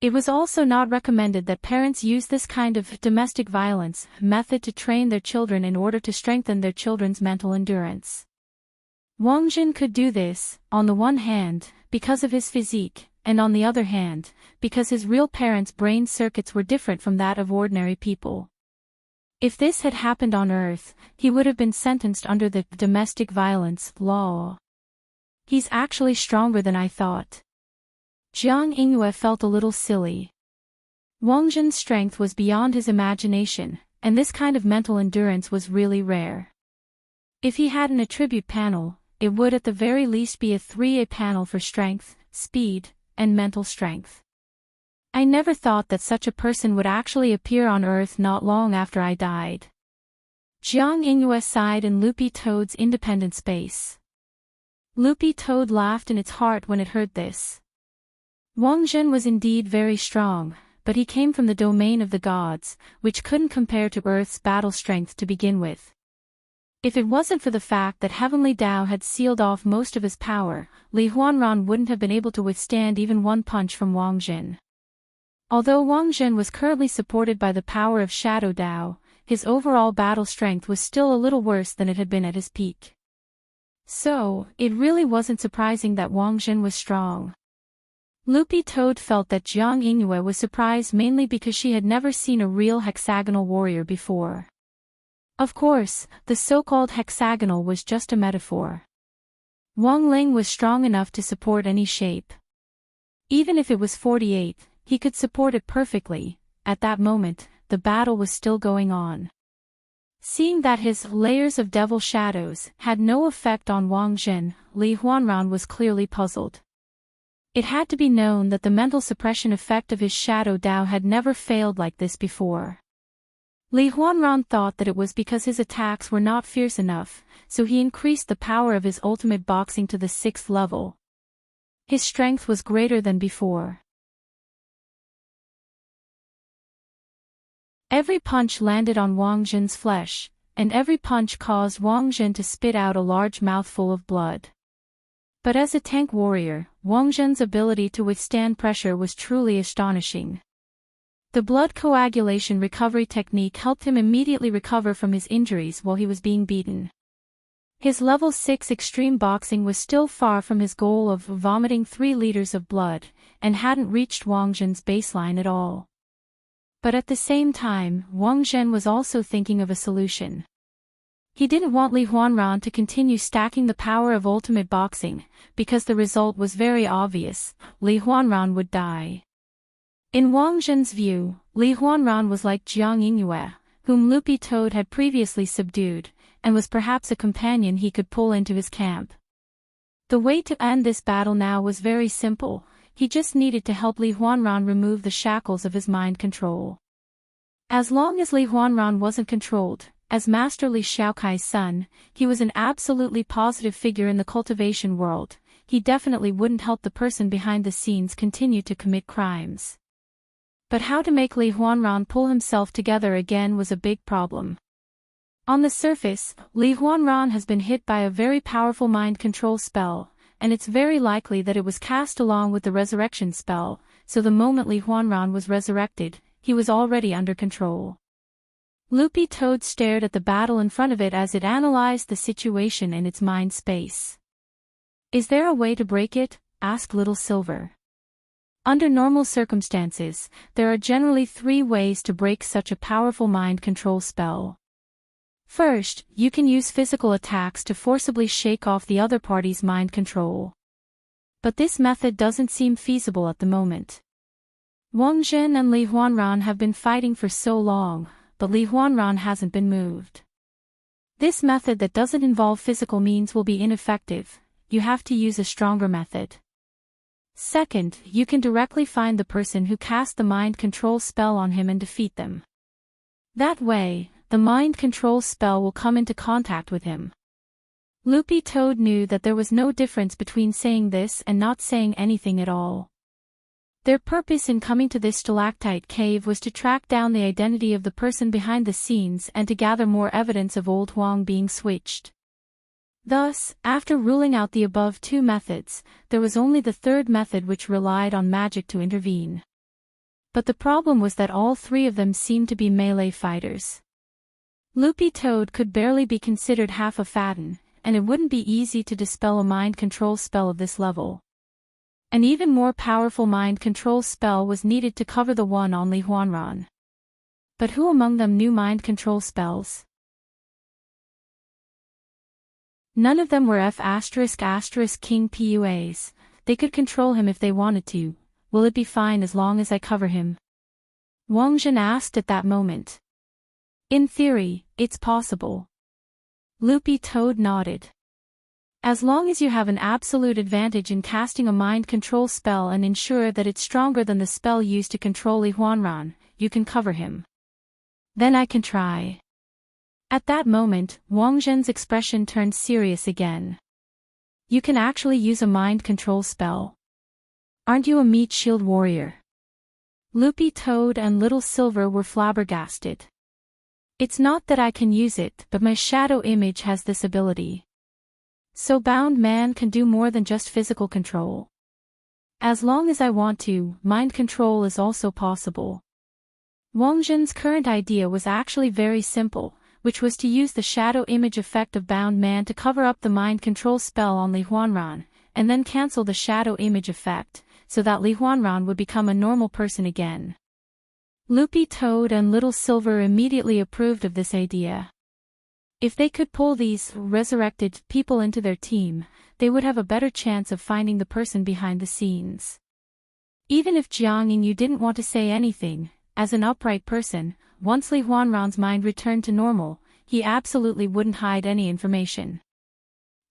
It was also not recommended that parents use this kind of domestic violence method to train their children in order to strengthen their children's mental endurance. Wang Jin could do this, on the one hand, because of his physique, and on the other hand, because his real parents' brain circuits were different from that of ordinary people. If this had happened on Earth, he would have been sentenced under the domestic violence law. He's actually stronger than I thought. Jiang Yingyue felt a little silly. Wang Jin's strength was beyond his imagination, and this kind of mental endurance was really rare. If he had an attribute panel, it would at the very least be a 3A panel for strength, speed, and mental strength. I never thought that such a person would actually appear on Earth not long after I died. Jiang Yingyue sighed in Loopy Toad's independent space. Loopy Toad laughed in its heart when it heard this. Wang Jin was indeed very strong, but he came from the domain of the gods, which couldn't compare to Earth's battle strength to begin with. If it wasn't for the fact that Heavenly Tao had sealed off most of his power, Li Huanran wouldn't have been able to withstand even one punch from Wang Jin. Although Wang Jin was currently supported by the power of Shadow Tao, his overall battle strength was still a little worse than it had been at his peak. So, it really wasn't surprising that Wang Jin was strong. Loopy Toad felt that Jiang Yingyue was surprised mainly because she had never seen a real hexagonal warrior before. Of course, the so-called hexagonal was just a metaphor. Wang Ling was strong enough to support any shape. Even if it was 48, he could support it perfectly. At that moment, the battle was still going on. Seeing that his layers of devil shadows had no effect on Wang Jin, Li Huanran was clearly puzzled. It had to be known that the mental suppression effect of his Shadow Tao had never failed like this before. Li Huanran thought that it was because his attacks were not fierce enough, so he increased the power of his ultimate boxing to the 6th level. His strength was greater than before. Every punch landed on Wang Zhen's flesh, and every punch caused Wang Zhen to spit out a large mouthful of blood. But as a tank warrior, Wang Zhen's ability to withstand pressure was truly astonishing. The blood coagulation recovery technique helped him immediately recover from his injuries while he was being beaten. His level 6 extreme boxing was still far from his goal of vomiting 3 liters of blood, and hadn't reached Wang Zhen's baseline at all. But at the same time, Wang Zhen was also thinking of a solution. He didn't want Li Huanran to continue stacking the power of ultimate boxing, because the result was very obvious: Li Huanran would die. In Wang Zhen's view, Li Huanran was like Jiang Yingyue, whom Loopy Toad had previously subdued, and was perhaps a companion he could pull into his camp. The way to end this battle now was very simple: he just needed to help Li Huanran remove the shackles of his mind control. As long as Li Huanran wasn't controlled, as Master Li Xiaokai's son, he was an absolutely positive figure in the cultivation world. He definitely wouldn't help the person behind the scenes continue to commit crimes. But how to make Li Huanran pull himself together again was a big problem. On the surface, Li Huanran has been hit by a very powerful mind control spell, and it's very likely that it was cast along with the resurrection spell, so the moment Li Huanran was resurrected, he was already under control. Loopy Toad stared at the battle in front of it as it analyzed the situation in its mind space. "Is there a way to break it?" asked Little Silver. Under normal circumstances, there are generally 3 ways to break such a powerful mind control spell. First, you can use physical attacks to forcibly shake off the other party's mind control. But this method doesn't seem feasible at the moment. Wang Zhen and Li Huanran have been fighting for so long, but Li Huanran hasn't been moved. This method that doesn't involve physical means will be ineffective. You have to use a stronger method. Second, you can directly find the person who cast the mind control spell on him and defeat them. That way, the mind control spell will come into contact with him. Loopy Toad knew that there was no difference between saying this and not saying anything at all. Their purpose in coming to this stalactite cave was to track down the identity of the person behind the scenes and to gather more evidence of Old Huang being switched. Thus, after ruling out the above 2 methods, there was only the 3rd method, which relied on magic to intervene. But the problem was that all 3 of them seemed to be melee fighters. Loopy Toad could barely be considered half a Faden, and it wouldn't be easy to dispel a mind control spell of this level. An even more powerful mind control spell was needed to cover the one on Li Huanran. But who among them knew mind control spells? None of them were F***King Puas. They could control him if they wanted to. Will it be fine as long as I cover him? Wang Zhen asked at that moment. In theory, it's possible. Loopy Toad nodded. As long as you have an absolute advantage in casting a mind control spell and ensure that it's stronger than the spell used to control Li Huanran, you can cover him. Then I can try. At that moment, Wang Zhen's expression turned serious again. You can actually use a mind control spell. Aren't you a meat shield warrior? Loopy Toad and Little Silver were flabbergasted. It's not that I can use it, but my shadow image has this ability. So Bound Man can do more than just physical control. As long as I want to, mind control is also possible. Wang Zhen's current idea was actually very simple, which was to use the shadow image effect of Bound Man to cover up the mind control spell on Li Huanran, and then cancel the shadow image effect, so that Li Huanran would become a normal person again. Loopy Toad and Little Silver immediately approved of this idea. If they could pull these resurrected people into their team, they would have a better chance of finding the person behind the scenes. Even if Jiang Yingyu didn't want to say anything, as an upright person, once Li Huanran's mind returned to normal, he absolutely wouldn't hide any information.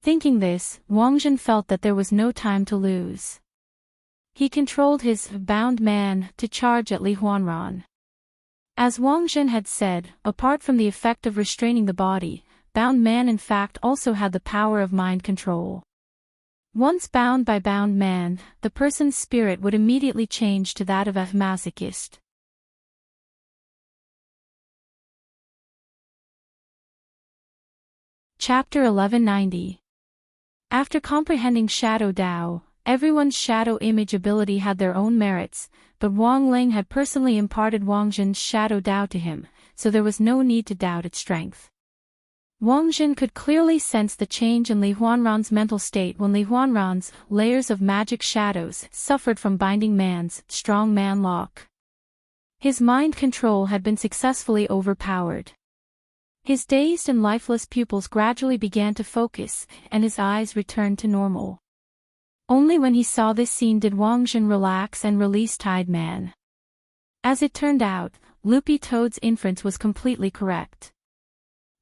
Thinking this, Wang Zhen felt that there was no time to lose. He controlled his Bound Man to charge at Li Huanran. As Wang Zhen had said, apart from the effect of restraining the body, bound man in fact also had the power of mind control. Once bound by bound man, the person's spirit would immediately change to that of a masochist. Chapter 1190. After comprehending Shadow Dao, everyone's shadow image ability had their own merits, but Wang Ling had personally imparted Wang Zhen's Shadow Dao to him, so there was no need to doubt its strength. Wang Zhen could clearly sense the change in Li Huanran's mental state when Li Huanran's layers of magic shadows suffered from binding man's strong man lock. His mind control had been successfully overpowered. His dazed and lifeless pupils gradually began to focus, and his eyes returned to normal. Only when he saw this scene did Wang Zhen relax and release Tide Man. As it turned out, Loopy Toad's inference was completely correct.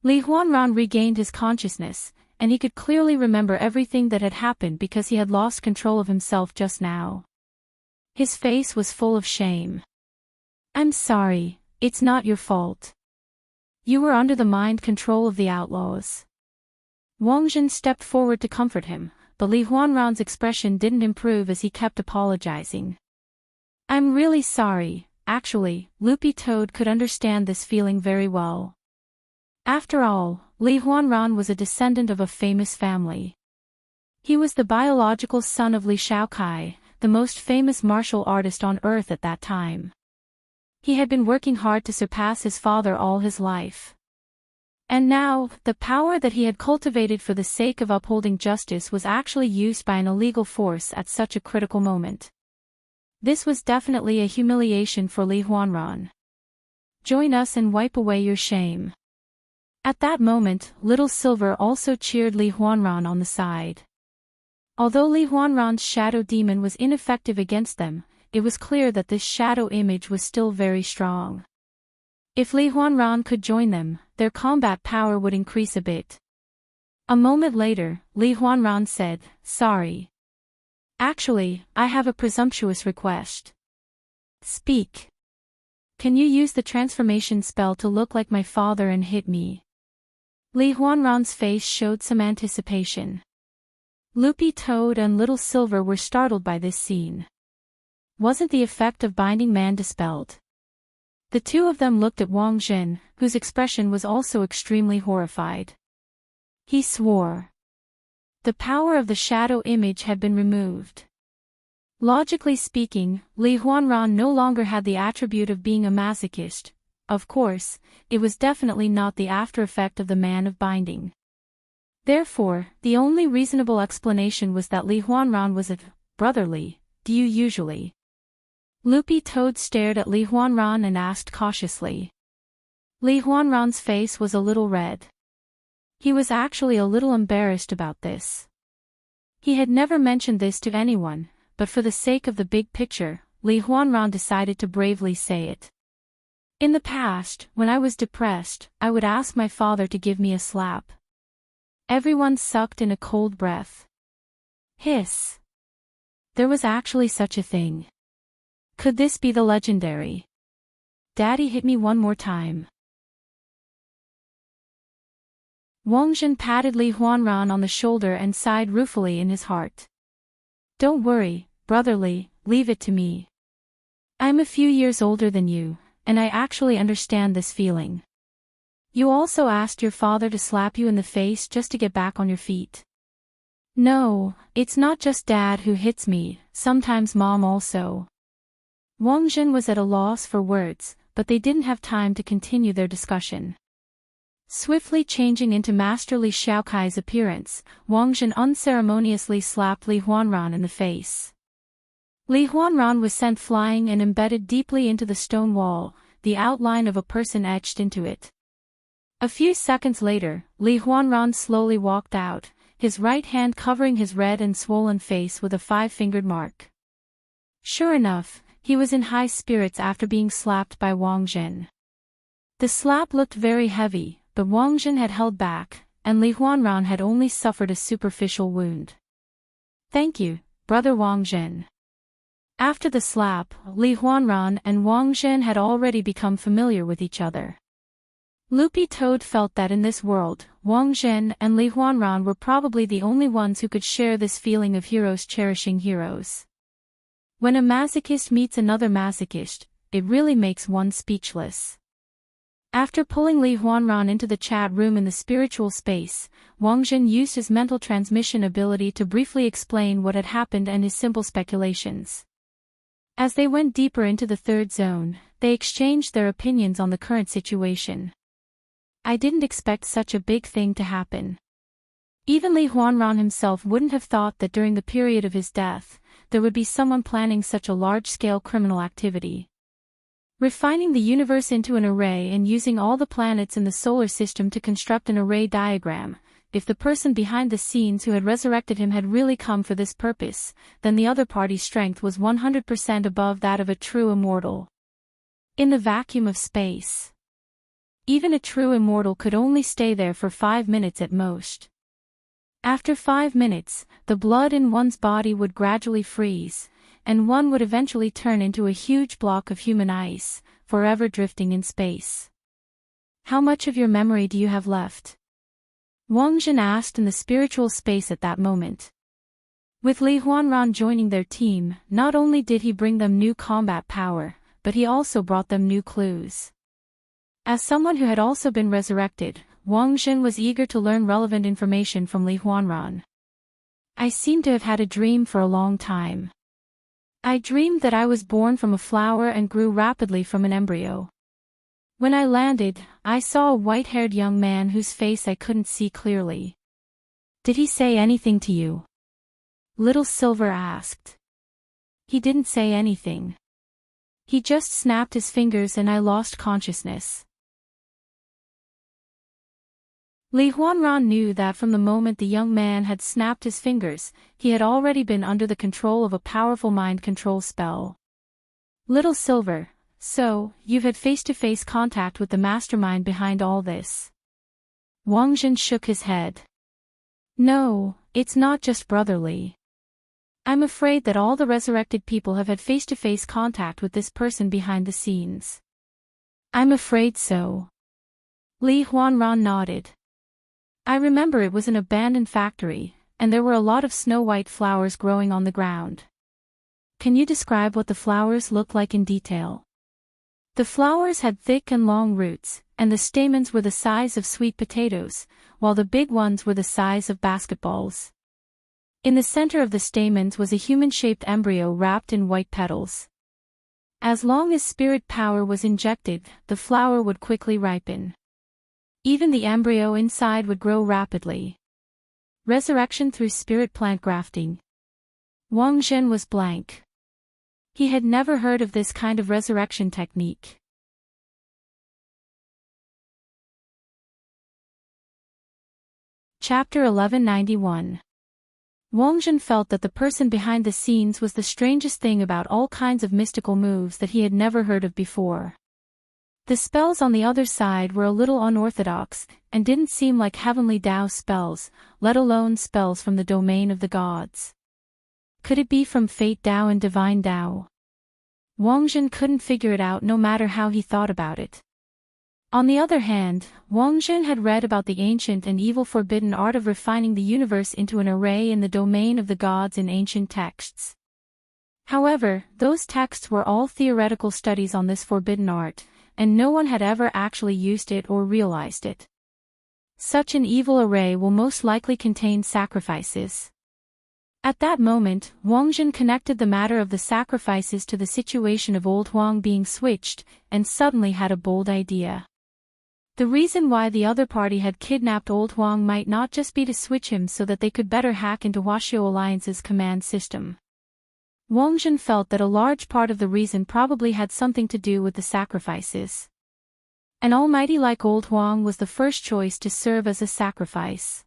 Li Huanran regained his consciousness, and he could clearly remember everything that had happened because he had lost control of himself just now. His face was full of shame. "I'm sorry, it's not your fault. You were under the mind control of the outlaws." Wang Zhen stepped forward to comfort him, but Li Huanran's expression didn't improve as he kept apologizing. "I'm really sorry." Actually, Loopy Toad could understand this feeling very well. After all, Li Huanran was a descendant of a famous family. He was the biological son of Li Shaokai, the most famous martial artist on earth at that time. He had been working hard to surpass his father all his life. And now, the power that he had cultivated for the sake of upholding justice was actually used by an illegal force at such a critical moment. This was definitely a humiliation for Li Huanran. "Join us and wipe away your shame." At that moment, Little Silver also cheered Li Huanran on the side. Although Li Huanran's shadow demon was ineffective against them, it was clear that this shadow image was still very strong. If Li Huanran could join them, their combat power would increase a bit. A moment later, Li Huanran said, "Sorry. Actually, I have a presumptuous request." "Speak. Can you use the transformation spell to look like my father and hit me?" Li Huanran's face showed some anticipation. Loopy Toad and Little Silver were startled by this scene. Wasn't the effect of binding man dispelled? The two of them looked at Wang Zhen, whose expression was also extremely horrified. He swore. The power of the shadow image had been removed. Logically speaking, Li Huanran no longer had the attribute of being a masochist. Of course, it was definitely not the after-effect of the man of binding. Therefore, the only reasonable explanation was that Li Huanran was a brotherly. "Do you usually?" Loopy Toad stared at Li Huanran and asked cautiously. Li Huanran's face was a little red. He was actually a little embarrassed about this. He had never mentioned this to anyone, but for the sake of the big picture, Li Huanran decided to bravely say it. "In the past, when I was depressed, I would ask my father to give me a slap." Everyone sucked in a cold breath. Hiss. There was actually such a thing. Could this be the legendary "Daddy hit me one more time"? Wang Zhen patted Li Huanran on the shoulder and sighed ruefully in his heart. "Don't worry, brotherly, leave it to me. I'm a few years older than you, and I actually understand this feeling. You also asked your father to slap you in the face just to get back on your feet." "No, it's not just Dad who hits me, sometimes Mom also." Wang Zhen was at a loss for words, but they didn't have time to continue their discussion. Swiftly changing into Master Li Shaokai's appearance, Wang Zhen unceremoniously slapped Li Huanran in the face. Li Huanran was sent flying and embedded deeply into the stone wall, the outline of a person etched into it. A few seconds later, Li Huanran slowly walked out, his right hand covering his red and swollen face with a 5-fingered mark. Sure enough, he was in high spirits after being slapped by Wang Zhen. The slap looked very heavy, but Wang Zhen had held back, and Li Huanran had only suffered a superficial wound. "Thank you, brother Wang Zhen. After the slap, Li Huanran and Wang Zhen had already become familiar with each other. Loopy Toad felt that in this world, Wang Zhen and Li Huanran were probably the only ones who could share this feeling of heroes cherishing heroes. When a masochist meets another masochist, it really makes one speechless. After pulling Li Huanran into the chat room in the spiritual space, Wang Zhen used his mental transmission ability to briefly explain what had happened and his simple speculations. As they went deeper into the third zone, they exchanged their opinions on the current situation. I didn't expect such a big thing to happen. Even Li Huanran himself wouldn't have thought that during the period of his death, there would be someone planning such a large-scale criminal activity. Refining the universe into an array and using all the planets in the solar system to construct an array diagram, if the person behind the scenes who had resurrected him had really come for this purpose, then the other party's strength was 100% above that of a true immortal. In the vacuum of space, even a true immortal could only stay there for 5 minutes at most. After 5 minutes, the blood in one's body would gradually freeze, and one would eventually turn into a huge block of human ice, forever drifting in space. How much of your memory do you have left? Wang Zhen asked in the spiritual space at that moment. With Li Huanran joining their team, not only did he bring them new combat power, but he also brought them new clues. As someone who had also been resurrected, Wang Zhen was eager to learn relevant information from Li Huanran. I seem to have had a dream for a long time. I dreamed that I was born from a flower and grew rapidly from an embryo. When I landed, I saw a white-haired young man whose face I couldn't see clearly. Did he say anything to you? Little Silver asked. He didn't say anything. He just snapped his fingers and I lost consciousness. Li Huanran knew that from the moment the young man had snapped his fingers, he had already been under the control of a powerful mind control spell. Little Silver, so, you've had face-to-face contact with the mastermind behind all this? Wang Zhen shook his head. No, it's not just brotherly. I'm afraid that all the resurrected people have had face-to-face contact with this person behind the scenes. I'm afraid so. Li Huanran nodded. I remember it was an abandoned factory, and there were a lot of snow-white flowers growing on the ground. Can you describe what the flowers looked like in detail? The flowers had thick and long roots, and the stamens were the size of sweet potatoes, while the big ones were the size of basketballs. In the center of the stamens was a human-shaped embryo wrapped in white petals. As long as spirit power was injected, the flower would quickly ripen. Even the embryo inside would grow rapidly. Resurrection through spirit plant grafting. Wang Zhen was blank. He had never heard of this kind of resurrection technique. Chapter 1191. Wang Zhen felt that the person behind the scenes was the strangest thing about all kinds of mystical moves that he had never heard of before. The spells on the other side were a little unorthodox, and didn't seem like heavenly Tao spells, let alone spells from the domain of the gods. Could it be from Fate Tao and Divine Tao? Wang Zhen couldn't figure it out no matter how he thought about it. On the other hand, Wang Zhen had read about the ancient and evil forbidden art of refining the universe into an array in the domain of the gods in ancient texts. However, those texts were all theoretical studies on this forbidden art, and no one had ever actually used it or realized it. Such an evil array will most likely contain sacrifices. At that moment, Wang Zhen connected the matter of the sacrifices to the situation of old Huang being switched, and suddenly had a bold idea. The reason why the other party had kidnapped old Huang might not just be to switch him so that they could better hack into Huaxiao Alliance's command system. Wang Zhen felt that a large part of the reason probably had something to do with the sacrifices. An almighty like old Huang was the first choice to serve as a sacrifice.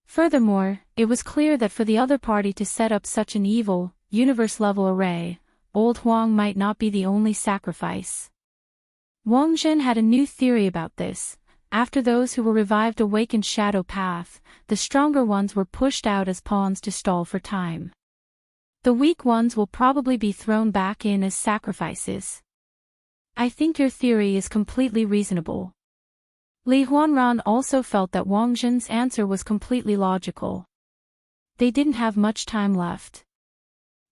Furthermore, it was clear that for the other party to set up such an evil, universe-level array, old Huang might not be the only sacrifice. Wang Zhen had a new theory about this. After those who were revived awakened Shadow Path, the stronger ones were pushed out as pawns to stall for time. The weak ones will probably be thrown back in as sacrifices. I think your theory is completely reasonable. Li Huanran also felt that Wang Zhen's answer was completely logical. They didn't have much time left.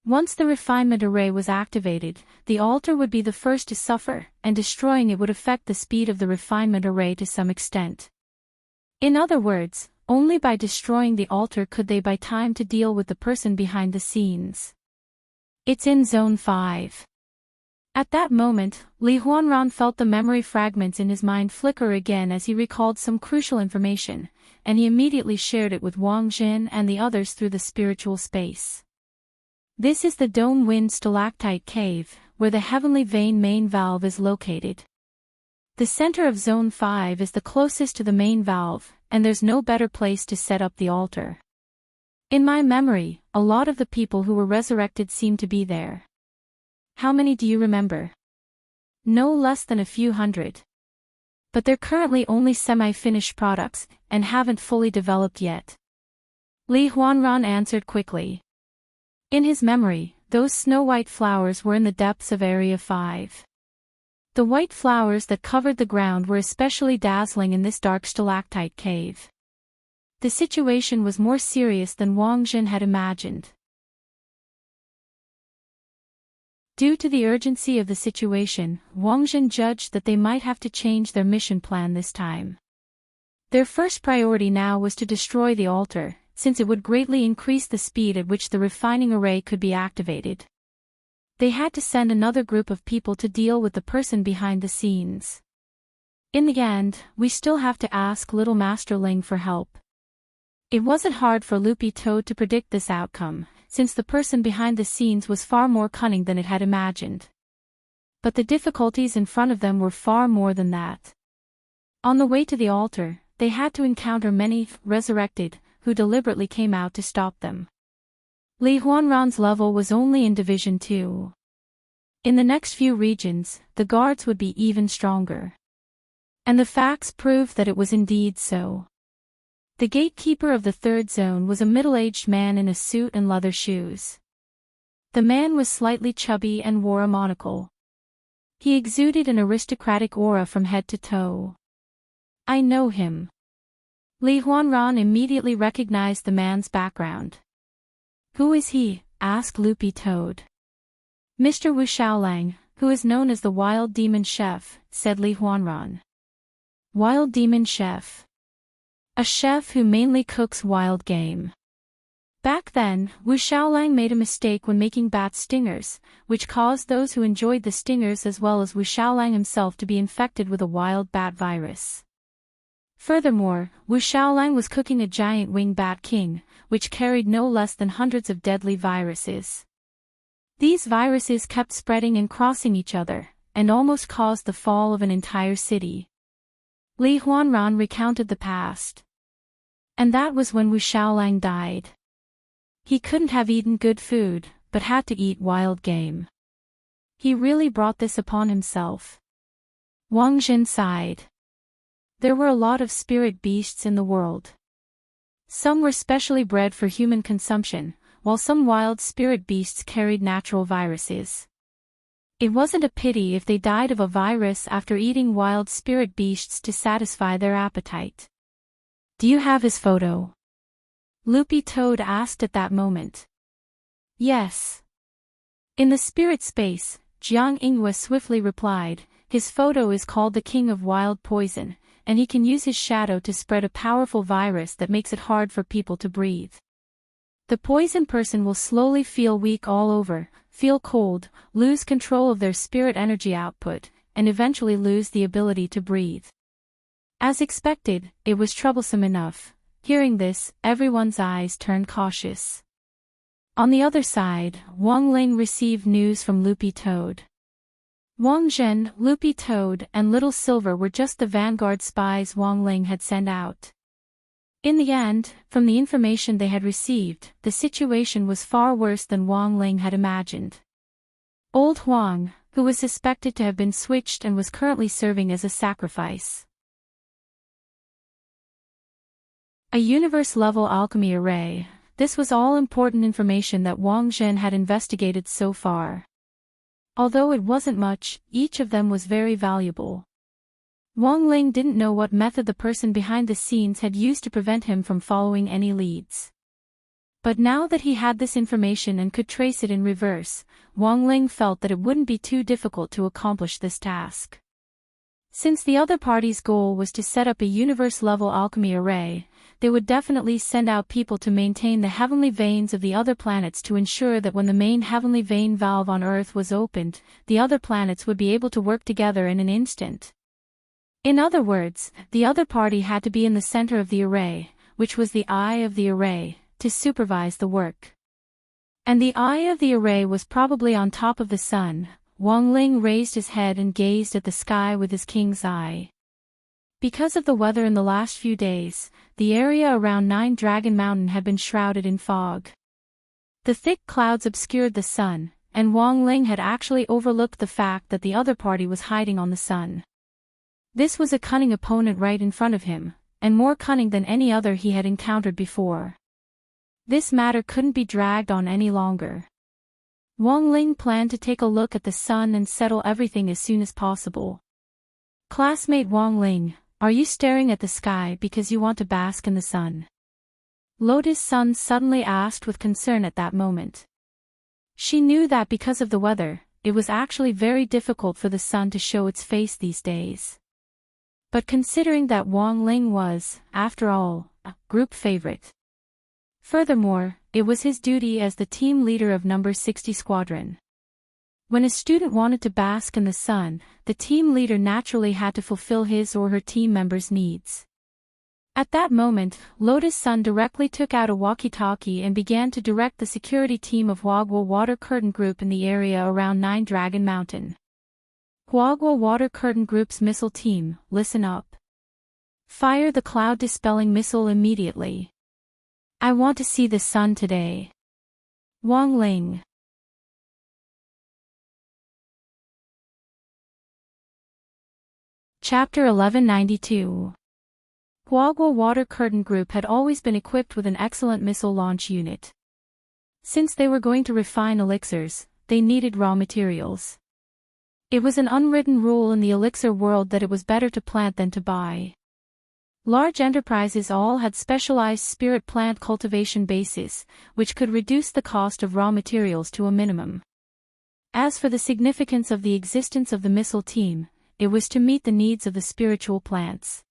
Once the refinement array was activated, the altar would be the first to suffer, and destroying it would affect the speed of the refinement array to some extent. In other words, only by destroying the altar could they buy time to deal with the person behind the scenes. It's in Zone 5. At that moment, Li Huanran felt the memory fragments in his mind flicker again as he recalled some crucial information, and he immediately shared it with Wang Zhen and the others through the spiritual space. This is the dome-wind stalactite cave, where the heavenly vein main valve is located. The center of Zone 5 is the closest to the main valve, and there's no better place to set up the altar. In my memory, a lot of the people who were resurrected seem to be there. How many do you remember? No less than a few hundred. But they're currently only semi-finished products, and haven't fully developed yet. Li Huanran answered quickly. In his memory, those snow-white flowers were in the depths of Area 5. The white flowers that covered the ground were especially dazzling in this dark stalactite cave. The situation was more serious than Wang Zhen had imagined. Due to the urgency of the situation, Wang Zhen judged that they might have to change their mission plan this time. Their first priority now was to destroy the altar, since it would greatly increase the speed at which the refining array could be activated. They had to send another group of people to deal with the person behind the scenes. In the end, we still have to ask Little Master Ling for help. It wasn't hard for Loopy Toad to predict this outcome, since the person behind the scenes was far more cunning than it had imagined. But the difficulties in front of them were far more than that. On the way to the altar, they had to encounter many resurrected, who deliberately came out to stop them. Li Huanran's level was only in Division 2. In the next few regions, the guards would be even stronger. And the facts proved that it was indeed so. The gatekeeper of the third zone was a middle-aged man in a suit and leather shoes. The man was slightly chubby and wore a monocle. He exuded an aristocratic aura from head to toe. I know him. Li Huanran immediately recognized the man's background. Who is he? Asked Loopy Toad. Mr. Wu Xiaolang, who is known as the Wild Demon Chef, said Li Huanran. Wild Demon Chef. A chef who mainly cooks wild game. Back then, Wu Xiaolang made a mistake when making bat stingers, which caused those who enjoyed the stingers as well as Wu Xiaolang himself to be infected with a wild bat virus. Furthermore, Wu Xiaolang was cooking a giant wing bat king, which carried no less than hundreds of deadly viruses. These viruses kept spreading and crossing each other, and almost caused the fall of an entire city. Li Huanran recounted the past. And that was when Wu Xiaolang died. He couldn't have eaten good food, but had to eat wild game. He really brought this upon himself. Wang Zhen sighed. There were a lot of spirit beasts in the world. Some were specially bred for human consumption, while some wild spirit beasts carried natural viruses. It wasn't a pity if they died of a virus after eating wild spirit beasts to satisfy their appetite. Do you have his photo? Loopy Toad asked at that moment. Yes. In the spirit space, Jiang Yinghua swiftly replied, his photo is called the King of Wild Poison, and he can use his shadow to spread a powerful virus that makes it hard for people to breathe. The poison person will slowly feel weak all over, feel cold, lose control of their spirit energy output, and eventually lose the ability to breathe. As expected, it was troublesome enough. Hearing this, everyone's eyes turned cautious. On the other side, Wang Ling received news from Loopy Toad. Wang Zhen, Loopy Toad, and Little Silver were just the vanguard spies Wang Ling had sent out. In the end, from the information they had received, the situation was far worse than Wang Ling had imagined. Old Huang, who was suspected to have been switched and was currently serving as a sacrifice. A universe-level alchemy array. This was all important information that Wang Zhen had investigated so far. Although it wasn't much, each of them was very valuable. Wang Ling didn't know what method the person behind the scenes had used to prevent him from following any leads. But now that he had this information and could trace it in reverse, Wang Ling felt that it wouldn't be too difficult to accomplish this task. Since the other party's goal was to set up a universe-level alchemy array, they would definitely send out people to maintain the heavenly veins of the other planets to ensure that when the main heavenly vein valve on Earth was opened, the other planets would be able to work together in an instant. In other words, the other party had to be in the center of the array, which was the eye of the array, to supervise the work. And the eye of the array was probably on top of the sun. Wang Ling raised his head and gazed at the sky with his king's eye. Because of the weather in the last few days, the area around Nine Dragon Mountain had been shrouded in fog. The thick clouds obscured the sun, and Wang Ling had actually overlooked the fact that the other party was hiding on the sun. This was a cunning opponent right in front of him, and more cunning than any other he had encountered before. This matter couldn't be dragged on any longer. Wang Ling planned to take a look at the sun and settle everything as soon as possible. Classmate Wang Ling, are you staring at the sky because you want to bask in the sun? Lotus Sun suddenly asked with concern at that moment. She knew that because of the weather, it was actually very difficult for the sun to show its face these days. But considering that Wang Ling was, after all, a group favorite. Furthermore, it was his duty as the team leader of number 60 Squadron. When a student wanted to bask in the sun, the team leader naturally had to fulfill his or her team members' needs. At that moment, Lotus Sun directly took out a walkie-talkie and began to direct the security team of Huagua Water Curtain Group in the area around Nine Dragon Mountain. Huagua Water Curtain Group's missile team, listen up. Fire the cloud-dispelling missile immediately. I want to see the sun today. Wang Ling. Chapter 1192. Huagua Water Curtain Group had always been equipped with an excellent missile launch unit. Since they were going to refine elixirs, they needed raw materials. It was an unwritten rule in the elixir world that it was better to plant than to buy. Large enterprises all had specialized spirit plant cultivation bases, which could reduce the cost of raw materials to a minimum. As for the significance of the existence of the missile team, it was to meet the needs of the spiritual plants.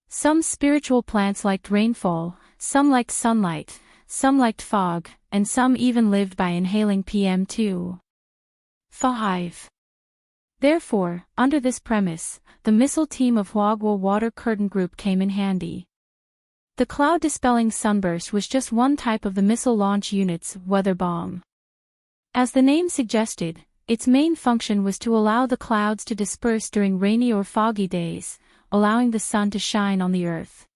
Some spiritual plants liked rainfall, some liked sunlight, some liked fog, and some even lived by inhaling PM2.5. Therefore, under this premise, the missile team of Huagua Water Curtain Group came in handy. The cloud-dispelling sunburst was just one type of the missile launch unit's weather bomb. As the name suggested, its main function was to allow the clouds to disperse during rainy or foggy days, allowing the sun to shine on the earth.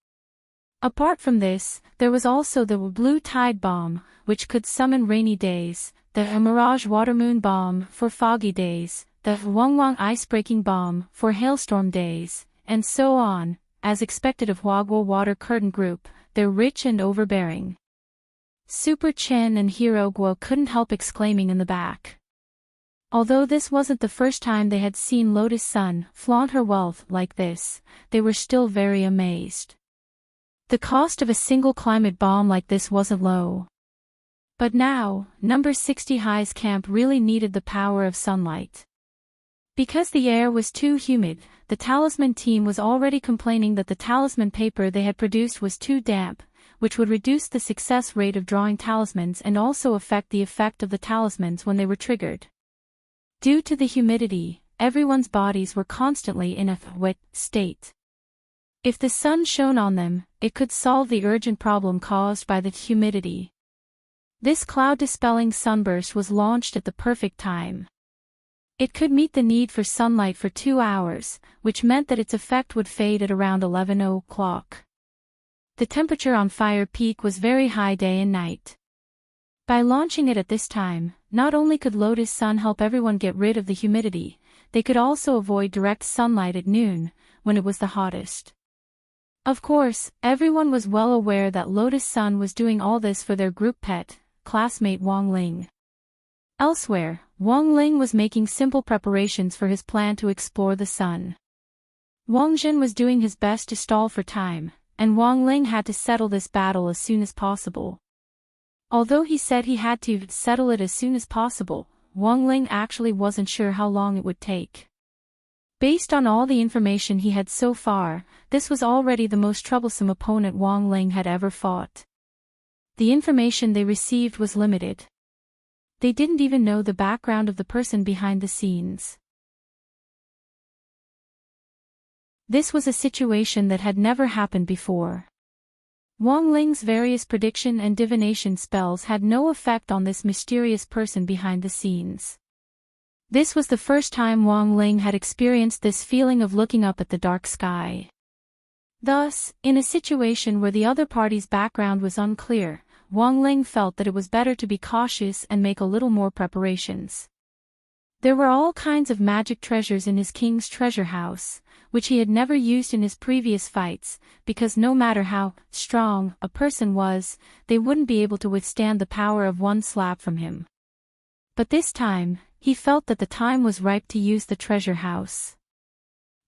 Apart from this, there was also the blue tide bomb, which could summon rainy days, the mirage water moon bomb for foggy days, the Wangwang ice-breaking bomb for hailstorm days, and so on. As expected of Huagua Water Curtain Group, they're rich and overbearing. Super Chen and Hero Guo couldn't help exclaiming in the back. Although this wasn't the first time they had seen Lotus Sun flaunt her wealth like this, they were still very amazed. The cost of a single climate bomb like this wasn't low. But now, number 60 High's camp really needed the power of sunlight. Because the air was too humid, the talisman team was already complaining that the talisman paper they had produced was too damp, which would reduce the success rate of drawing talismans and also affect the effect of the talismans when they were triggered. Due to the humidity, everyone's bodies were constantly in a wet state. If the sun shone on them, it could solve the urgent problem caused by the humidity. This cloud-dispelling sunburst was launched at the perfect time. It could meet the need for sunlight for 2 hours, which meant that its effect would fade at around 11 o'clock. The temperature on Fire Peak was very high day and night. By launching it at this time, not only could Lotus Sun help everyone get rid of the humidity, they could also avoid direct sunlight at noon, when it was the hottest. Of course, everyone was well aware that Lotus Sun was doing all this for their group pet, classmate Wang Ling. Elsewhere, Wang Ling was making simple preparations for his plan to explore the sun. Wang Zhen was doing his best to stall for time, and Wang Ling had to settle this battle as soon as possible. Although he said he had to settle it as soon as possible, Wang Ling actually wasn't sure how long it would take. Based on all the information he had so far, this was already the most troublesome opponent Wang Ling had ever fought. The information they received was limited. They didn't even know the background of the person behind the scenes. This was a situation that had never happened before. Wang Ling's various prediction and divination spells had no effect on this mysterious person behind the scenes. This was the first time Wang Ling had experienced this feeling of looking up at the dark sky. Thus, in a situation where the other party's background was unclear, Wang Ling felt that it was better to be cautious and make a little more preparations. There were all kinds of magic treasures in his king's treasure house, which he had never used in his previous fights, because no matter how strong a person was, they wouldn't be able to withstand the power of one slap from him. But this time, he felt that the time was ripe to use the treasure house.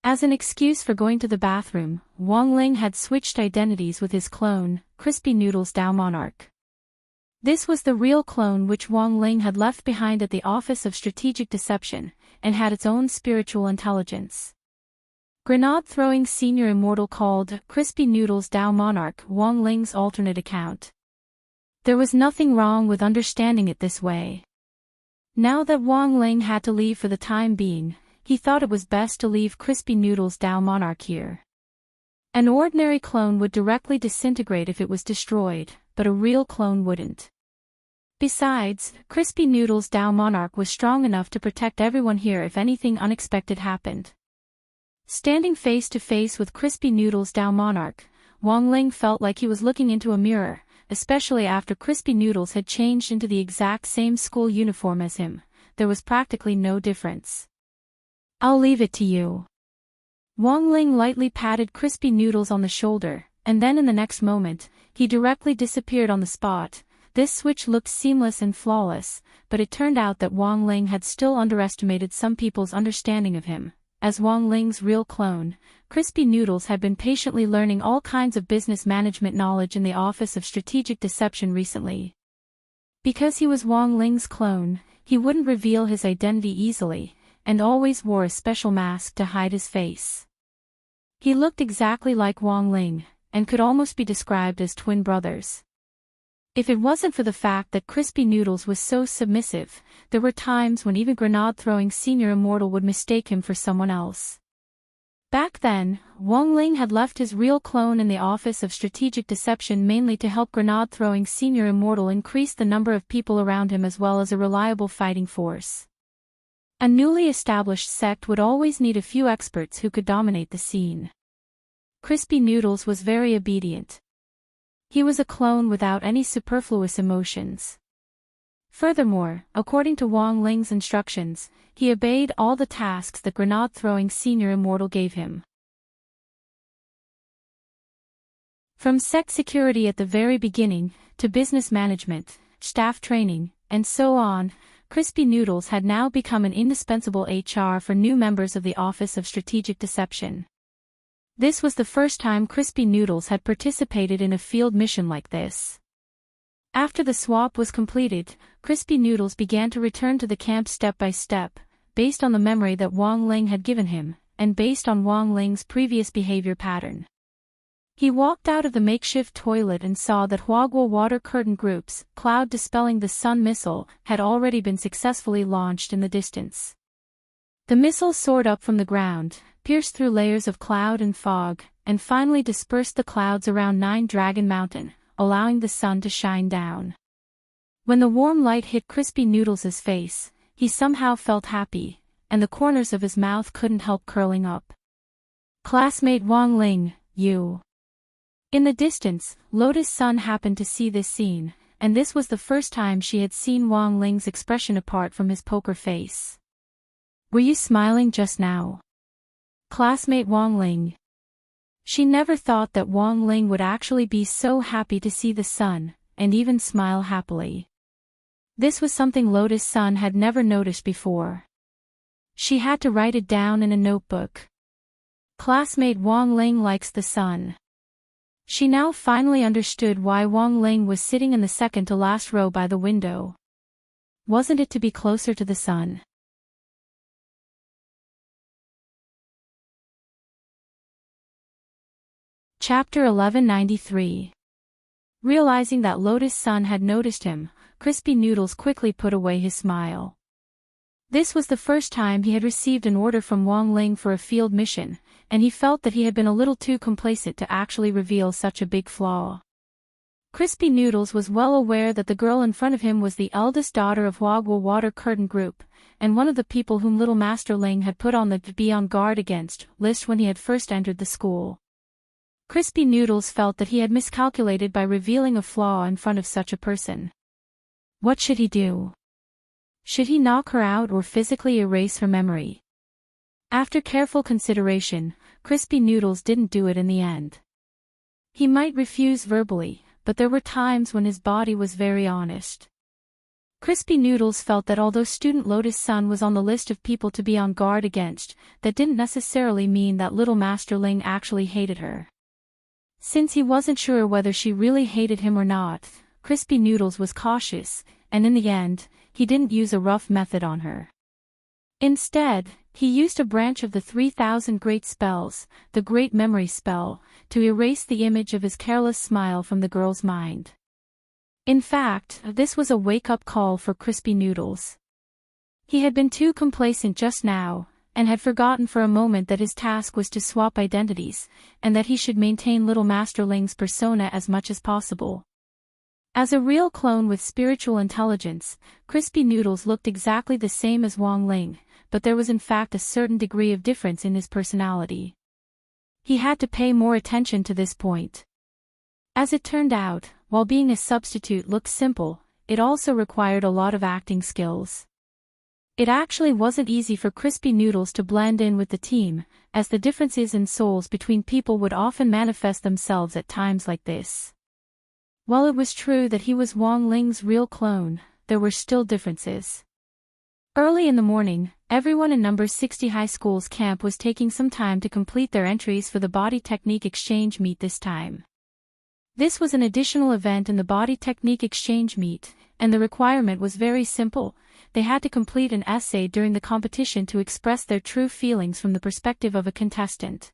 As an excuse for going to the bathroom, Wang Ling had switched identities with his clone, Crispy Noodles Dao Monarch. This was the real clone which Wang Ling had left behind at the Office of Strategic Deception, and had its own spiritual intelligence. Grenade-throwing senior immortal called Crispy Noodles Dao Monarch, Wang Ling's alternate account. There was nothing wrong with understanding it this way. Now that Wang Ling had to leave for the time being, he thought it was best to leave Crispy Noodles Dao Monarch here. An ordinary clone would directly disintegrate if it was destroyed, but a real clone wouldn't. Besides, Crispy Noodles Dao Monarch was strong enough to protect everyone here if anything unexpected happened. Standing face to face with Crispy Noodles Dao Monarch, Wang Ling felt like he was looking into a mirror, especially after Crispy Noodles had changed into the exact same school uniform as him. There was practically no difference. "I'll leave it to you." Wang Ling lightly patted Crispy Noodles on the shoulder, and then in the next moment, he directly disappeared on the spot. This switch looked seamless and flawless, but it turned out that Wang Ling had still underestimated some people's understanding of him. As Wang Ling's real clone, Crispy Noodles had been patiently learning all kinds of business management knowledge in the Office of Strategic Deception recently. Because he was Wang Ling's clone, he wouldn't reveal his identity easily, and always wore a special mask to hide his face. He looked exactly like Wang Ling, and could almost be described as twin brothers. If it wasn't for the fact that Crispy Noodles was so submissive, there were times when even grenade-throwing senior immortal would mistake him for someone else. Back then, Wang Ling had left his real clone in the Office of Strategic Deception mainly to help grenade-throwing senior immortal increase the number of people around him as well as a reliable fighting force. A newly established sect would always need a few experts who could dominate the scene. Crispy Noodles was very obedient. He was a clone without any superfluous emotions. Furthermore, according to Wang Ling's instructions, he obeyed all the tasks that grenade-throwing senior immortal gave him. From sect security at the very beginning, to business management, staff training, and so on, Crispy Noodles had now become an indispensable HR for new members of the Office of Strategic Deception. This was the first time Crispy Noodles had participated in a field mission like this. After the swap was completed, Crispy Noodles began to return to the camp step by step, based on the memory that Wang Ling had given him, and based on Wang Ling's previous behavior pattern. He walked out of the makeshift toilet and saw that Huaguo water curtain groups, cloud dispelling the sun missile, had already been successfully launched in the distance. The missile soared up from the ground, pierced through layers of cloud and fog, and finally dispersed the clouds around Nine Dragon Mountain, allowing the sun to shine down. When the warm light hit Crispy Noodles' face, he somehow felt happy, and the corners of his mouth couldn't help curling up. "Classmate Wang Ling, you." In the distance, Lotus Sun happened to see this scene, and this was the first time she had seen Wang Ling's expression apart from his poker face. "Were you smiling just now?" "Classmate Wang Ling." She never thought that Wang Ling would actually be so happy to see the sun, and even smile happily. This was something Lotus Sun had never noticed before. She had to write it down in a notebook. Classmate Wang Ling likes the sun. She now finally understood why Wang Ling was sitting in the second-to-last row by the window. Wasn't it to be closer to the sun? Chapter 1193. Realizing that Lotus Sun had noticed him, Crispy Noodles quickly put away his smile. This was the first time he had received an order from Wang Ling for a field mission, and he felt that he had been a little too complacent to actually reveal such a big flaw. Crispy Noodles was well aware that the girl in front of him was the eldest daughter of Huagua Water Curtain Group, and one of the people whom Little Master Ling had put on the "be on guard against" list when he had first entered the school. Crispy Noodles felt that he had miscalculated by revealing a flaw in front of such a person. What should he do? Should he knock her out or physically erase her memory? After careful consideration, Crispy Noodles didn't do it in the end. He might refuse verbally, but there were times when his body was very honest. Crispy Noodles felt that although student Lotus Sun was on the list of people to be on guard against, that didn't necessarily mean that Little Master Ling actually hated her. Since he wasn't sure whether she really hated him or not, Crispy Noodles was cautious, and in the end, he didn't use a rough method on her. Instead, he used a branch of the 3,000 Great Spells, the Great Memory Spell, to erase the image of his careless smile from the girl's mind. In fact, this was a wake-up call for Crispy Noodles. He had been too complacent just now, and had forgotten for a moment that his task was to swap identities, and that he should maintain Little Master Ling's persona as much as possible. As a real clone with spiritual intelligence, Crispy Noodles looked exactly the same as Wang Ling, but there was in fact a certain degree of difference in his personality. He had to pay more attention to this point. As it turned out, while being a substitute looked simple, it also required a lot of acting skills. It actually wasn't easy for Crispy Noodles to blend in with the team, as the differences in souls between people would often manifest themselves at times like this. While it was true that he was Wang Ling's real clone, there were still differences. Early in the morning, everyone in number 60 high school's camp was taking some time to complete their entries for the Body Technique Exchange Meet this time. This was an additional event in the Body Technique Exchange Meet, and the requirement was very simple. They had to complete an essay during the competition to express their true feelings from the perspective of a contestant.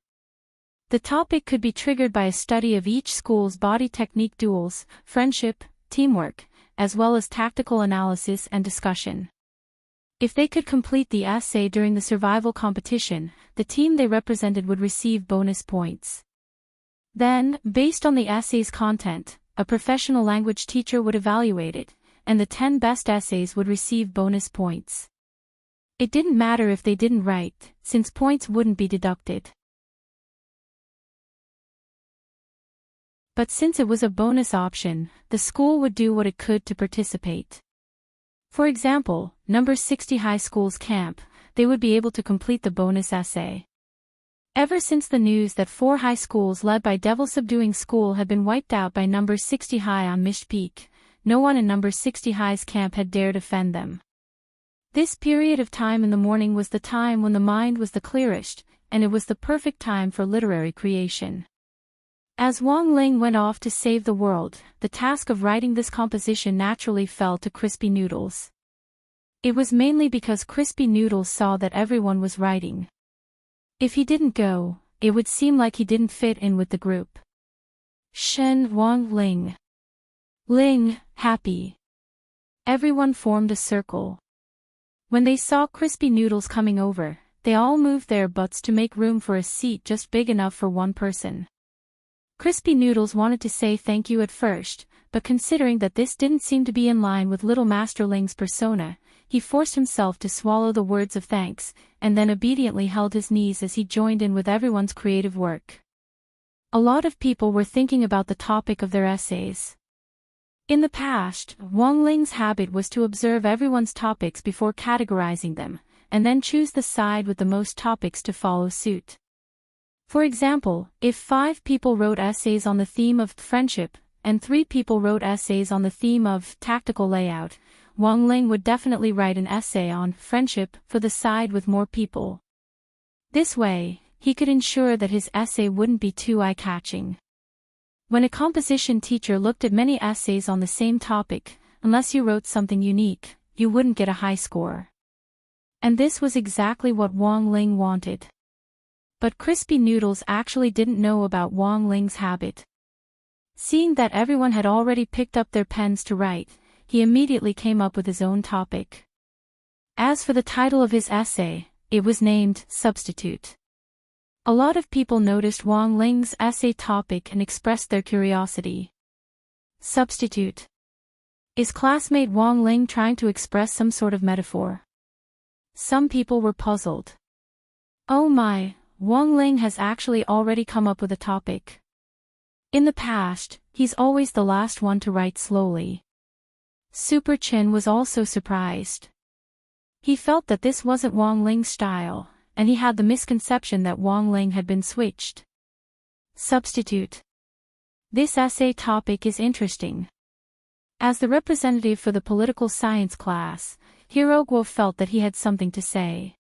The topic could be triggered by a study of each school's body technique duels, friendship, teamwork, as well as tactical analysis and discussion. If they could complete the essay during the survival competition, the team they represented would receive bonus points. Then, based on the essay's content, a professional language teacher would evaluate it, and the 10 best essays would receive bonus points. It didn't matter if they didn't write, since points wouldn't be deducted. But since it was a bonus option, the school would do what it could to participate. For example, number 60 high school's camp, they would be able to complete the bonus essay. Ever since the news that 4 high schools led by Devil Subduing School had been wiped out by number 60 high on Mish Peak, no one in number 60 high's camp had dared offend them. This period of time in the morning was the time when the mind was the clearest, and it was the perfect time for literary creation. As Wang Ling went off to save the world, the task of writing this composition naturally fell to Crispy Noodles. It was mainly because Crispy Noodles saw that everyone was writing. If he didn't go, it would seem like he didn't fit in with the group. Shen Wang Ling. Ling, happy. Everyone formed a circle. When they saw Crispy Noodles coming over, they all moved their butts to make room for a seat just big enough for one person. Crispy Noodles wanted to say thank you at first, but considering that this didn't seem to be in line with Little Master Ling's persona, he forced himself to swallow the words of thanks, and then obediently held his knees as he joined in with everyone's creative work. A lot of people were thinking about the topic of their essays. In the past, Wang Ling's habit was to observe everyone's topics before categorizing them, and then choose the side with the most topics to follow suit. For example, if 5 people wrote essays on the theme of friendship, and 3 people wrote essays on the theme of tactical layout, Wang Ling would definitely write an essay on friendship for the side with more people. This way, he could ensure that his essay wouldn't be too eye-catching. When a composition teacher looked at many essays on the same topic, unless you wrote something unique, you wouldn't get a high score. And this was exactly what Wang Ling wanted. But Crispy Noodles actually didn't know about Wang Ling's habit. Seeing that everyone had already picked up their pens to write, he immediately came up with his own topic. As for the title of his essay, it was named Substitute. A lot of people noticed Wang Ling's essay topic and expressed their curiosity. Substitute. Is classmate Wang Ling trying to express some sort of metaphor? Some people were puzzled. Oh my, Wang Ling has actually already come up with a topic. In the past, he's always the last one to write slowly. Super Chin was also surprised. He felt that this wasn't Wang Ling's style, and he had the misconception that Wang Ling had been switched. Substitute. This essay topic is interesting. As the representative for the political science class, Hiroguo felt that he had something to say.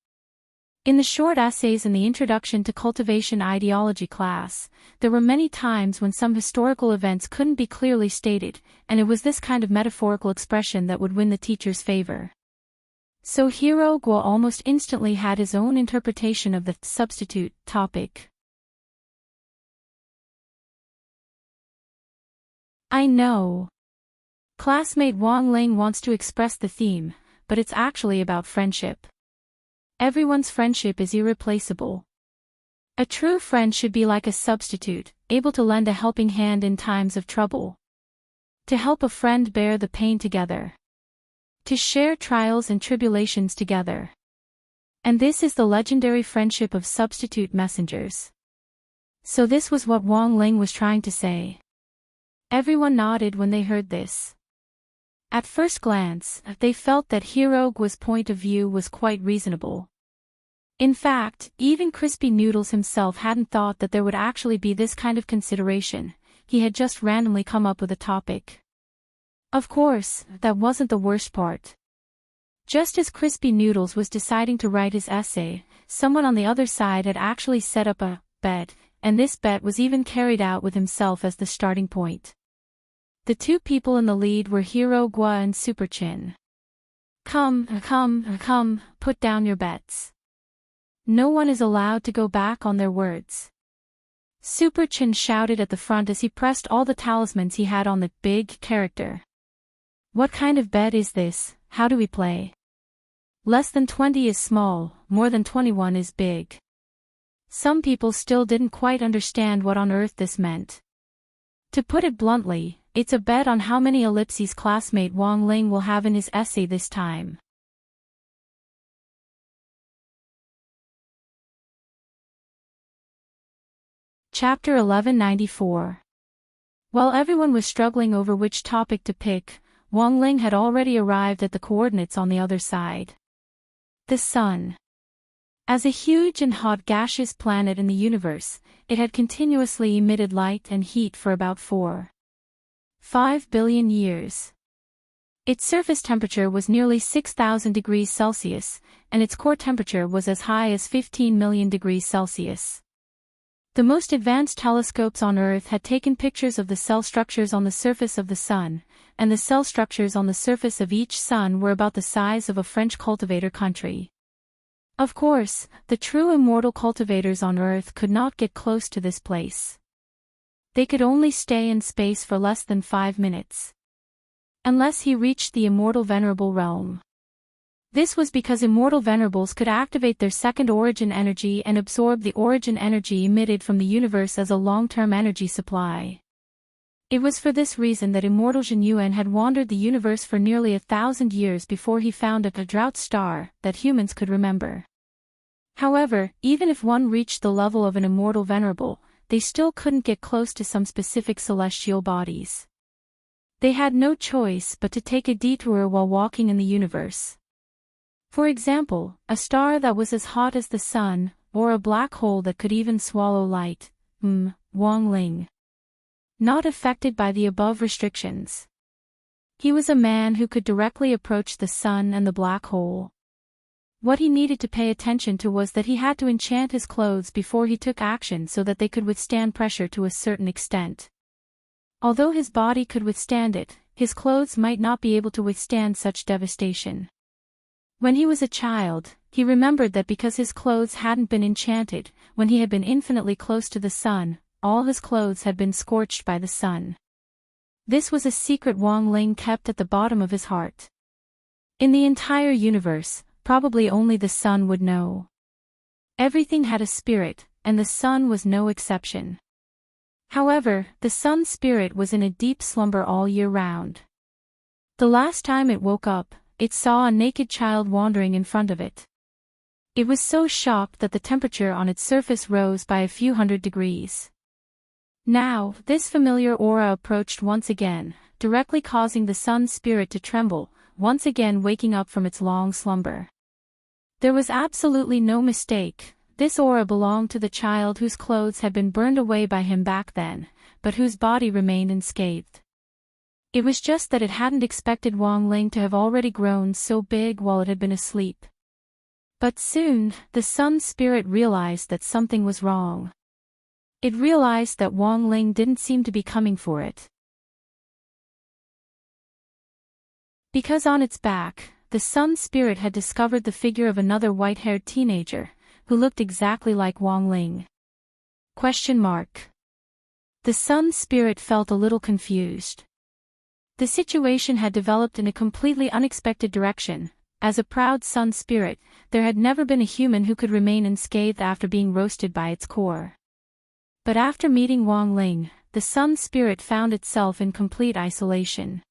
In the short essays in the Introduction to Cultivation Ideology class, there were many times when some historical events couldn't be clearly stated, and it was this kind of metaphorical expression that would win the teacher's favor. So Hiroguo almost instantly had his own interpretation of the substitute topic. I know. Classmate Wang Ling wants to express the theme, but it's actually about friendship. Everyone's friendship is irreplaceable. A true friend should be like a substitute, able to lend a helping hand in times of trouble. To help a friend bear the pain together. To share trials and tribulations together. And this is the legendary friendship of substitute messengers. So this was what Wang Ling was trying to say. Everyone nodded when they heard this. At first glance, they felt that Hiroguo's point of view was quite reasonable. In fact, even Crispy Noodles himself hadn't thought that there would actually be this kind of consideration. He had just randomly come up with a topic. Of course, that wasn't the worst part. Just as Crispy Noodles was deciding to write his essay, someone on the other side had actually set up a bet, and this bet was even carried out with himself as the starting point. The 2 people in the lead were Hiroguo and Super Chin. Come, put down your bets. No one is allowed to go back on their words. Super Chin shouted at the front as he pressed all the talismans he had on the big character. What kind of bet is this? How do we play? Less than 20 is small, more than 21 is big. Some people still didn't quite understand what on earth this meant. To put it bluntly, it's a bet on how many ellipses classmate Wang Ling will have in his essay this time. Chapter 1194. While everyone was struggling over which topic to pick, Wang Ling had already arrived at the coordinates on the other side. The Sun. As a huge and hot gaseous planet in the universe, it had continuously emitted light and heat for about 4.5 billion years. Its surface temperature was nearly 6,000 degrees Celsius, and its core temperature was as high as 15 million degrees Celsius. The most advanced telescopes on Earth had taken pictures of the cell structures on the surface of the Sun, and the cell structures on the surface of each sun were about the size of a French cultivator country. Of course, the true immortal cultivators on Earth could not get close to this place. They could only stay in space for less than 5 minutes. Unless he reached the immortal venerable realm. This was because immortal venerables could activate their second origin energy and absorb the origin energy emitted from the universe as a long-term energy supply. It was for this reason that immortal Jin Yuan had wandered the universe for nearly 1,000 years before he found a drought star that humans could remember. However, even if one reached the level of an immortal venerable, they still couldn't get close to some specific celestial bodies. They had no choice but to take a detour while walking in the universe. For example, a star that was as hot as the sun, or a black hole that could even swallow light. Wang Ling. Not affected by the above restrictions. He was a man who could directly approach the sun and the black hole. What he needed to pay attention to was that he had to enchant his clothes before he took action so that they could withstand pressure to a certain extent. Although his body could withstand it, his clothes might not be able to withstand such devastation. When he was a child, he remembered that because his clothes hadn't been enchanted, when he had been infinitely close to the sun, all his clothes had been scorched by the sun. This was a secret Wang Ling kept at the bottom of his heart. In the entire universe, probably only the sun would know. Everything had a spirit, and the sun was no exception. However, the sun's spirit was in a deep slumber all year round. The last time it woke up, it saw a naked child wandering in front of it. It was so shocked that the temperature on its surface rose by a few hundred degrees. Now, this familiar aura approached once again, directly causing the sun's spirit to tremble, once again waking up from its long slumber. There was absolutely no mistake, this aura belonged to the child whose clothes had been burned away by him back then, but whose body remained unscathed. It was just that it hadn't expected Wang Ling to have already grown so big while it had been asleep. But soon, the sun's spirit realized that something was wrong. It realized that Wang Ling didn't seem to be coming for it. Because on its back, the sun's spirit had discovered the figure of another white-haired teenager, who looked exactly like Wang Ling. The sun's spirit felt a little confused. The situation had developed in a completely unexpected direction. As a proud sun spirit, there had never been a human who could remain unscathed after being roasted by its core. But after meeting Wang Ling, the sun spirit found itself in complete isolation.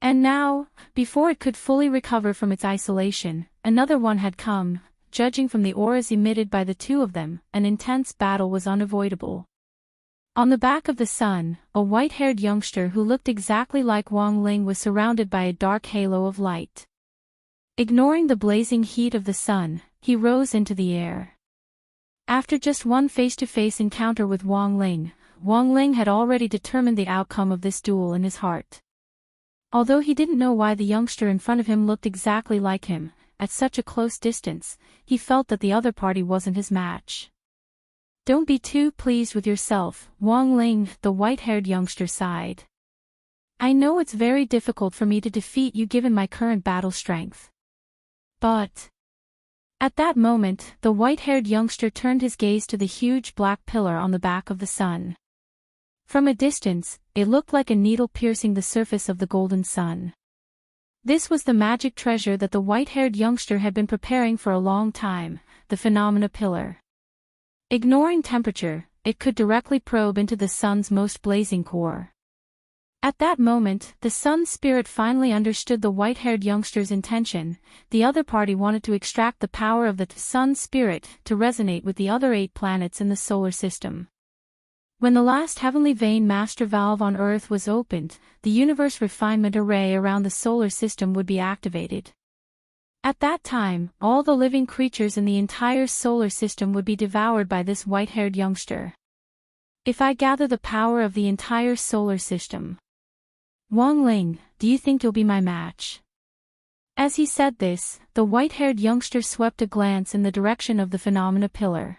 And now, before it could fully recover from its isolation, another one had come. Judging from the auras emitted by the two of them, an intense battle was unavoidable. On the back of the sun, a white-haired youngster who looked exactly like Wang Ling was surrounded by a dark halo of light. Ignoring the blazing heat of the sun, he rose into the air. After just one face-to-face encounter with Wang Ling had already determined the outcome of this duel in his heart. Although he didn't know why the youngster in front of him looked exactly like him, at such a close distance, he felt that the other party wasn't his match. Don't be too pleased with yourself, Wang Ling, the white-haired youngster sighed. I know it's very difficult for me to defeat you given my current battle strength. But... At that moment, the white-haired youngster turned his gaze to the huge black pillar on the back of the sun. From a distance, it looked like a needle piercing the surface of the golden sun. This was the magic treasure that the white-haired youngster had been preparing for a long time, the phenomena pillar. Ignoring temperature, it could directly probe into the sun's most blazing core. At that moment, the sun's spirit finally understood the white-haired youngster's intention. The other party wanted to extract the power of the sun's spirit to resonate with the other 8 planets in the solar system. When the last heavenly vein master valve on Earth was opened, the universe refinement array around the solar system would be activated. At that time, all the living creatures in the entire solar system would be devoured by this white-haired youngster. If I gather the power of the entire solar system, Wang Ling, do you think you'll be my match? As he said this, the white-haired youngster swept a glance in the direction of the phenomena pillar.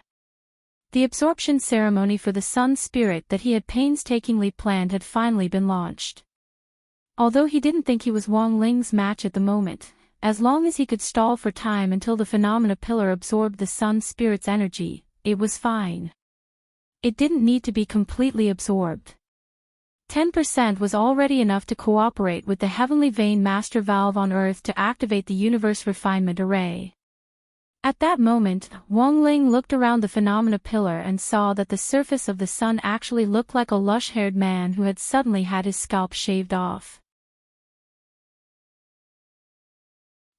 The absorption ceremony for the sun spirit that he had painstakingly planned had finally been launched. Although he didn't think he was Wang Ling's match at the moment, as long as he could stall for time until the phenomena pillar absorbed the sun spirit's energy, it was fine. It didn't need to be completely absorbed. 10% was already enough to cooperate with the heavenly vein master valve on Earth to activate the universe refinement array. At that moment, Wang Ling looked around the phenomena pillar and saw that the surface of the sun actually looked like a lush-haired man who had suddenly had his scalp shaved off.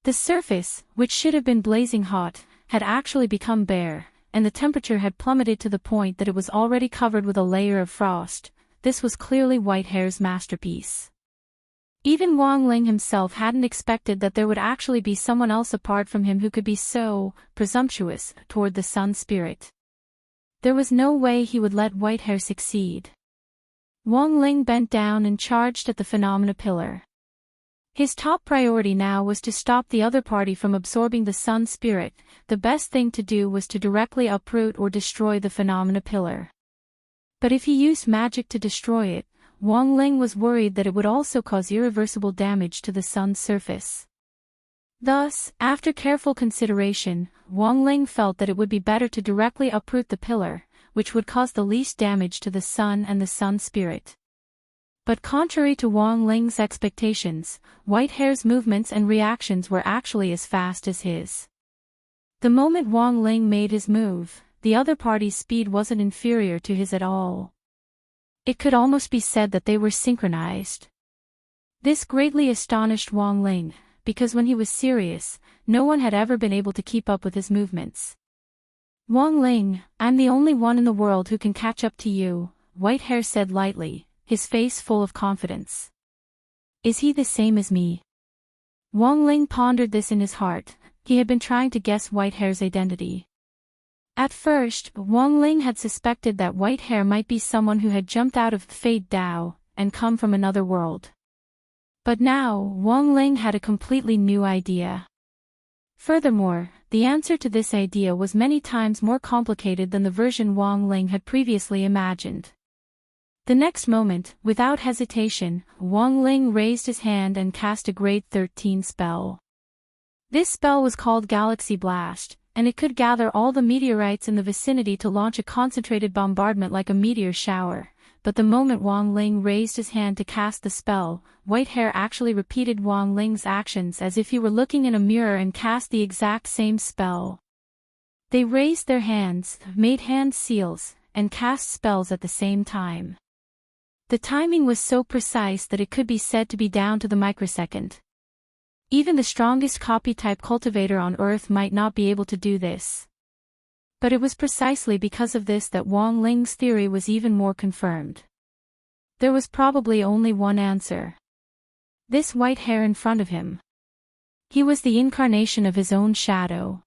The surface, which should have been blazing hot, had actually become bare, and the temperature had plummeted to the point that it was already covered with a layer of frost. This was clearly Whitehair's masterpiece. Even Wang Ling himself hadn't expected that there would actually be someone else apart from him who could be so presumptuous toward the sun spirit. There was no way he would let Whitehair succeed. Wang Ling bent down and charged at the phenomena pillar. His top priority now was to stop the other party from absorbing the sun spirit. The best thing to do was to directly uproot or destroy the phenomena pillar. But if he used magic to destroy it, Wang Ling was worried that it would also cause irreversible damage to the sun's surface. Thus, after careful consideration, Wang Ling felt that it would be better to directly uproot the pillar, which would cause the least damage to the sun and the sun spirit. But contrary to Wang Ling's expectations, Whitehair's movements and reactions were actually as fast as his. The moment Wang Ling made his move, the other party's speed wasn't inferior to his at all. It could almost be said that they were synchronized. This greatly astonished Wang Ling, because when he was serious, no one had ever been able to keep up with his movements. "Wang Ling, I'm the only one in the world who can catch up to you," Whitehair said lightly, his face full of confidence. "Is he the same as me?" Wang Ling pondered this in his heart. He had been trying to guess Whitehair's identity. At first, Wang Ling had suspected that Whitehair might be someone who had jumped out of Fate Dao and come from another world. But now, Wang Ling had a completely new idea. Furthermore, the answer to this idea was many times more complicated than the version Wang Ling had previously imagined. The next moment, without hesitation, Wang Ling raised his hand and cast a grade 13 spell. This spell was called Galaxy Blast, and it could gather all the meteorites in the vicinity to launch a concentrated bombardment like a meteor shower. But the moment Wang Ling raised his hand to cast the spell, Whitehair actually repeated Wang Ling's actions as if he were looking in a mirror and cast the exact same spell. They raised their hands, made hand seals, and cast spells at the same time. The timing was so precise that it could be said to be down to the microsecond. Even the strongest copy-type cultivator on Earth might not be able to do this. But it was precisely because of this that Wang Ling's theory was even more confirmed. There was probably only one answer. This Whitehair in front of him. He was the incarnation of his own shadow.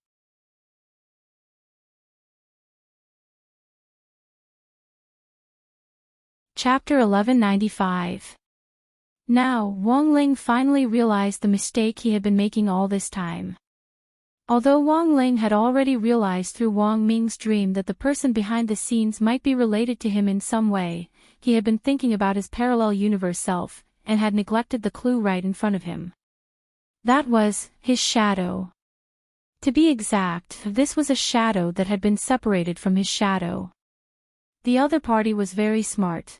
Chapter 1195. Now, Wang Ling finally realized the mistake he had been making all this time. Although Wang Ling had already realized through Wang Ming's dream that the person behind the scenes might be related to him in some way, he had been thinking about his parallel universe self, and had neglected the clue right in front of him. That was his shadow. To be exact, this was a shadow that had been separated from his shadow. The other party was very smart.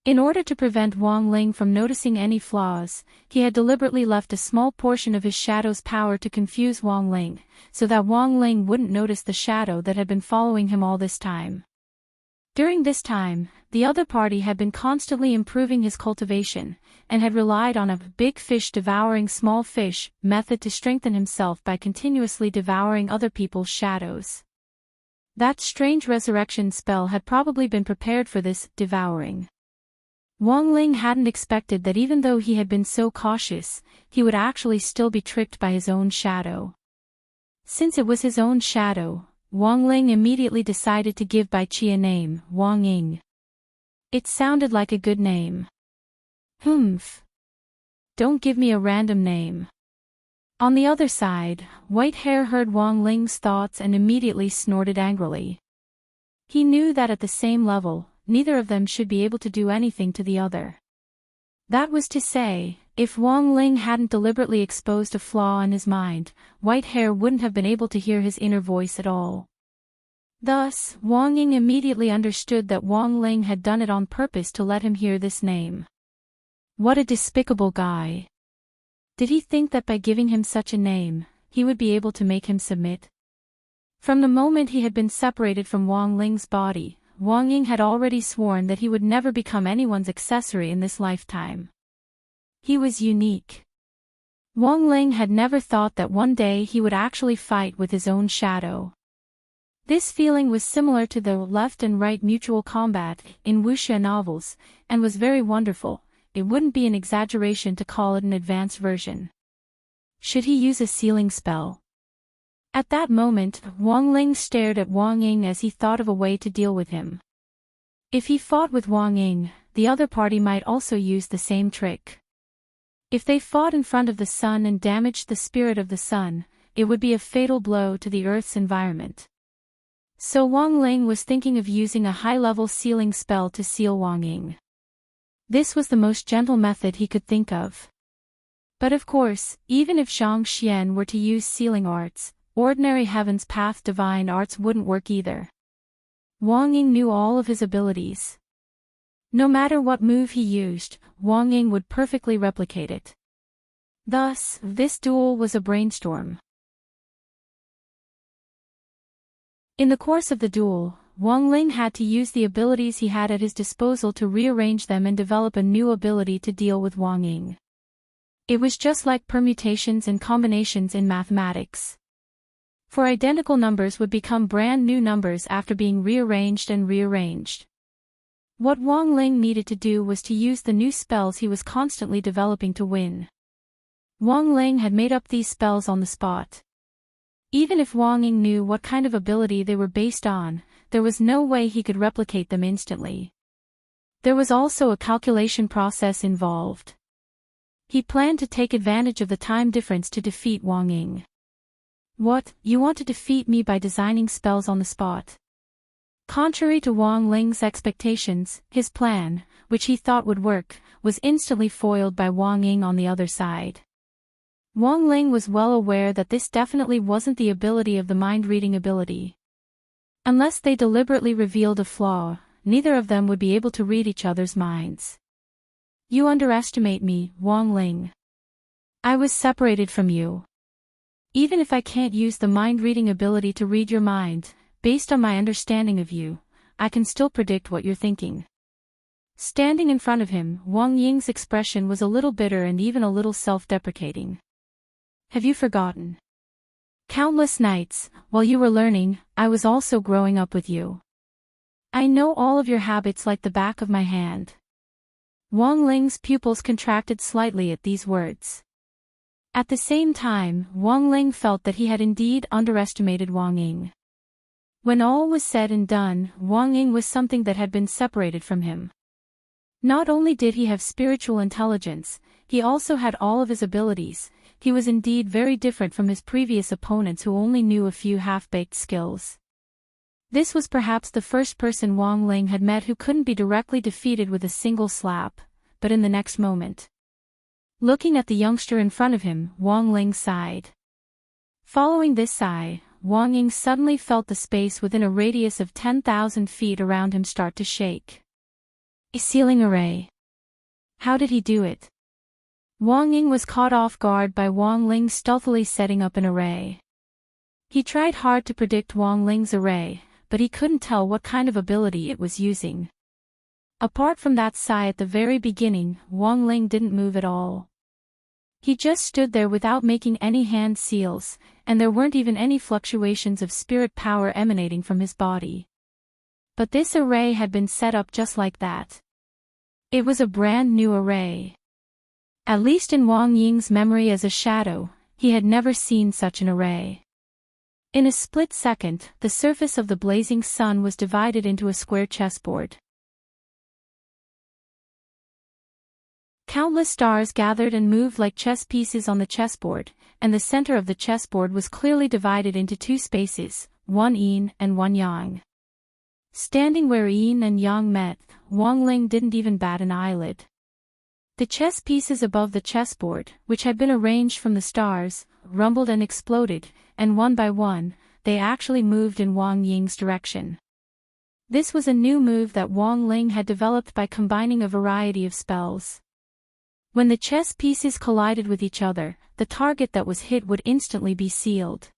In order to prevent Wang Ling from noticing any flaws, he had deliberately left a small portion of his shadow's power to confuse Wang Ling, so that Wang Ling wouldn't notice the shadow that had been following him all this time. During this time, the other party had been constantly improving his cultivation, and had relied on a big fish devouring small fish method to strengthen himself by continuously devouring other people's shadows. That strange resurrection spell had probably been prepared for this devouring. Wang Ling hadn't expected that even though he had been so cautious, he would actually still be tricked by his own shadow. Since it was his own shadow, Wang Ling immediately decided to give Bai Qi a name, Wang Ying. It sounded like a good name. Humph. Don't give me a random name. On the other side, Whitehair heard Wang Ling's thoughts and immediately snorted angrily. He knew that at the same level, neither of them should be able to do anything to the other. That was to say, if Wang Ling hadn't deliberately exposed a flaw in his mind, Whitehair wouldn't have been able to hear his inner voice at all. Thus, Wang Ying immediately understood that Wang Ling had done it on purpose to let him hear this name. What a despicable guy. Did he think that by giving him such a name, he would be able to make him submit? From the moment he had been separated from Wang Ling's body, Wang Ying had already sworn that he would never become anyone's accessory in this lifetime. He was unique. Wang Ling had never thought that one day he would actually fight with his own shadow. This feeling was similar to the left and right mutual combat in wuxia novels, and was very wonderful. it wouldn't be an exaggeration to call it an advanced version. Should he use a sealing spell? At that moment, Wang Ling stared at Wang Ying as he thought of a way to deal with him. If he fought with Wang Ying, the other party might also use the same trick. If they fought in front of the sun and damaged the spirit of the sun, it would be a fatal blow to the Earth's environment. So Wang Ling was thinking of using a high-level sealing spell to seal Wang Ying. This was the most gentle method he could think of. But of course, even if Zhang Xian were to use sealing arts, ordinary Heaven's Path divine arts wouldn't work either. Wang Ying knew all of his abilities. No matter what move he used, Wang Ying would perfectly replicate it. Thus, this duel was a brainstorm. In the course of the duel, Wang Ling had to use the abilities he had at his disposal to rearrange them and develop a new ability to deal with Wang Ying. It was just like permutations and combinations in mathematics. For identical numbers would become brand new numbers after being rearranged and rearranged. What Wang Ling needed to do was to use the new spells he was constantly developing to win. Wang Ling had made up these spells on the spot. Even if Wang Ying knew what kind of ability they were based on, there was no way he could replicate them instantly. There was also a calculation process involved. He planned to take advantage of the time difference to defeat Wang Ying. What, you want to defeat me by designing spells on the spot? Contrary to Wang Ling's expectations, his plan, which he thought would work, was instantly foiled by Wang Ying on the other side. Wang Ling was well aware that this definitely wasn't the ability of the mind-reading ability. Unless they deliberately revealed a flaw, neither of them would be able to read each other's minds. You underestimate me, Wang Ling. I was separated from you. Even if I can't use the mind-reading ability to read your mind, based on my understanding of you, I can still predict what you're thinking. Standing in front of him, Wang Ying's expression was a little bitter and even a little self-deprecating. Have you forgotten? Countless nights, while you were learning, I was also growing up with you. I know all of your habits like the back of my hand. Wang Ling's pupils contracted slightly at these words. At the same time, Wang Ling felt that he had indeed underestimated Wang Ying. When all was said and done, Wang Ying was something that had been separated from him. Not only did he have spiritual intelligence, he also had all of his abilities. He was indeed very different from his previous opponents who only knew a few half-baked skills. This was perhaps the first person Wang Ling had met who couldn't be directly defeated with a single slap, but in the next moment. Looking at the youngster in front of him, Wang Ling sighed. Following this sigh, Wang Ying suddenly felt the space within a radius of 10,000 feet around him start to shake. A sealing array. How did he do it? Wang Ying was caught off guard by Wang Ling stealthily setting up an array. He tried hard to predict Wang Ling's array, but he couldn't tell what kind of ability it was using. Apart from that sigh at the very beginning, Wang Ling didn't move at all. He just stood there without making any hand seals, and there weren't even any fluctuations of spirit power emanating from his body. But this array had been set up just like that. It was a brand new array. At least in Wang Ying's memory as a shadow, he had never seen such an array. In a split second, the surface of the blazing sun was divided into a square chessboard. Countless stars gathered and moved like chess pieces on the chessboard, and the center of the chessboard was clearly divided into two spaces, one yin and one yang. Standing where yin and yang met, Wang Ling didn't even bat an eyelid. The chess pieces above the chessboard, which had been arranged from the stars, rumbled and exploded, and one by one, they actually moved in Wang Ying's direction. This was a new move that Wang Ling had developed by combining a variety of spells. When the chess pieces collided with each other, the target that was hit would instantly be sealed.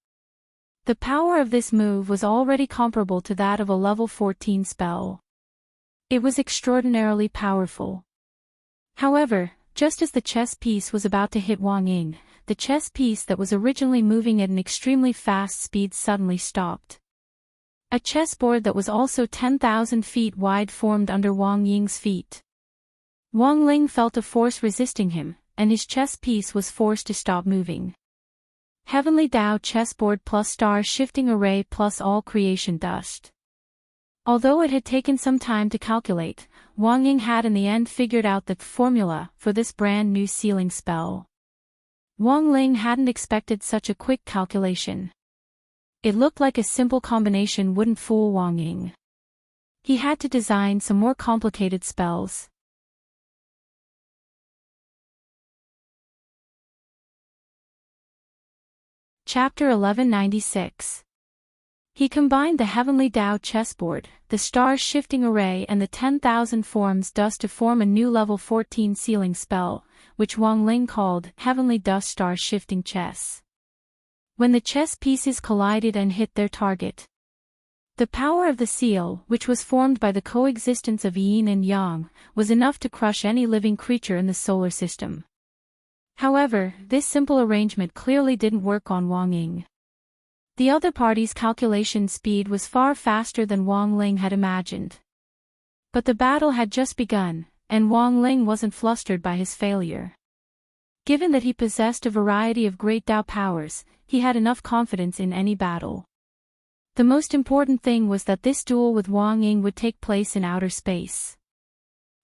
The power of this move was already comparable to that of a level 14 spell. It was extraordinarily powerful. However, just as the chess piece was about to hit Wang Ying, the chess piece that was originally moving at an extremely fast speed suddenly stopped. A chessboard that was also 10,000 feet wide formed under Wang Ying's feet. Wang Ling felt a force resisting him, and his chess piece was forced to stop moving. Heavenly Tao chessboard plus star shifting array plus all creation dust. Although it had taken some time to calculate, Wang Ying had in the end figured out the formula for this brand new sealing spell. Wang Ling hadn't expected such a quick calculation. It looked like a simple combination wouldn't fool Wang Ying. He had to design some more complicated spells. Chapter 1196. He combined the Heavenly Tao chessboard, the star shifting array and the 10,000 forms dust to form a new level 14 sealing spell, which Wang Ling called Heavenly Dust Star Shifting Chess. When the chess pieces collided and hit their target, the power of the seal, which was formed by the coexistence of yin and yang, was enough to crush any living creature in the solar system. However, this simple arrangement clearly didn't work on Wang Ying. The other party's calculation speed was far faster than Wang Ling had imagined. But the battle had just begun, and Wang Ling wasn't flustered by his failure. Given that he possessed a variety of great Tao powers, he had enough confidence in any battle. The most important thing was that this duel with Wang Ying would take place in outer space.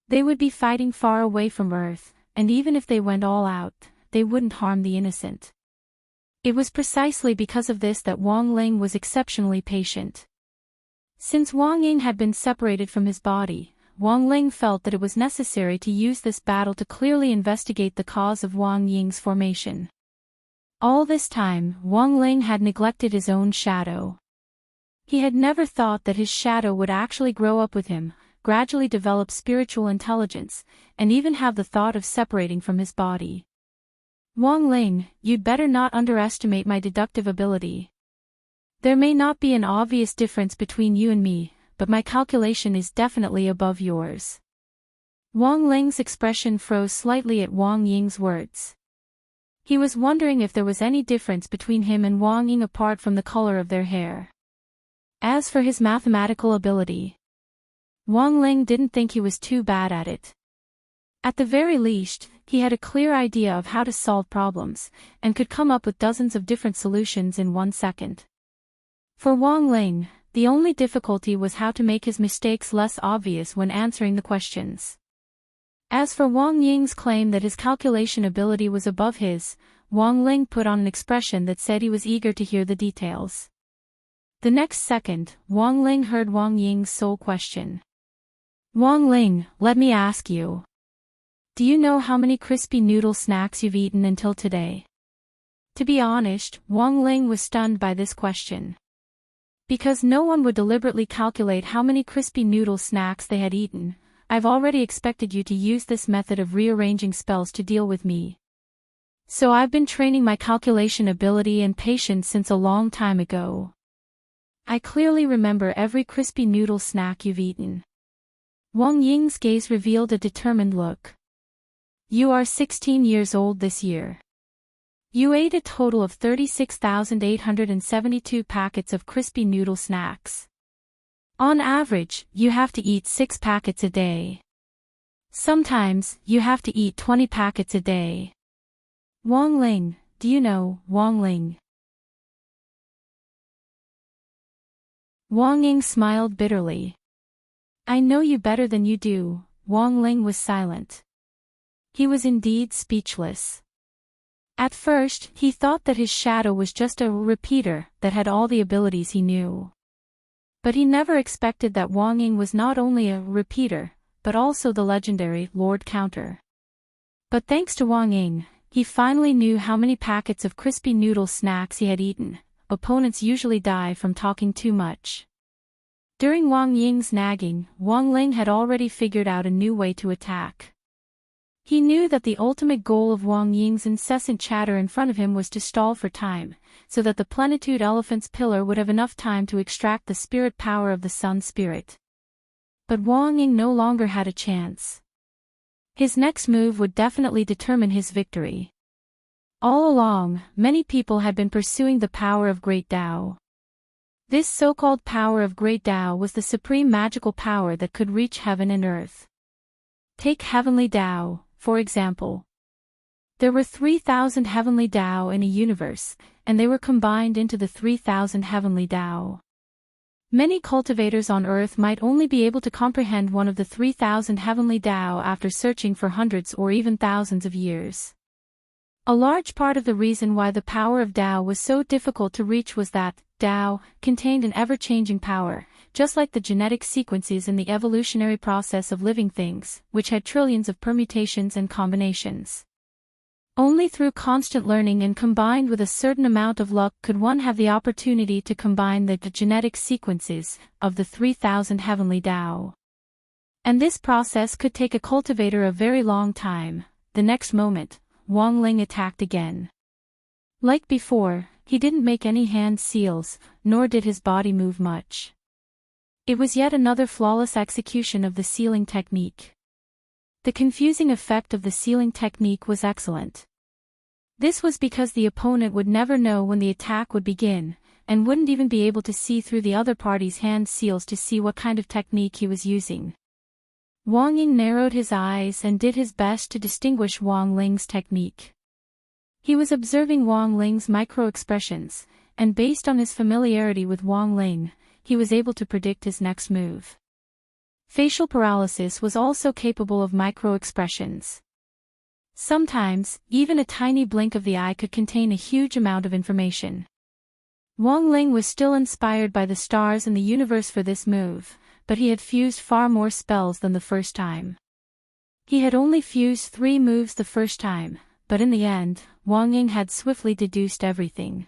They would be fighting far away from Earth, and even if they went all out, they wouldn't harm the innocent. It was precisely because of this that Wang Ling was exceptionally patient. Since Wang Ying had been separated from his body, Wang Ling felt that it was necessary to use this battle to clearly investigate the cause of Wang Ying's formation. All this time, Wang Ling had neglected his own shadow. He had never thought that his shadow would actually grow up with him, gradually develop spiritual intelligence, and even have the thought of separating from his body. Wang Ling, you'd better not underestimate my deductive ability. There may not be an obvious difference between you and me, but my calculation is definitely above yours. Wang Ling's expression froze slightly at Wang Ying's words. He was wondering if there was any difference between him and Wang Ying apart from the color of their hair. As for his mathematical ability, Wang Ling didn't think he was too bad at it. At the very least, he had a clear idea of how to solve problems, and could come up with dozens of different solutions in 1 second. For Wang Ling, the only difficulty was how to make his mistakes less obvious when answering the questions. As for Wang Ying's claim that his calculation ability was above his, Wang Ling put on an expression that said he was eager to hear the details. The next second, Wang Ling heard Wang Ying's sole question. Wang Ling, let me ask you. Do you know how many crispy noodle snacks you've eaten until today? To be honest, Wang Ling was stunned by this question. Because no one would deliberately calculate how many crispy noodle snacks they had eaten, I've already expected you to use this method of rearranging spells to deal with me. So I've been training my calculation ability and patience since a long time ago. I clearly remember every crispy noodle snack you've eaten. Wang Ying's gaze revealed a determined look. You are 16 years old this year. You ate a total of 36,872 packets of crispy noodle snacks. On average, you have to eat 6 packets a day. Sometimes, you have to eat 20 packets a day. Wang Ling, do you know, Wang Ling? Wang Ying smiled bitterly. I know you better than you do. Wang Ling was silent. He was indeed speechless. At first, he thought that his shadow was just a repeater that had all the abilities he knew. But he never expected that Wang Ying was not only a repeater, but also the legendary Lord Counter. But thanks to Wang Ying, he finally knew how many packets of crispy noodle snacks he had eaten. Opponents usually die from talking too much. During Wang Ying's nagging, Wang Ling had already figured out a new way to attack. He knew that the ultimate goal of Wang Ying's incessant chatter in front of him was to stall for time, so that the plenitude elephant's pillar would have enough time to extract the spirit power of the sun spirit. But Wang Ying no longer had a chance. His next move would definitely determine his victory. All along, many people had been pursuing the power of Great Tao. This so-called power of Great Tao was the supreme magical power that could reach heaven and earth. Take Heavenly Tao, for example. There were 3,000 Heavenly Tao in a universe, and they were combined into the 3,000 Heavenly Tao. Many cultivators on Earth might only be able to comprehend one of the 3,000 Heavenly Tao after searching for hundreds or even thousands of years. A large part of the reason why the power of Tao was so difficult to reach was that Tao contained an ever-changing power, just like the genetic sequences in the evolutionary process of living things, which had trillions of permutations and combinations. Only through constant learning and combined with a certain amount of luck could one have the opportunity to combine the genetic sequences of the 3,000 Heavenly Tao. And this process could take a cultivator a very long time. The next moment, Wang Ling attacked again. Like before, he didn't make any hand seals, nor did his body move much. It was yet another flawless execution of the sealing technique. The confusing effect of the sealing technique was excellent. This was because the opponent would never know when the attack would begin, and wouldn't even be able to see through the other party's hand seals to see what kind of technique he was using. Wang Ying narrowed his eyes and did his best to distinguish Wang Ling's technique. He was observing Wang Ling's micro-expressions, and based on his familiarity with Wang Ling, he was able to predict his next move. Facial paralysis was also capable of micro-expressions. Sometimes, even a tiny blink of the eye could contain a huge amount of information. Wang Ling was still inspired by the stars in the universe for this move, but he had fused far more spells than the first time. He had only fused 3 moves the first time, but in the end, Wang Ying had swiftly deduced everything.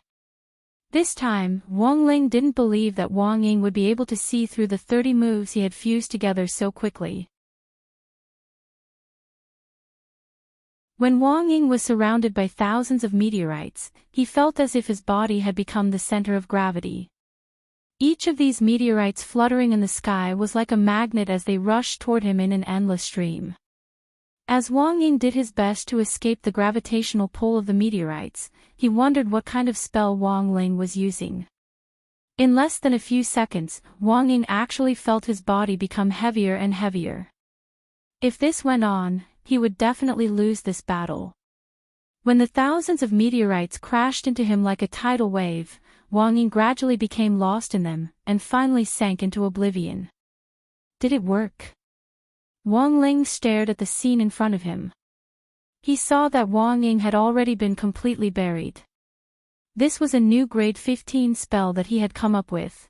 This time, Wang Ling didn't believe that Wang Ying would be able to see through the 30 moves he had fused together so quickly. When Wang Ying was surrounded by thousands of meteorites, he felt as if his body had become the center of gravity. Each of these meteorites fluttering in the sky was like a magnet as they rushed toward him in an endless stream. As Wang Ying did his best to escape the gravitational pull of the meteorites, he wondered what kind of spell Wang Ling was using. In less than a few seconds, Wang Ying actually felt his body become heavier and heavier. If this went on, he would definitely lose this battle. When the thousands of meteorites crashed into him like a tidal wave, Wang Ying gradually became lost in them, and finally sank into oblivion. Did it work? Wang Ling stared at the scene in front of him. He saw that Wang Ying had already been completely buried. This was a new grade 15 spell that he had come up with.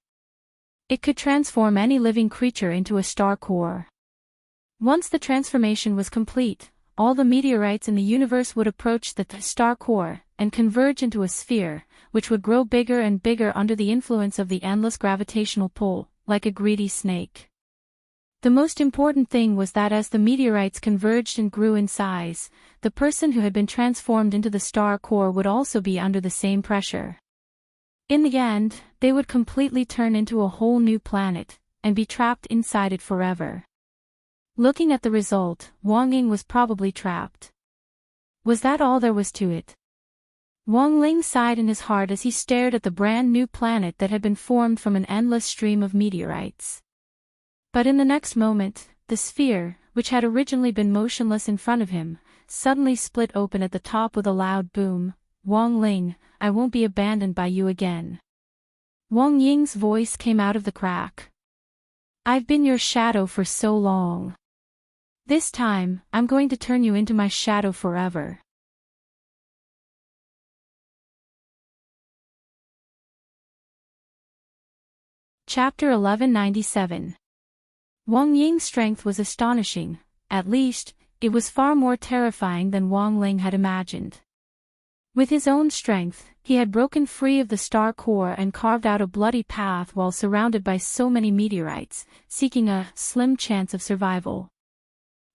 It could transform any living creature into a star core. Once the transformation was complete, all the meteorites in the universe would approach the star core and converge into a sphere, which would grow bigger and bigger under the influence of the endless gravitational pull, like a greedy snake. The most important thing was that as the meteorites converged and grew in size, the person who had been transformed into the star core would also be under the same pressure. In the end, they would completely turn into a whole new planet, and be trapped inside it forever. Looking at the result, Wang Ying was probably trapped. Was that all there was to it? Wang Ling sighed in his heart as he stared at the brand new planet that had been formed from an endless stream of meteorites. But in the next moment, the sphere, which had originally been motionless in front of him, suddenly split open at the top with a loud boom. Wang Ling, I won't be abandoned by you again. Wang Ying's voice came out of the crack. I've been your shadow for so long. This time, I'm going to turn you into my shadow forever. Chapter 1197. Wang Ying's strength was astonishing. At least, it was far more terrifying than Wang Ling had imagined. With his own strength, he had broken free of the star core and carved out a bloody path while surrounded by so many meteorites, seeking a slim chance of survival.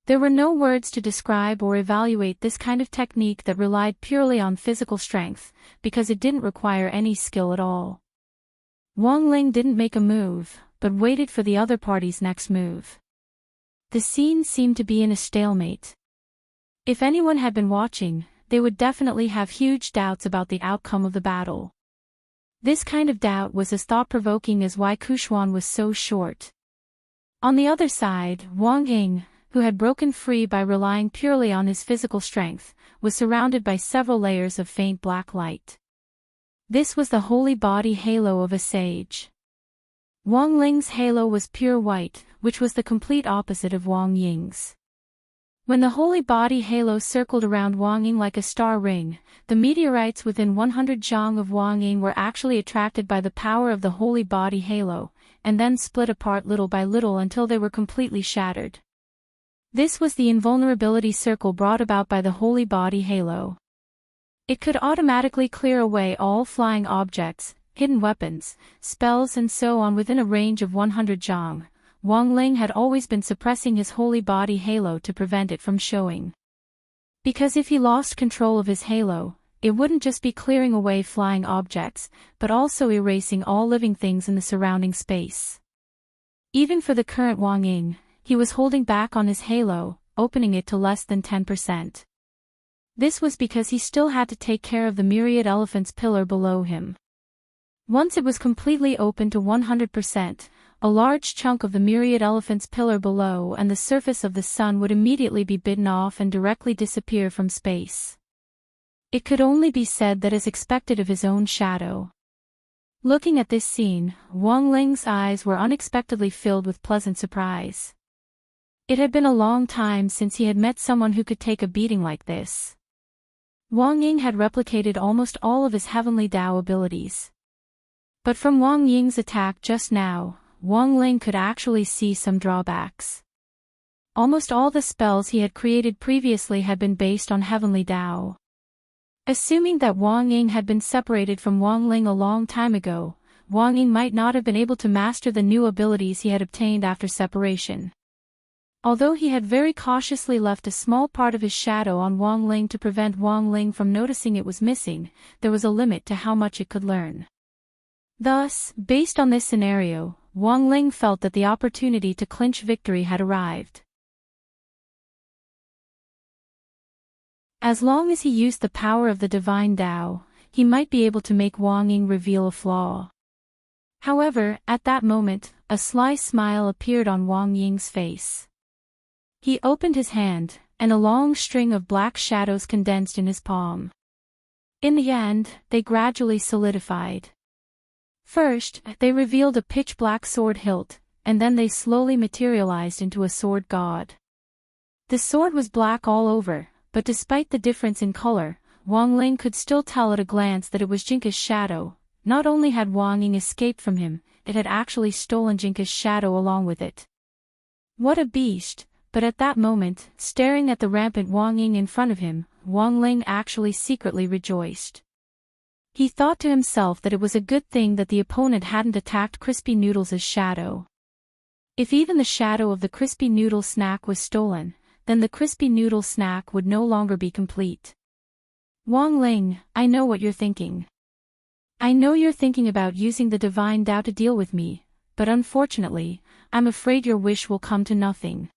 There were no words to describe or evaluate this kind of technique that relied purely on physical strength, because it didn't require any skill at all. Wang Ling didn't make a move, but waited for the other party's next move. The scene seemed to be in a stalemate. If anyone had been watching, they would definitely have huge doubts about the outcome of the battle. This kind of doubt was as thought-provoking as why Kushuan was so short. On the other side, Wang Ying, who had broken free by relying purely on his physical strength, was surrounded by several layers of faint black light. This was the holy body halo of a sage. Wang Ling's halo was pure white, which was the complete opposite of Wang Ying's. When the holy body halo circled around Wang Ying like a star ring, the meteorites within 100 zhang of Wang Ying were actually attracted by the power of the holy body halo, and then split apart little by little until they were completely shattered. This was the invulnerability circle brought about by the holy body halo. It could automatically clear away all flying objects, hidden weapons, spells and so on within a range of 100 zhang. Wang Ling had always been suppressing his holy body halo to prevent it from showing. Because if he lost control of his halo, it wouldn't just be clearing away flying objects, but also erasing all living things in the surrounding space. Even for the current Wang Ying, he was holding back on his halo, opening it to less than 10%. This was because he still had to take care of the myriad elephants pillar below him. Once it was completely open to 100%, a large chunk of the myriad elephants pillar below and the surface of the sun would immediately be bitten off and directly disappear from space. It could only be said that as expected of his own shadow. Looking at this scene, Wang Ling's eyes were unexpectedly filled with pleasant surprise. It had been a long time since he had met someone who could take a beating like this. Wang Ying had replicated almost all of his heavenly Dao abilities. But from Wang Ying's attack just now, Wang Ling could actually see some drawbacks. Almost all the spells he had created previously had been based on heavenly Dao. Assuming that Wang Ying had been separated from Wang Ling a long time ago, Wang Ying might not have been able to master the new abilities he had obtained after separation. Although he had very cautiously left a small part of his shadow on Wang Ling to prevent Wang Ling from noticing it was missing, there was a limit to how much it could learn. Thus, based on this scenario, Wang Ling felt that the opportunity to clinch victory had arrived. As long as he used the power of the divine Dao, he might be able to make Wang Ying reveal a flaw. However, at that moment, a sly smile appeared on Wang Ying's face. He opened his hand, and a long string of black shadows condensed in his palm. In the end, they gradually solidified. First, they revealed a pitch-black sword hilt, and then they slowly materialized into a sword god. The sword was black all over, but despite the difference in color, Wang Ling could still tell at a glance that it was Jinka's shadow. Not only had Wang Ying escaped from him, it had actually stolen Jinka's shadow along with it. What a beast! But at that moment, staring at the rampant Wang Ying in front of him, Wang Ling actually secretly rejoiced. He thought to himself that it was a good thing that the opponent hadn't attacked Crispy Noodles' shadow. If even the shadow of the Crispy Noodle snack was stolen, then the Crispy Noodle snack would no longer be complete. Wang Ling, I know what you're thinking. I know you're thinking about using the divine Dao to deal with me, but unfortunately, I'm afraid your wish will come to nothing.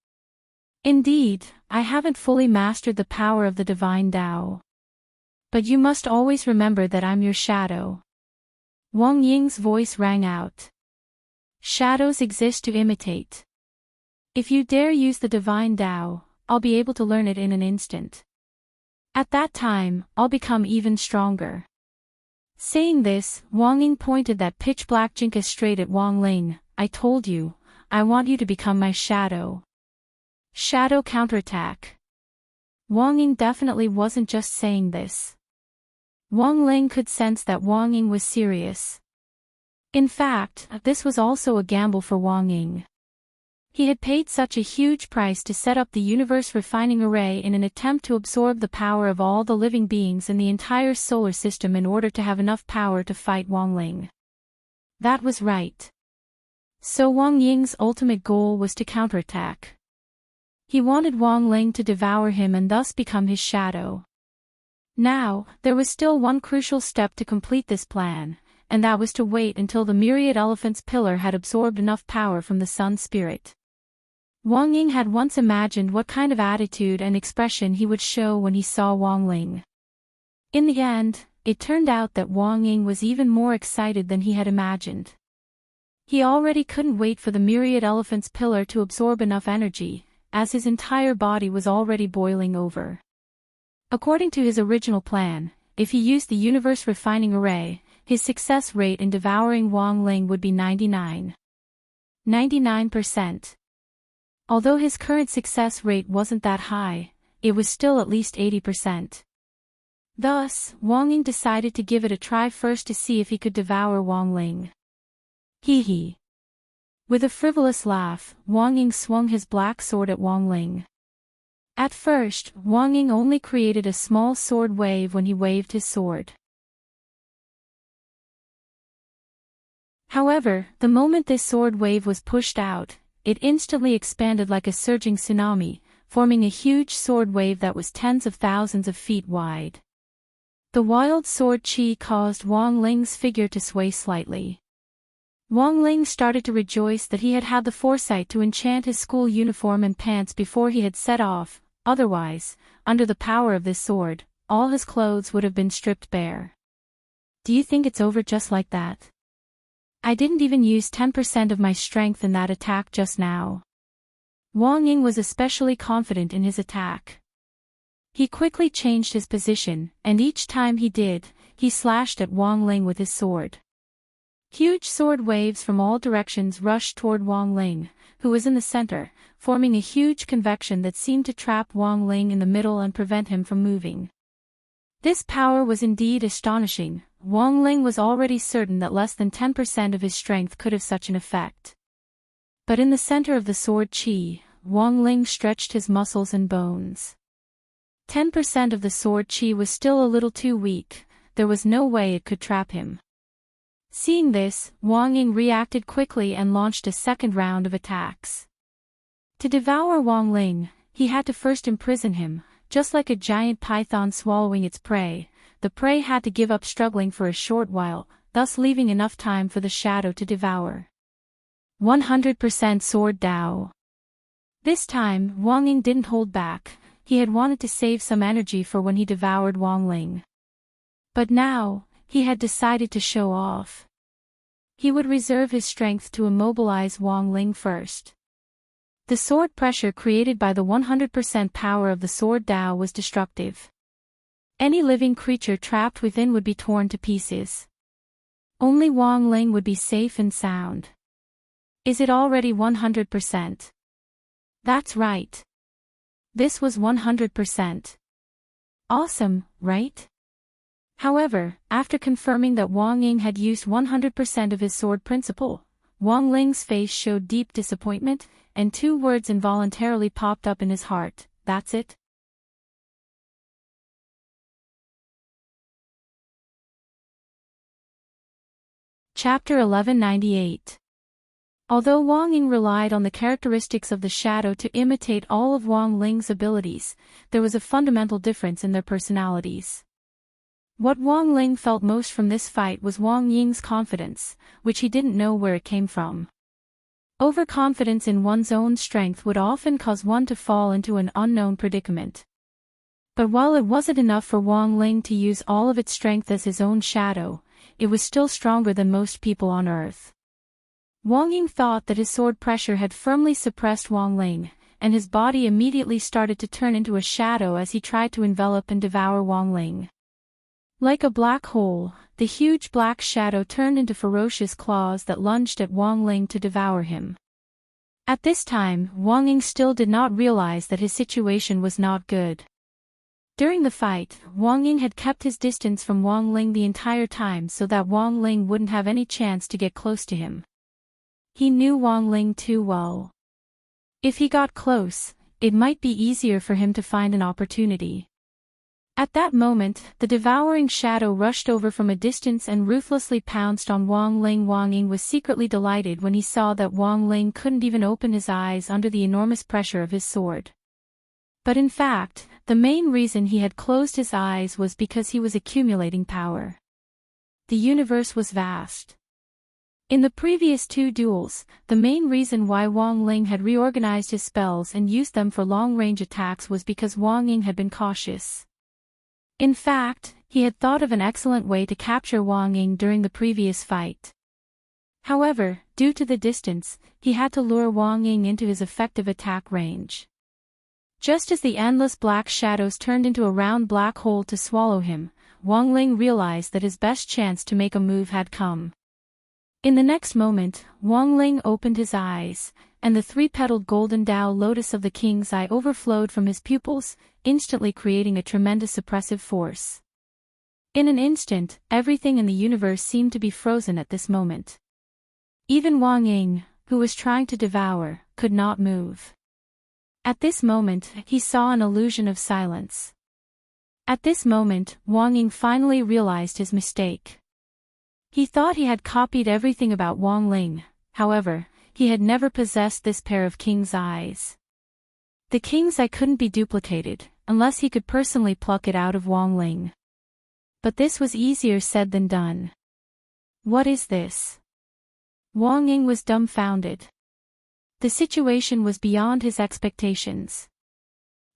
Indeed, I haven't fully mastered the power of the divine Dao. But you must always remember that I'm your shadow. Wang Ying's voice rang out. Shadows exist to imitate. If you dare use the divine Dao, I'll be able to learn it in an instant. At that time, I'll become even stronger. Saying this, Wang Ying pointed that pitch-black Jinka straight at Wang Ling. I told you, I want you to become my shadow. Shadow counterattack. Wang Ying definitely wasn't just saying this. Wang Ling could sense that Wang Ying was serious. In fact, this was also a gamble for Wang Ying. He had paid such a huge price to set up the universe refining array in an attempt to absorb the power of all the living beings in the entire solar system in order to have enough power to fight Wang Ling. That was right. So Wang Ying's ultimate goal was to counterattack. He wanted Wang Ling to devour him and thus become his shadow. Now, there was still one crucial step to complete this plan, and that was to wait until the myriad elephant's pillar had absorbed enough power from the sun spirit. Wang Ying had once imagined what kind of attitude and expression he would show when he saw Wang Ling. In the end, it turned out that Wang Ying was even more excited than he had imagined. He already couldn't wait for the myriad elephant's pillar to absorb enough energy, as his entire body was already boiling over. According to his original plan, if he used the universe refining array, his success rate in devouring Wang Ling would be 99%. Although his current success rate wasn't that high, it was still at least 80%. Thus, Wang Ying decided to give it a try first to see if he could devour Wang Ling. Hee hee. With a frivolous laugh, Wang Ying swung his black sword at Wang Ling. At first, Wang Ying only created a small sword wave when he waved his sword. However, the moment this sword wave was pushed out, it instantly expanded like a surging tsunami, forming a huge sword wave that was tens of thousands of feet wide. The wild sword chi caused Wang Ling's figure to sway slightly. Wang Ling started to rejoice that he had had the foresight to enchant his school uniform and pants before he had set off, otherwise, under the power of this sword, all his clothes would have been stripped bare. Do you think it's over just like that? I didn't even use 10% of my strength in that attack just now. Wang Ying was especially confident in his attack. He quickly changed his position, and each time he did, he slashed at Wang Ling with his sword. Huge sword waves from all directions rushed toward Wang Ling, who was in the center, forming a huge convection that seemed to trap Wang Ling in the middle and prevent him from moving. This power was indeed astonishing. Wang Ling was already certain that less than 10% of his strength could have such an effect. But in the center of the sword chi, Wang Ling stretched his muscles and bones. 10% of the sword chi was still a little too weak, there was no way it could trap him. Seeing this, Wang Ying reacted quickly and launched a second round of attacks. To devour Wang Ling, he had to first imprison him, just like a giant python swallowing its prey. The prey had to give up struggling for a short while, thus leaving enough time for the shadow to devour. 100% Sword Dao. This time, Wang Ying didn't hold back. He had wanted to save some energy for when he devoured Wang Ling. But now, he had decided to show off. He would reserve his strength to immobilize Wang Ling first. The sword pressure created by the 100% power of the Sword Dao was destructive. Any living creature trapped within would be torn to pieces. Only Wang Ling would be safe and sound. Is it already 100%? That's right. This was 100%. Awesome, right? However, after confirming that Wang Ying had used 100% of his sword principle, Wang Ling's face showed deep disappointment, and two words involuntarily popped up in his heart, that's it? Chapter 1198. Although Wang Ying relied on the characteristics of the shadow to imitate all of Wang Ling's abilities, there was a fundamental difference in their personalities. What Wang Ling felt most from this fight was Wang Ying's confidence, which he didn't know where it came from. Overconfidence in one's own strength would often cause one to fall into an unknown predicament. But while it wasn't enough for Wang Ling to use all of its strength as his own shadow, it was still stronger than most people on Earth. Wang Ying thought that his sword pressure had firmly suppressed Wang Ling, and his body immediately started to turn into a shadow as he tried to envelop and devour Wang Ling. Like a black hole, the huge black shadow turned into ferocious claws that lunged at Wang Ling to devour him. At this time, Wang Ying still did not realize that his situation was not good. During the fight, Wang Ying had kept his distance from Wang Ling the entire time so that Wang Ling wouldn't have any chance to get close to him. He knew Wang Ling too well. If he got close, it might be easier for him to find an opportunity. At that moment, the devouring shadow rushed over from a distance and ruthlessly pounced on Wang Ling. Wang Ying was secretly delighted when he saw that Wang Ling couldn't even open his eyes under the enormous pressure of his sword. But in fact, the main reason he had closed his eyes was because he was accumulating power. The universe was vast. In the previous two duels, the main reason why Wang Ling had reorganized his spells and used them for long-range attacks was because Wang Ying had been cautious. In fact, he had thought of an excellent way to capture Wang Ying during the previous fight. However, due to the distance, he had to lure Wang Ying into his effective attack range. Just as the endless black shadows turned into a round black hole to swallow him, Wang Ling realized that his best chance to make a move had come. In the next moment, Wang Ling opened his eyes, and the three-petaled golden Tao lotus of the king's eye overflowed from his pupils, instantly creating a tremendous suppressive force. In an instant, everything in the universe seemed to be frozen at this moment. Even Wang Ying, who was trying to devour, could not move. At this moment, he saw an illusion of silence. At this moment, Wang Ying finally realized his mistake. He thought he had copied everything about Wang Ling, however, he had never possessed this pair of king's eyes. The king's eye couldn't be duplicated, unless he could personally pluck it out of Wang Ling. But this was easier said than done. What is this? Wang Ying was dumbfounded. The situation was beyond his expectations.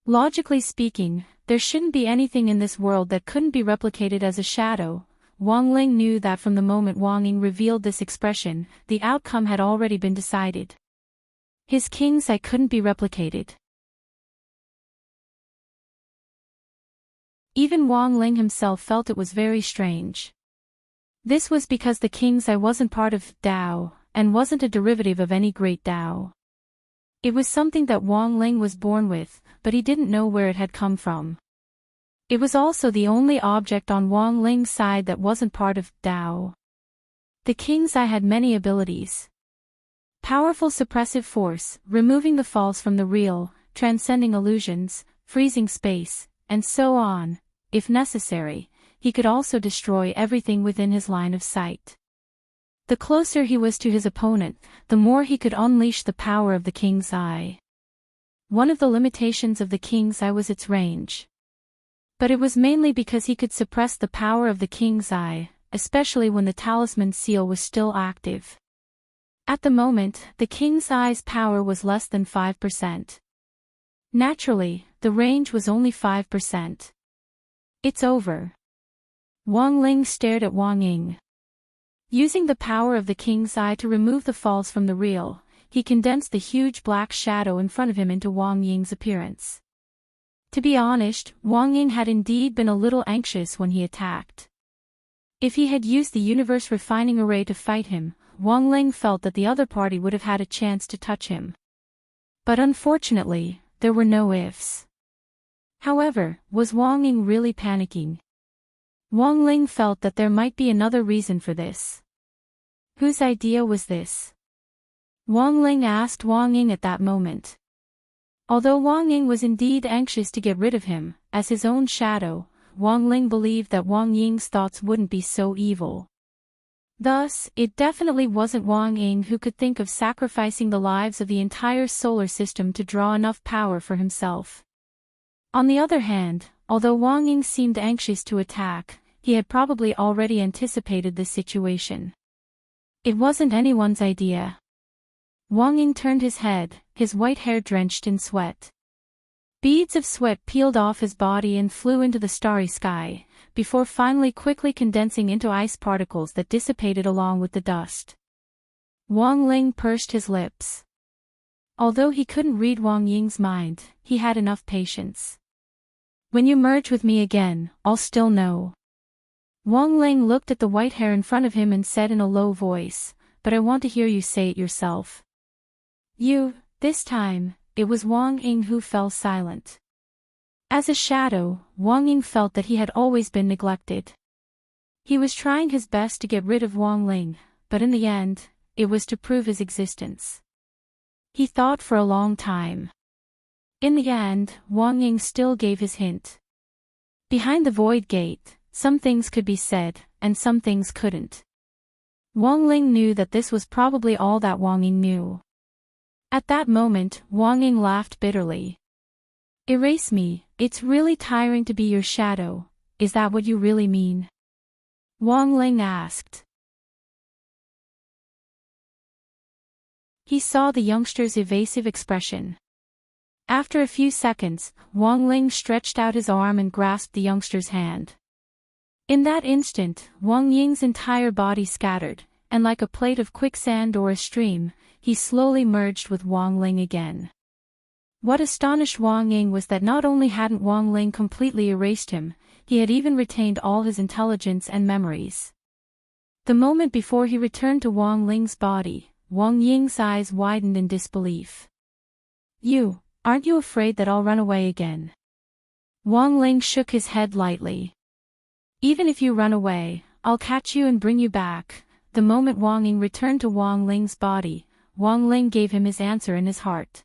Logically speaking, there shouldn't be anything in this world that couldn't be replicated as a shadow. Wang Ling knew that from the moment Wang Ying revealed this expression, the outcome had already been decided. His king's eye couldn't be replicated. Even Wang Ling himself felt it was very strange. This was because the king's eye wasn't part of Tao, and wasn't a derivative of any great Tao. It was something that Wang Ling was born with, but he didn't know where it had come from. It was also the only object on Wang Ling's side that wasn't part of Tao. The king's eye had many abilities. Powerful suppressive force, removing the false from the real, transcending illusions, freezing space, and so on. If necessary, he could also destroy everything within his line of sight. The closer he was to his opponent, the more he could unleash the power of the king's eye. One of the limitations of the king's eye was its range. But it was mainly because he could suppress the power of the king's eye, especially when the talisman seal was still active. At the moment, the king's eye's power was less than 5%. Naturally, the range was only 5%. It's over. Wang Ling stared at Wang Ying. Using the power of the king's eye to remove the false from the real, he condensed the huge black shadow in front of him into Wang Ying's appearance. To be honest, Wang Ying had indeed been a little anxious when he attacked. If he had used the universe refining array to fight him, Wang Ling felt that the other party would have had a chance to touch him. But unfortunately, there were no ifs. However, was Wang Ying really panicking? Wang Ling felt that there might be another reason for this. Whose idea was this? Wang Ling asked Wang Ying at that moment. Although Wang Ying was indeed anxious to get rid of him, as his own shadow, Wang Ling believed that Wang Ying's thoughts wouldn't be so evil. Thus, it definitely wasn't Wang Ying who could think of sacrificing the lives of the entire solar system to draw enough power for himself. On the other hand, although Wang Ying seemed anxious to attack, he had probably already anticipated this situation. It wasn't anyone's idea. Wang Ying turned his head, his white hair drenched in sweat. Beads of sweat peeled off his body and flew into the starry sky, before finally quickly condensing into ice particles that dissipated along with the dust. Wang Ling pursed his lips. Although he couldn't read Wang Ying's mind, he had enough patience. When you merge with me again, I'll still know. Wang Ling looked at the white hair in front of him and said in a low voice, but I want to hear you say it yourself. This time, it was Wang Ying who fell silent. As a shadow, Wang Ying felt that he had always been neglected. He was trying his best to get rid of Wang Ling, but in the end, it was to prove his existence. He thought for a long time. In the end, Wang Ying still gave his hint. Behind the void gate, some things could be said, and some things couldn't. Wang Ling knew that this was probably all that Wang Ying knew. At that moment, Wang Ying laughed bitterly. Erase me, it's really tiring to be your shadow, is that what you really mean? Wang Ling asked. He saw the youngster's evasive expression. After a few seconds, Wang Ling stretched out his arm and grasped the youngster's hand. In that instant, Wang Ying's entire body scattered, and like a plate of quicksand or a stream, he slowly merged with Wang Ling again. What astonished Wang Ying was that not only hadn't Wang Ling completely erased him, he had even retained all his intelligence and memories. The moment before he returned to Wang Ling's body, Wang Ying's eyes widened in disbelief. Aren't you afraid that I'll run away again? Wang Ling shook his head lightly. Even if you run away, I'll catch you and bring you back. The moment Wang Ying returned to Wang Ling's body, Wang Ling gave him his answer in his heart.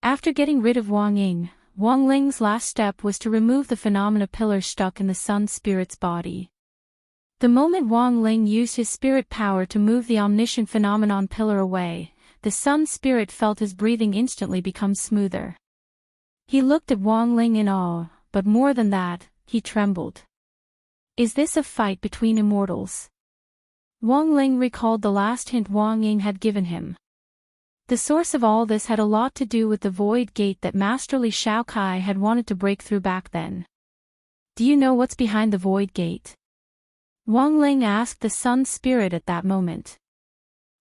After getting rid of Wang Ying, Wang Ling's last step was to remove the phenomena pillar stuck in the sun spirit's body. The moment Wang Ling used his spirit power to move the omniscient phenomenon pillar away, the sun spirit felt his breathing instantly become smoother. He looked at Wang Ling in awe, but more than that, he trembled. Is this a fight between immortals? Wang Ling recalled the last hint Wang Ying had given him. The source of all this had a lot to do with the void gate that Masterly Shao Kai had wanted to break through back then. Do you know what's behind the void gate? Wang Ling asked the sun spirit at that moment.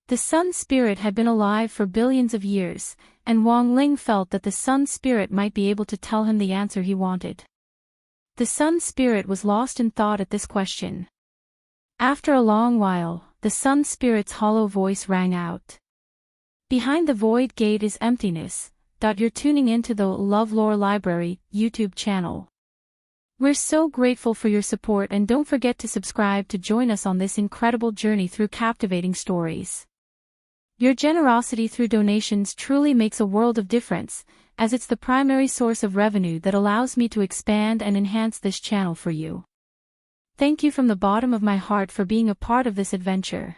The sun spirit had been alive for billions of years, and Wang Ling felt that the sun spirit might be able to tell him the answer he wanted. The sun spirit was lost in thought at this question. After a long while, the sun spirit's hollow voice rang out. Behind the void gate is emptiness. You're tuning into the LoveLore Library YouTube channel. We're so grateful for your support, and don't forget to subscribe to join us on this incredible journey through captivating stories. Your generosity through donations truly makes a world of difference, as it's the primary source of revenue that allows me to expand and enhance this channel for you. Thank you from the bottom of my heart for being a part of this adventure.